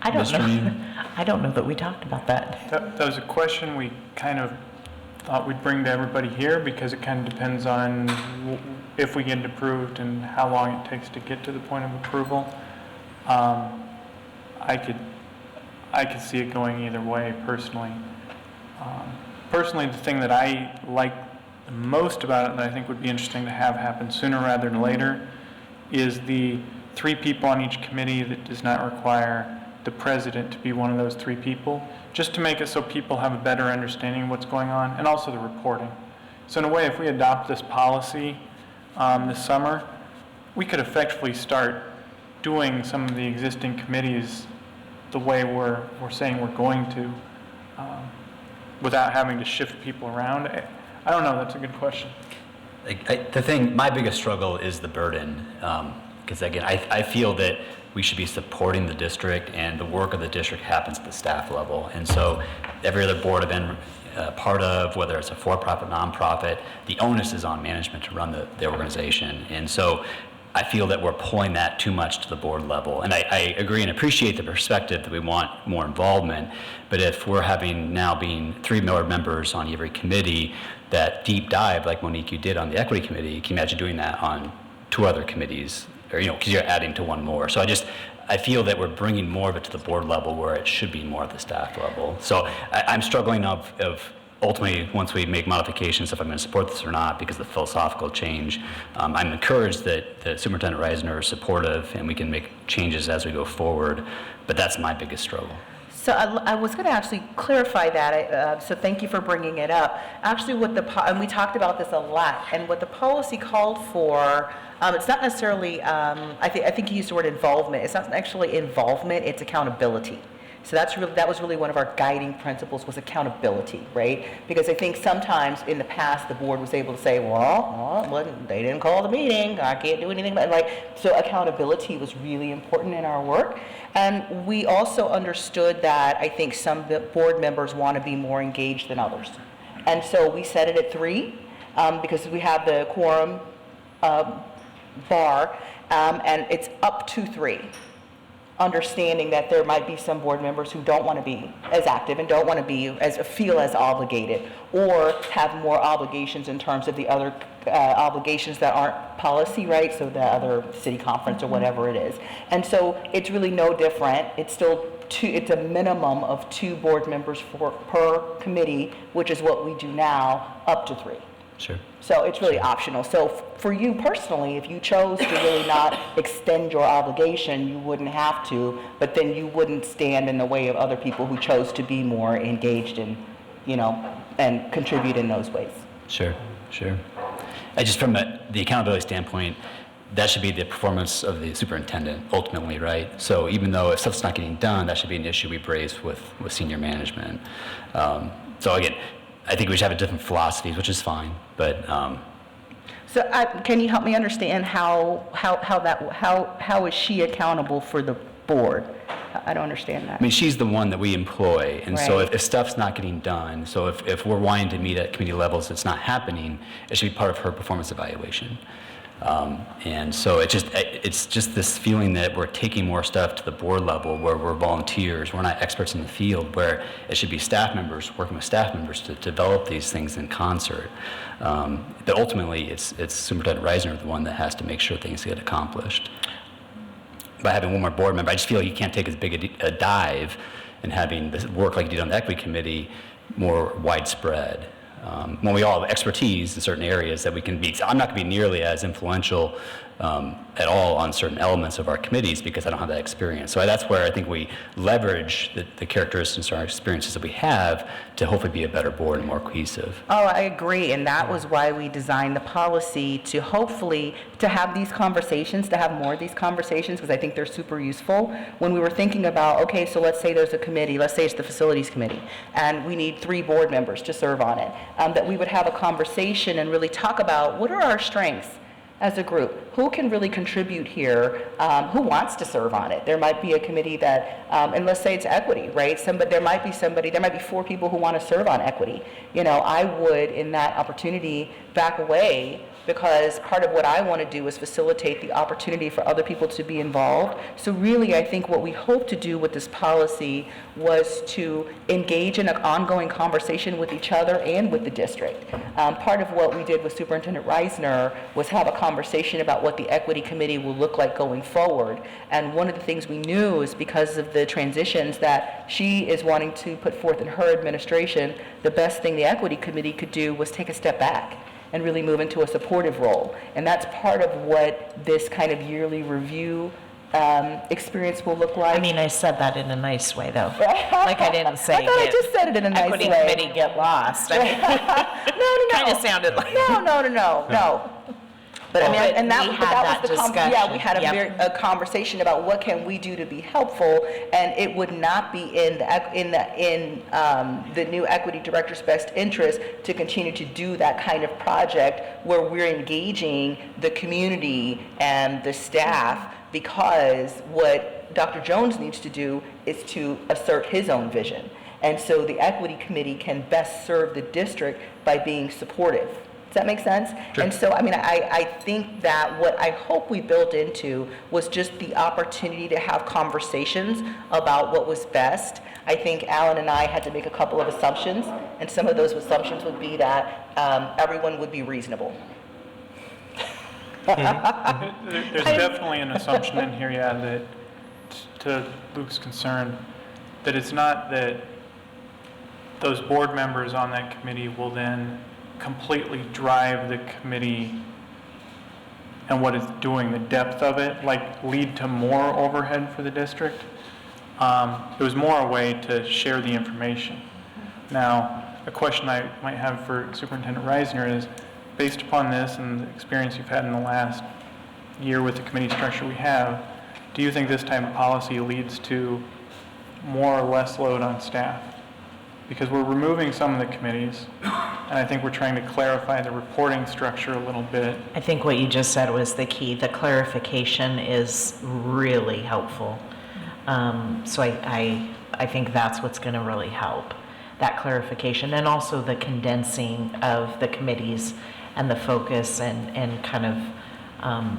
I don't know. I don't know that we talked about that. That was a question we kind of thought we'd bring to everybody here, because it kind of depends on if we get it approved and how long it takes to get to the point of approval. I could see it going either way personally. Personally, the thing that I like the most about it, that I think would be interesting to have happen sooner rather than later, is the 3 people on each committee that does not require the president to be one of those 3 people, just to make it so people have a better understanding of what's going on, and also the reporting. So in a way, if we adopt this policy this summer, we could effectively start doing some of the existing committees the way we're saying we're going to, without having to shift people around. I don't know, that's a good question. My biggest struggle is the burden, because again, I feel that we should be supporting the district, and the work of the district happens at the staff level. And so every other board I've been part of, whether it's a for-profit, nonprofit, the onus is on management to run the organization. And so I feel that we're pulling that too much to the board level. And I agree and appreciate the perspective that we want more involvement, but if we're having now being 3 board members on every committee, that deep dive, like Monique, you did on the equity committee, can you imagine doing that on 2 other committees? Or, because you're adding to 1 more. So I feel that we're bringing more of it to the board level where it should be more at the staff level. So I'm struggling of ultimately, once we make modifications, if I'm going to support this or not, because of the philosophical change. I'm encouraged that Superintendent Reisner is supportive, and we can make changes as we go forward, but that's my biggest struggle. So I was going to actually clarify that, so thank you for bringing it up. Actually, and we talked about this a lot, and what the policy called for, it's not necessarily, I think you used the word involvement. It's not actually involvement, it's accountability. So that was really one of our guiding principles, was accountability, right? Because I think sometimes in the past the board was able to say, well, they didn't call the meeting, I can't do anything about it. So accountability was really important in our work. And we also understood that I think some board members want to be more engaged than others. And so we set it at 3 because we have the quorum bar, and it's up to 3. Understanding that there might be some board members who don't want to be as active and don't want to feel as obligated, or have more obligations in terms of the other obligations that aren't policy, right? So the other city conference or whatever it is. And so it's really no different. It's still it's a minimum of 2 board members per committee, which is what we do now, up to 3. Sure. So it's really optional. So for you personally, if you chose to really not extend your obligation, you wouldn't have to, but then you wouldn't stand in the way of other people who chose to be more engaged and, and contribute in those ways. Sure. Just from the accountability standpoint, that should be the performance of the superintendent ultimately, right? So even though if stuff's not getting done, that should be an issue we raise with senior management. So again, I think we should have a different philosophies, which is fine, but. So can you help me understand how is she accountable for the board? I don't understand that. I mean, she's the one that we employ, and so Right. if stuff's not getting done, so if we're wanting to meet at committee levels, it's not happening, it should be part of her performance evaluation. And so it's just this feeling that we're taking more stuff to the board level where we're volunteers, we're not experts in the field, where it should be staff members working with staff members to develop these things in concert. But ultimately, it's Superintendent Reisner, the one that has to make sure things get accomplished. By having one more board member, I just feel you can't take as big a dive in having this work like you did on the equity committee more widespread. When we all have expertise in certain areas that we can be, I'm not going to be nearly as influential at all on certain elements of our committees because I don't have that experience. So that's where I think we leverage the characteristics or our experiences that we have to hopefully be a better board and more cohesive. Oh, I agree, and that was why we designed the policy to hopefully to have these conversations, to have more of these conversations, because I think they're super useful. When we were thinking about, okay, so let's say there's a committee, let's say it's the facilities committee, and we need 3 board members to serve on it, that we would have a conversation and really talk about what are our strengths as a group, who can really contribute here, who wants to serve on it. There might be a committee that, and let's say it's equity, right? There might be 4 people who want to serve on equity. You know, I would, in that opportunity, back away because part of what I want to do is facilitate the opportunity for other people to be involved. So really, I think what we hope to do with this policy was to engage in an ongoing conversation with each other and with the district. Part of what we did with Superintendent Reisner was have a conversation about what the equity committee will look like going forward. And one of the things we knew is because of the transitions that she is wanting to put forth in her administration, the best thing the equity committee could do was take a step back and really move into a supportive role. And that's part of what this kind of yearly review experience will look like. I mean, I said that in a nice way, though. Like I didn't say. I thought I just said it in a nice equity way. committee get lost. I mean, no. Kind of sounded like. No. But I mean, and that was the discussion. yeah, we had a conversation about what can we do to be helpful, and it would not be in the new equity director's best interest to continue to do that kind of project where we're engaging the community and the staff, because what Dr. Jones needs to do is to assert his own vision. And so the equity committee can best serve the district by being supportive. Does that make sense? Sure. And so, I mean, I think that what I hope we built into was just the opportunity to have conversations about what was best. I think Alan and I had to make a couple of assumptions, and some of those assumptions would be that everyone would be reasonable. There's definitely an assumption in here, yeah, that, to Luke's concern, that it's not that those board members on that committee will then completely drive the committee and what it's doing, the depth of it, like lead to more overhead for the district. It was more a way to share the information. Now, a question I might have for Superintendent Reisner is, based upon this and the experience you've had in the last year with the committee structure we have, do you think this type of policy leads to more or less load on staff? Because we're removing some of the committees, and I think we're trying to clarify the reporting structure a little bit. I think what you just said was the key. The clarification is really helpful. So I think that's what's going to really help, that clarification, and also the condensing of the committees and the focus and kind of,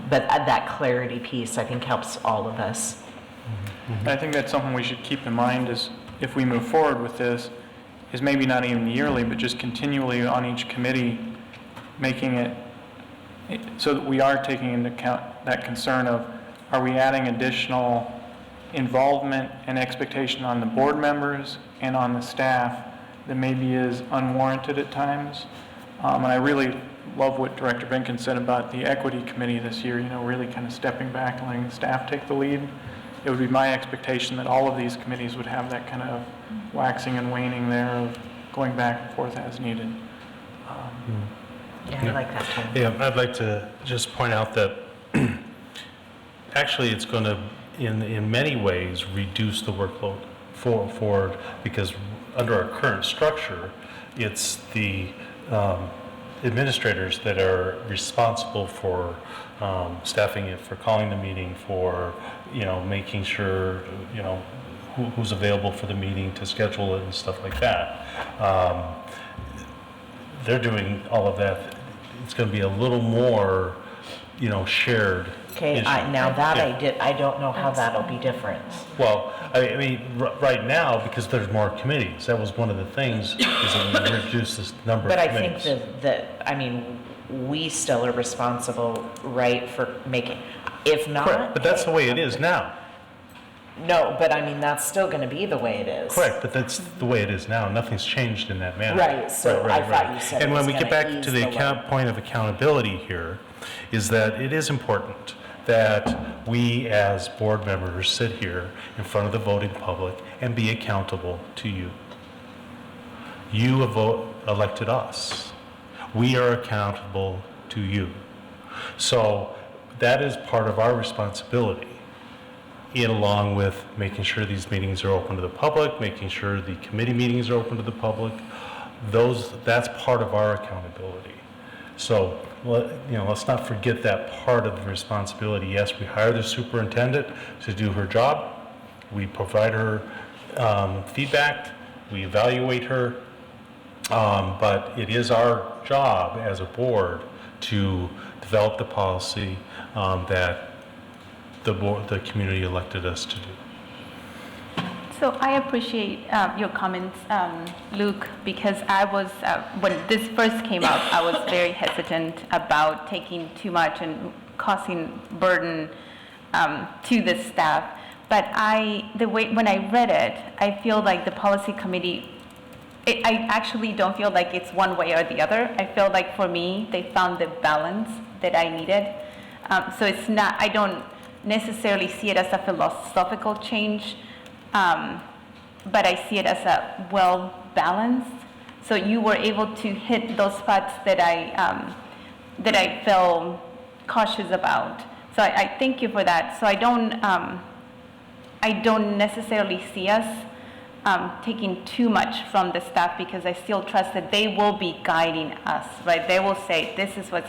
but that clarity piece I think helps all of us. And I think that's something we should keep in mind is if we move forward with this, is maybe not even yearly, but just continually on each committee, making it so that we are taking into account that concern of, are we adding additional involvement and expectation on the board members and on the staff that maybe is unwarranted at times? And I really love what Director Benkin said about the equity committee this year, really kind of stepping back and letting the staff take the lead. It would be my expectation that all of these committees would have that kind of waxing and waning there of going back and forth as needed. Yeah, I like that too. Yeah, I'd like to just point out that actually it's going to, in many ways, reduce the workload for because under our current structure, it's the administrators that are responsible for staffing it, for calling the meeting, for making sure who's available for the meeting to schedule it and stuff like that. They're doing all of that. It's going to be a little more, shared. Okay, issue. I don't know how that'll be different. Well, I mean, right now, because there's more committees, that was one of the things, is that we reduce this number But of I think committees. we still are responsible, right, for making, if not. Correct, but that's the way it is now. No, but I mean, that's still going to be the way it is. Correct, but that's the way it is now. Nothing's changed in that manner. Right, so I thought you said And it when was we get gonna back ease to the the load. point of accountability here, is that it is important that we as board members sit here in front of the voting public and be accountable to you. You have elected us. We are accountable to you. So that is part of our responsibility, along with making sure these meetings are open to the public, making sure the committee meetings are open to the public. That's part of our accountability. So, let's not forget that part of the responsibility. Yes, we hire the superintendent to do her job. We provide her feedback. We evaluate her. But it is our job as a board to develop the policy that the community elected us to do. So I appreciate your comments, Luke, because I was, when this first came up, I was very hesitant about taking too much and causing burden to the staff. But when I read it, I feel like the policy committee, I actually don't feel like it's one way or the other. I feel like for me, they found the balance that I needed. So it's not, I don't necessarily see it as a philosophical change, but I see it as a well-balanced. So you were able to hit those spots that I felt cautious about. So I thank you for that. So I don't necessarily see us taking too much from the staff, because I still trust that they will be guiding us, right? They will say, this is what,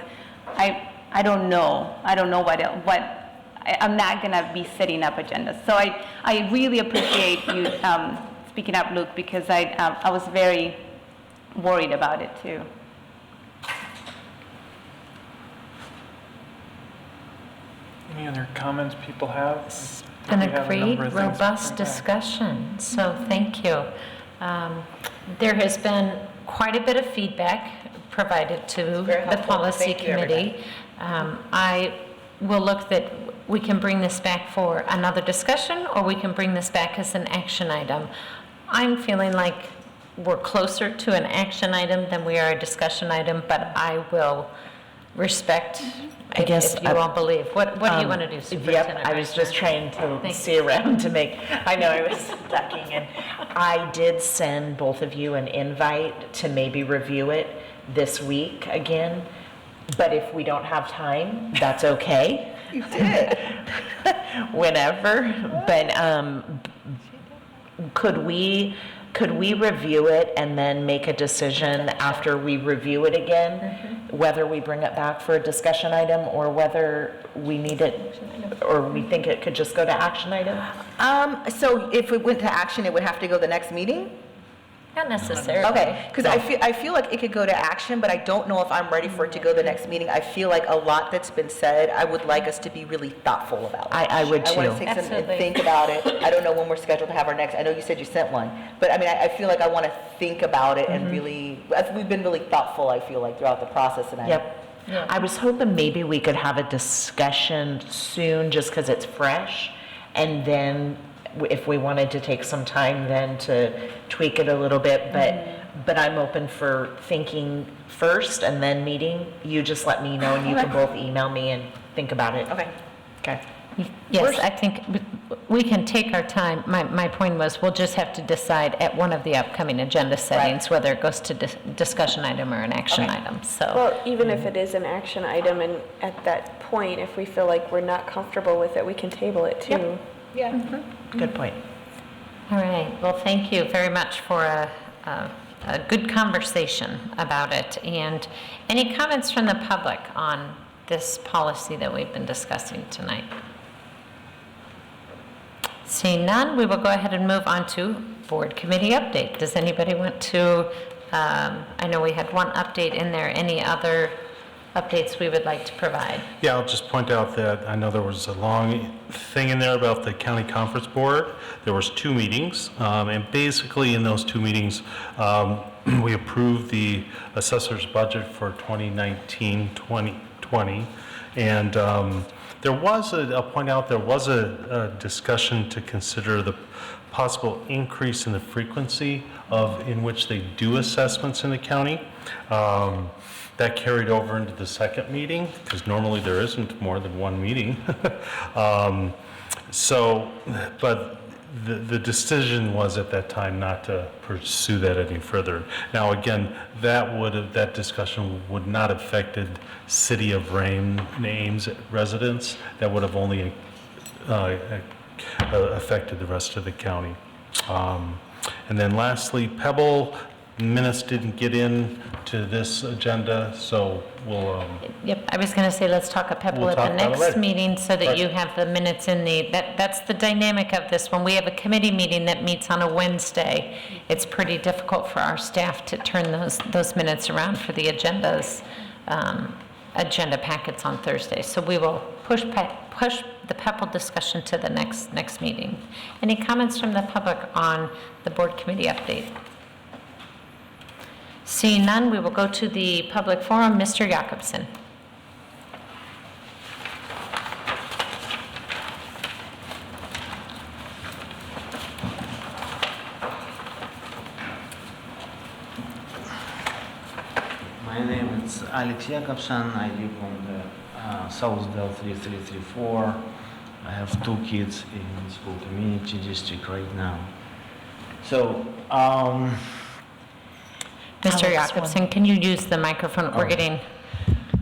I don't know what I'm not gonna be setting up agendas. So I really appreciate you speaking up, Luke, because I was very worried about it too. Any other comments people have? It's been a great, robust discussion, so thank you. There has been quite a bit of feedback provided to the policy committee. I will look that we can bring this back for another discussion, or we can bring this back as an action item. I'm feeling like we're closer to an action item than we are a discussion item, but I will respect I guess, if you all believe. What do you want to do, Superintendent? Yep, I was just trying to see around to make, I know I was ducking, and I did send both of you an invite to maybe review it this week again, but if we don't have time, that's okay. You did. Whenever, but could we review it and then make a decision after we review it again, whether we bring it back for a discussion item or whether we need it, or we think it could just go to action item? So if it went to action, it would have to go the next meeting? Not necessarily. Okay, because I feel like it could go to action, but I don't know if I'm ready for it to go the next meeting. I feel like a lot that's been said, I would like us to be really thoughtful about it. I would too. I want to take some and think about it. I don't know when we're scheduled to have our next, I know you said you sent one, but I mean, I feel like I want to think about it and really, we've been really thoughtful, I feel like, throughout the process. And Yep. Yeah. I was hoping maybe we could have a discussion soon, just because it's fresh, and then if we wanted to take some time then to tweak it a little bit, but I'm open for thinking first and then meeting. You just let me know, and you can both email me and think about it. Okay. Yes, I think we can take our time. My point was, we'll just have to decide at one of the upcoming agenda settings whether it goes to discussion item or an action item, so. Well, even if it is an action item, and at that point, if we feel like we're not comfortable with it, we can table it too. Yeah. Good point. All right, well, thank you very much for a good conversation about it. And any comments from the public on this policy that we've been discussing tonight? Seeing none, we will go ahead and move on to board committee update. Does anybody want to, I know we had one update in there, any other updates we would like to provide? Yeah, I'll just point out that I know there was a long thing in there about the county conference board. There was 2 meetings, and basically in those 2 meetings, we approved the assessor's budget for 2019-2020, and I'll point out, there was a discussion to consider the possible increase in the frequency in which they do assessments in the county. That carried over into the second meeting, because normally there isn't more than one meeting. But the decision was at that time not to pursue that any further. Now, again, that discussion would not have affected City of Ames residents. That would have only affected the rest of the county. And then lastly, Pebble minutes didn't get in to this agenda, so we'll... Yep, I was going to say, let's talk a Pebble We'll at the talk about it next later. meeting so that Right. you have the minutes in that's the dynamic of this. When we have a committee meeting that meets on a Wednesday, it's pretty difficult for our staff to turn those minutes around for the agenda packets on Thursday. So we will push the Pebble discussion to the next meeting. Any comments from the public on the board committee update? Seeing none, we will go to the public forum. Mr. Jacobson. My name is Alex Jacobson. I live on the Southdale 3334. I have 2 kids in school community district right now. So, Mr. Jacobson, can you use the microphone? We're getting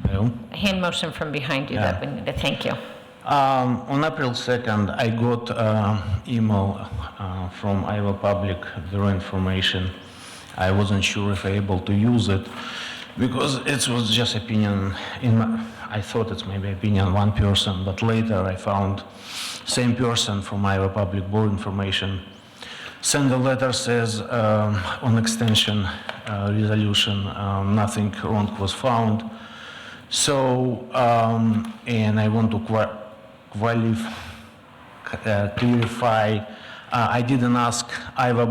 hello? a hand motion from behind you that we need to thank you. On April 2nd, I got email from Iowa Public Bureau information. I wasn't sure if I able to use it because it was just opinion. I thought it's maybe opinion one person, but later I found same person from Iowa Public Board information send a letter, says on extension resolution nothing wrong was found. So and I want to clarify. I didn't ask Iowa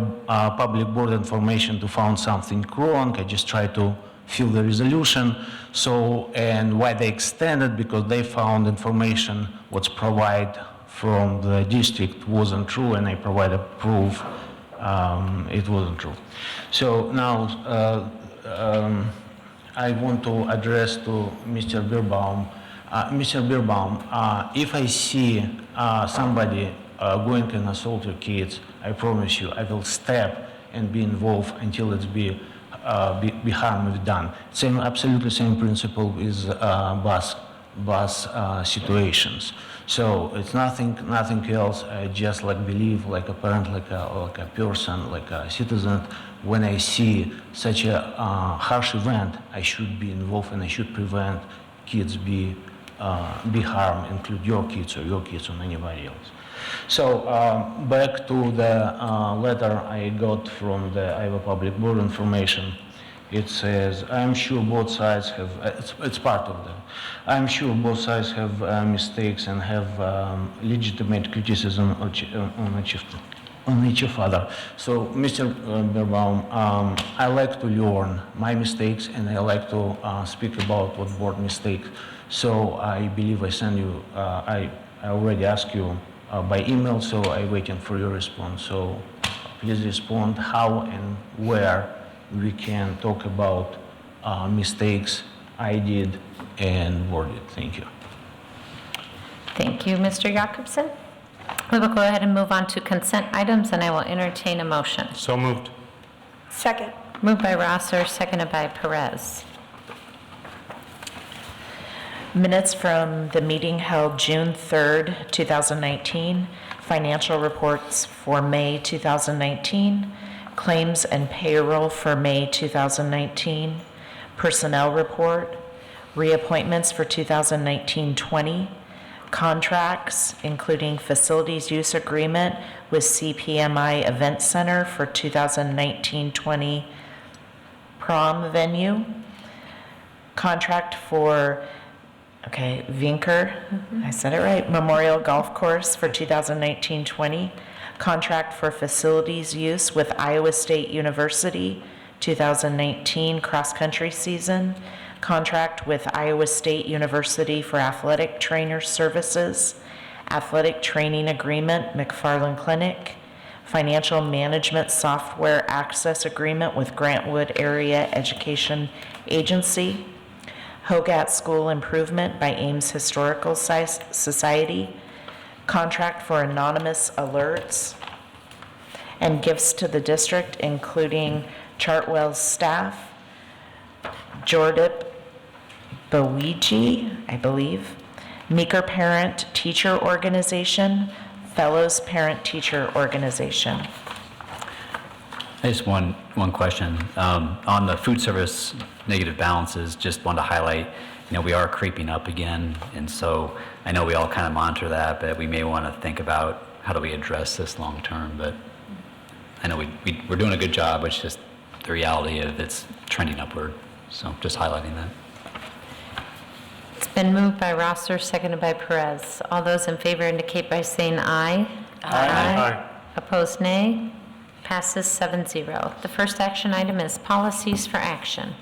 Public Board information to found something wrong. I just tried to fill the resolution. So, and why they extended, because they found information what's provided from the district wasn't true, and I provided proof it wasn't true. So now I want to address to Mr. Birbaum. Mr. Birbaum, if I see somebody going and assault your kids, I promise you I will step and be involved until it's be harm is done. Absolutely same principle with bus situations. So it's nothing else. I just believe like a parent, like a person, like a citizen. When I see such a harsh event, I should be involved and I should prevent kids be harmed, include your kids or anybody else. So back to the letter I got from the Iowa Public Board information. It says, I'm sure both sides have, it's part of them. I'm sure both sides have mistakes and have legitimate criticism on each other. So, Mr. Birbaum, I like to learn my mistakes and I like to speak about what board mistakes. So I believe I send you, I already asked you by email, so I'm waiting for your response. So please respond how and where we can talk about mistakes I did and board it. Thank you. Thank you, Mr. Jacobson. We will go ahead and move on to consent items, and I will entertain a motion. So moved. Second. Moved by Rosser, seconded by Perez. Minutes from the meeting held June 3rd, 2019, financial reports for May 2019, claims and payroll for May 2019, personnel report, reappointments for 2019-20, contracts, including facilities use agreement with CPMI Event Center for 2019-20 prom venue, contract for Vinker, I said it right, Memorial Golf Course for 2019-20, contract for facilities use with Iowa State University 2019 cross-country season, contract with Iowa State University for athletic trainer services, athletic training agreement, McFarland Clinic, financial management software access agreement with Grantwood Area Education Agency, Hogat School Improvement by Ames Historical Society, contract for anonymous alerts, and gifts to the district, including Chartwell's staff, Jordip Bowiji, I believe, Meeker Parent Teacher Organization, Fellows Parent Teacher Organization. I just one question. On the food service negative balances, just wanted to highlight, we are creeping up again, and so I know we all kind of monitor that, but we may want to think about how do we address this long term, but I know we're doing a good job, it's just the reality of it's trending upward, so just highlighting that. It's been moved by Rosser, seconded by Perez. All those in favor indicate by saying aye. Aye. Opposed, nay. Passes 7-0. The first action item is policies for action.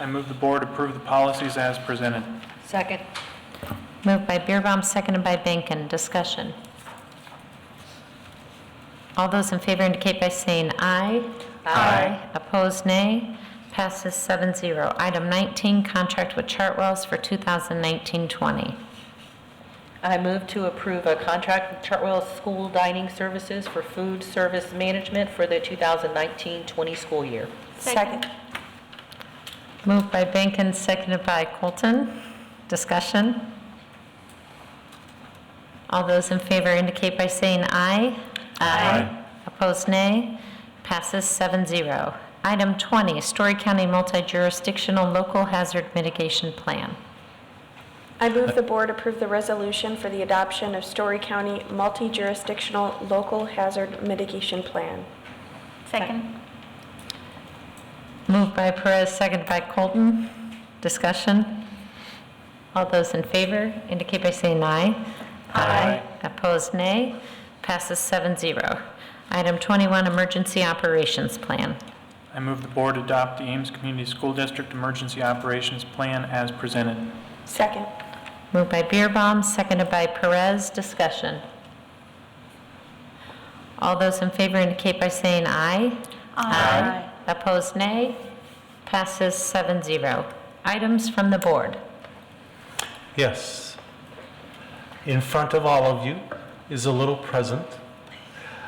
I move the board approve the policies as presented. Second. Moved by Beerbaum, seconded by Benken. Discussion. All those in favor indicate by saying aye. Aye. Opposed, nay. Passes 7-0. Item 19, contract with Chartwells for 2019-20. I move to approve a contract with Chartwell School Dining Services for food service management for the 2019-20 school year. Second. Moved by Benken, seconded by Colton. Discussion. All those in favor indicate by saying aye. Aye. Opposed, nay. Passes 7-0. Item 20, Story County Multi-Jurisdictional Local Hazard Mitigation Plan. I move the board approve the resolution for the adoption of Story County Multi-Jurisdictional Local Hazard Mitigation Plan. Second. Moved by Perez, seconded by Colton. Discussion. All those in favor indicate by saying aye. Aye. Opposed, nay. Passes 7-0. Item 21, Emergency Operations Plan. I move the board adopt the Ames Community School District Emergency Operations Plan as presented. Second. Moved by Beerbaum, seconded by Perez. Discussion. All those in favor indicate by saying aye. Aye. Opposed, nay. Passes 7-0. Items from the board. Yes. In front of all of you is a little present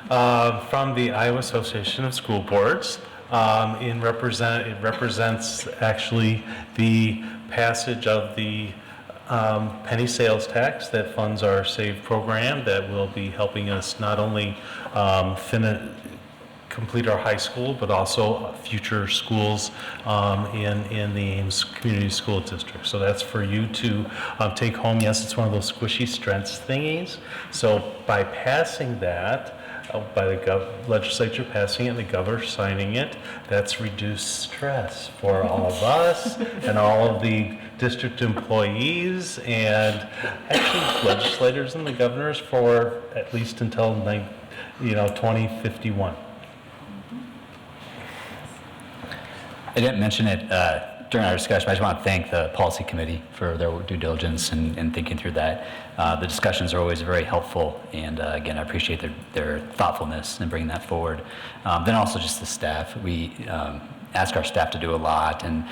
from the Iowa Association of School Boards. It represents actually the passage of the penny sales tax that funds our SAVE program that will be helping us not only complete our high school, but also future schools in the Ames Community School District. So that's for you to take home. Yes, it's one of those squishy strengths thingies. So by passing that, by the legislature passing it and the governor signing it, that's reduced stress for all of us and all of the district employees and actually legislators and the governors for at least until 2051. I didn't mention it during our discussion, but I just want to thank the policy committee for their due diligence and thinking through that. The discussions are always very helpful, and again, I appreciate their thoughtfulness in bringing that forward. Then also just the staff. We ask our staff to do a lot, and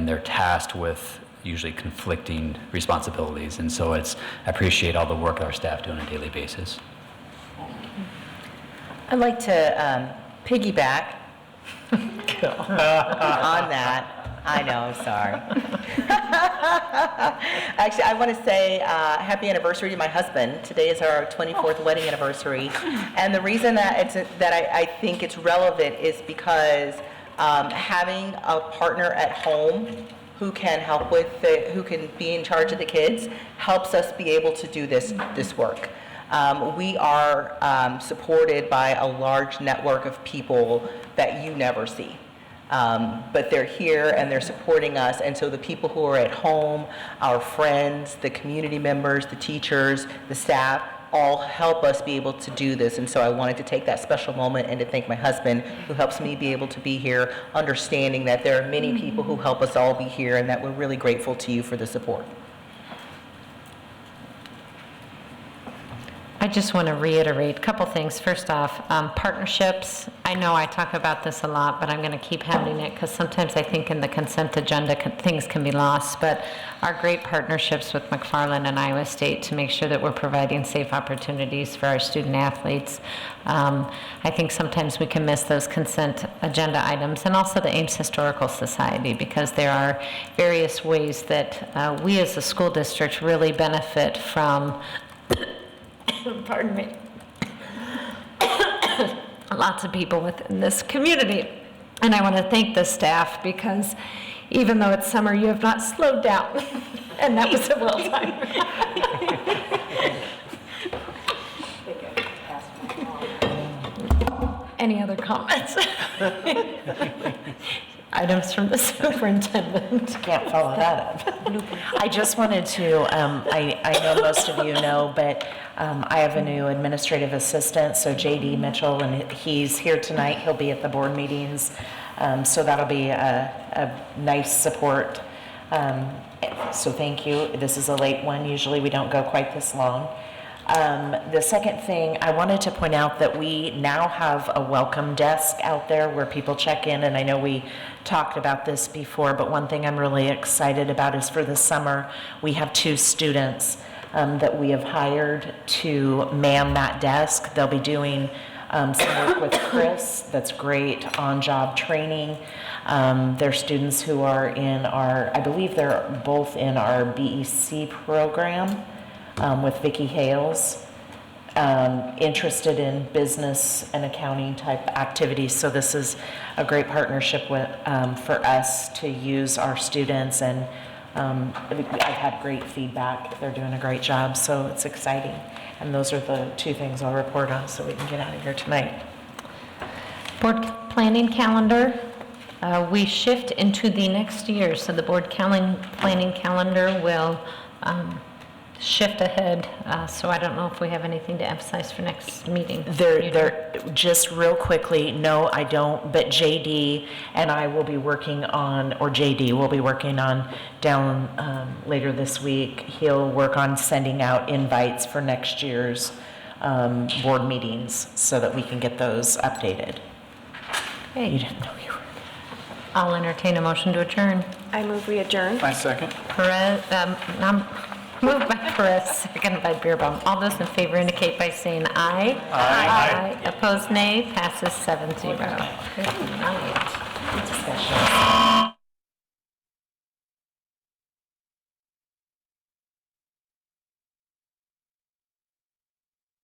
they're tasked with usually conflicting responsibilities, and so I appreciate all the work our staff do on a daily basis. I'd like to piggyback on that. I know, I'm sorry. Actually, I want to say happy anniversary to my husband. Today is our 24th wedding anniversary. And the reason that I think it's relevant is because having a partner at home who can help who can be in charge of the kids helps us be able to do this work. We are supported by a large network of people that you never see. But they're here and they're supporting us, and so the people who are at home, our friends, the community members, the teachers, the staff, all help us be able to do this. And so I wanted to take that special moment and to thank my husband, who helps me be able to be here, understanding that there are many people who help us all be here, and that we're really grateful to you for the support. I just want to reiterate a couple things. First off, partnerships. I know I talk about this a lot, but I'm going to keep hounding it because sometimes I think in the consent agenda things can be lost. But our great partnerships with McFarland and Iowa State to make sure that we're providing safe opportunities for our student athletes. I think sometimes we can miss those consent agenda items, and also the Ames Historical Society, because there are various ways that we as a school district really benefit from pardon me, lots of people within this community. And I want to thank the staff, because even though it's summer, you have not slowed down. And that was a well time. Any other comments? Items from the superintendent. Can't follow that up. I just wanted to, I know most of you know, but I have a new administrative assistant, so JD Mitchell, and he's here tonight. He'll be at the board meetings, so that'll be a nice support. So thank you. This is a late one. Usually we don't go quite this long. The second thing, I wanted to point out that we now have a welcome desk out there where people check in, and I know we talked about this before, but one thing I'm really excited about is for the summer, we have 2 students that we have hired to man that desk. They'll be doing some work with Chris. That's great on-job training. They're students who are in our, I believe they're both in our BEC program. With Vicki Hales, interested in business and accounting type activities. So this is a great partnership with, for us to use our students, and I've had great feedback. They're doing a great job, so it's exciting. And those are the 2 things I'll report on, so we can get out of here tonight. Board planning calendar. We shift into the next year, so the board planning calendar will shift ahead, so I don't know if we have anything to emphasize for next meeting. They're just real quickly, no, I don't, but JD and I will be working on, or JD will be working on down later this week. He'll work on sending out invites for next year's board meetings so that we can get those updated. Okay. You didn't know you were. I'll entertain a motion to adjourn. I move we adjourn. My second. Perez, moved by Perez, seconded by Beerbaum. All those in favor indicate by saying aye. Aye. Opposed, nay. Passes 7-0. Good night. Discussion.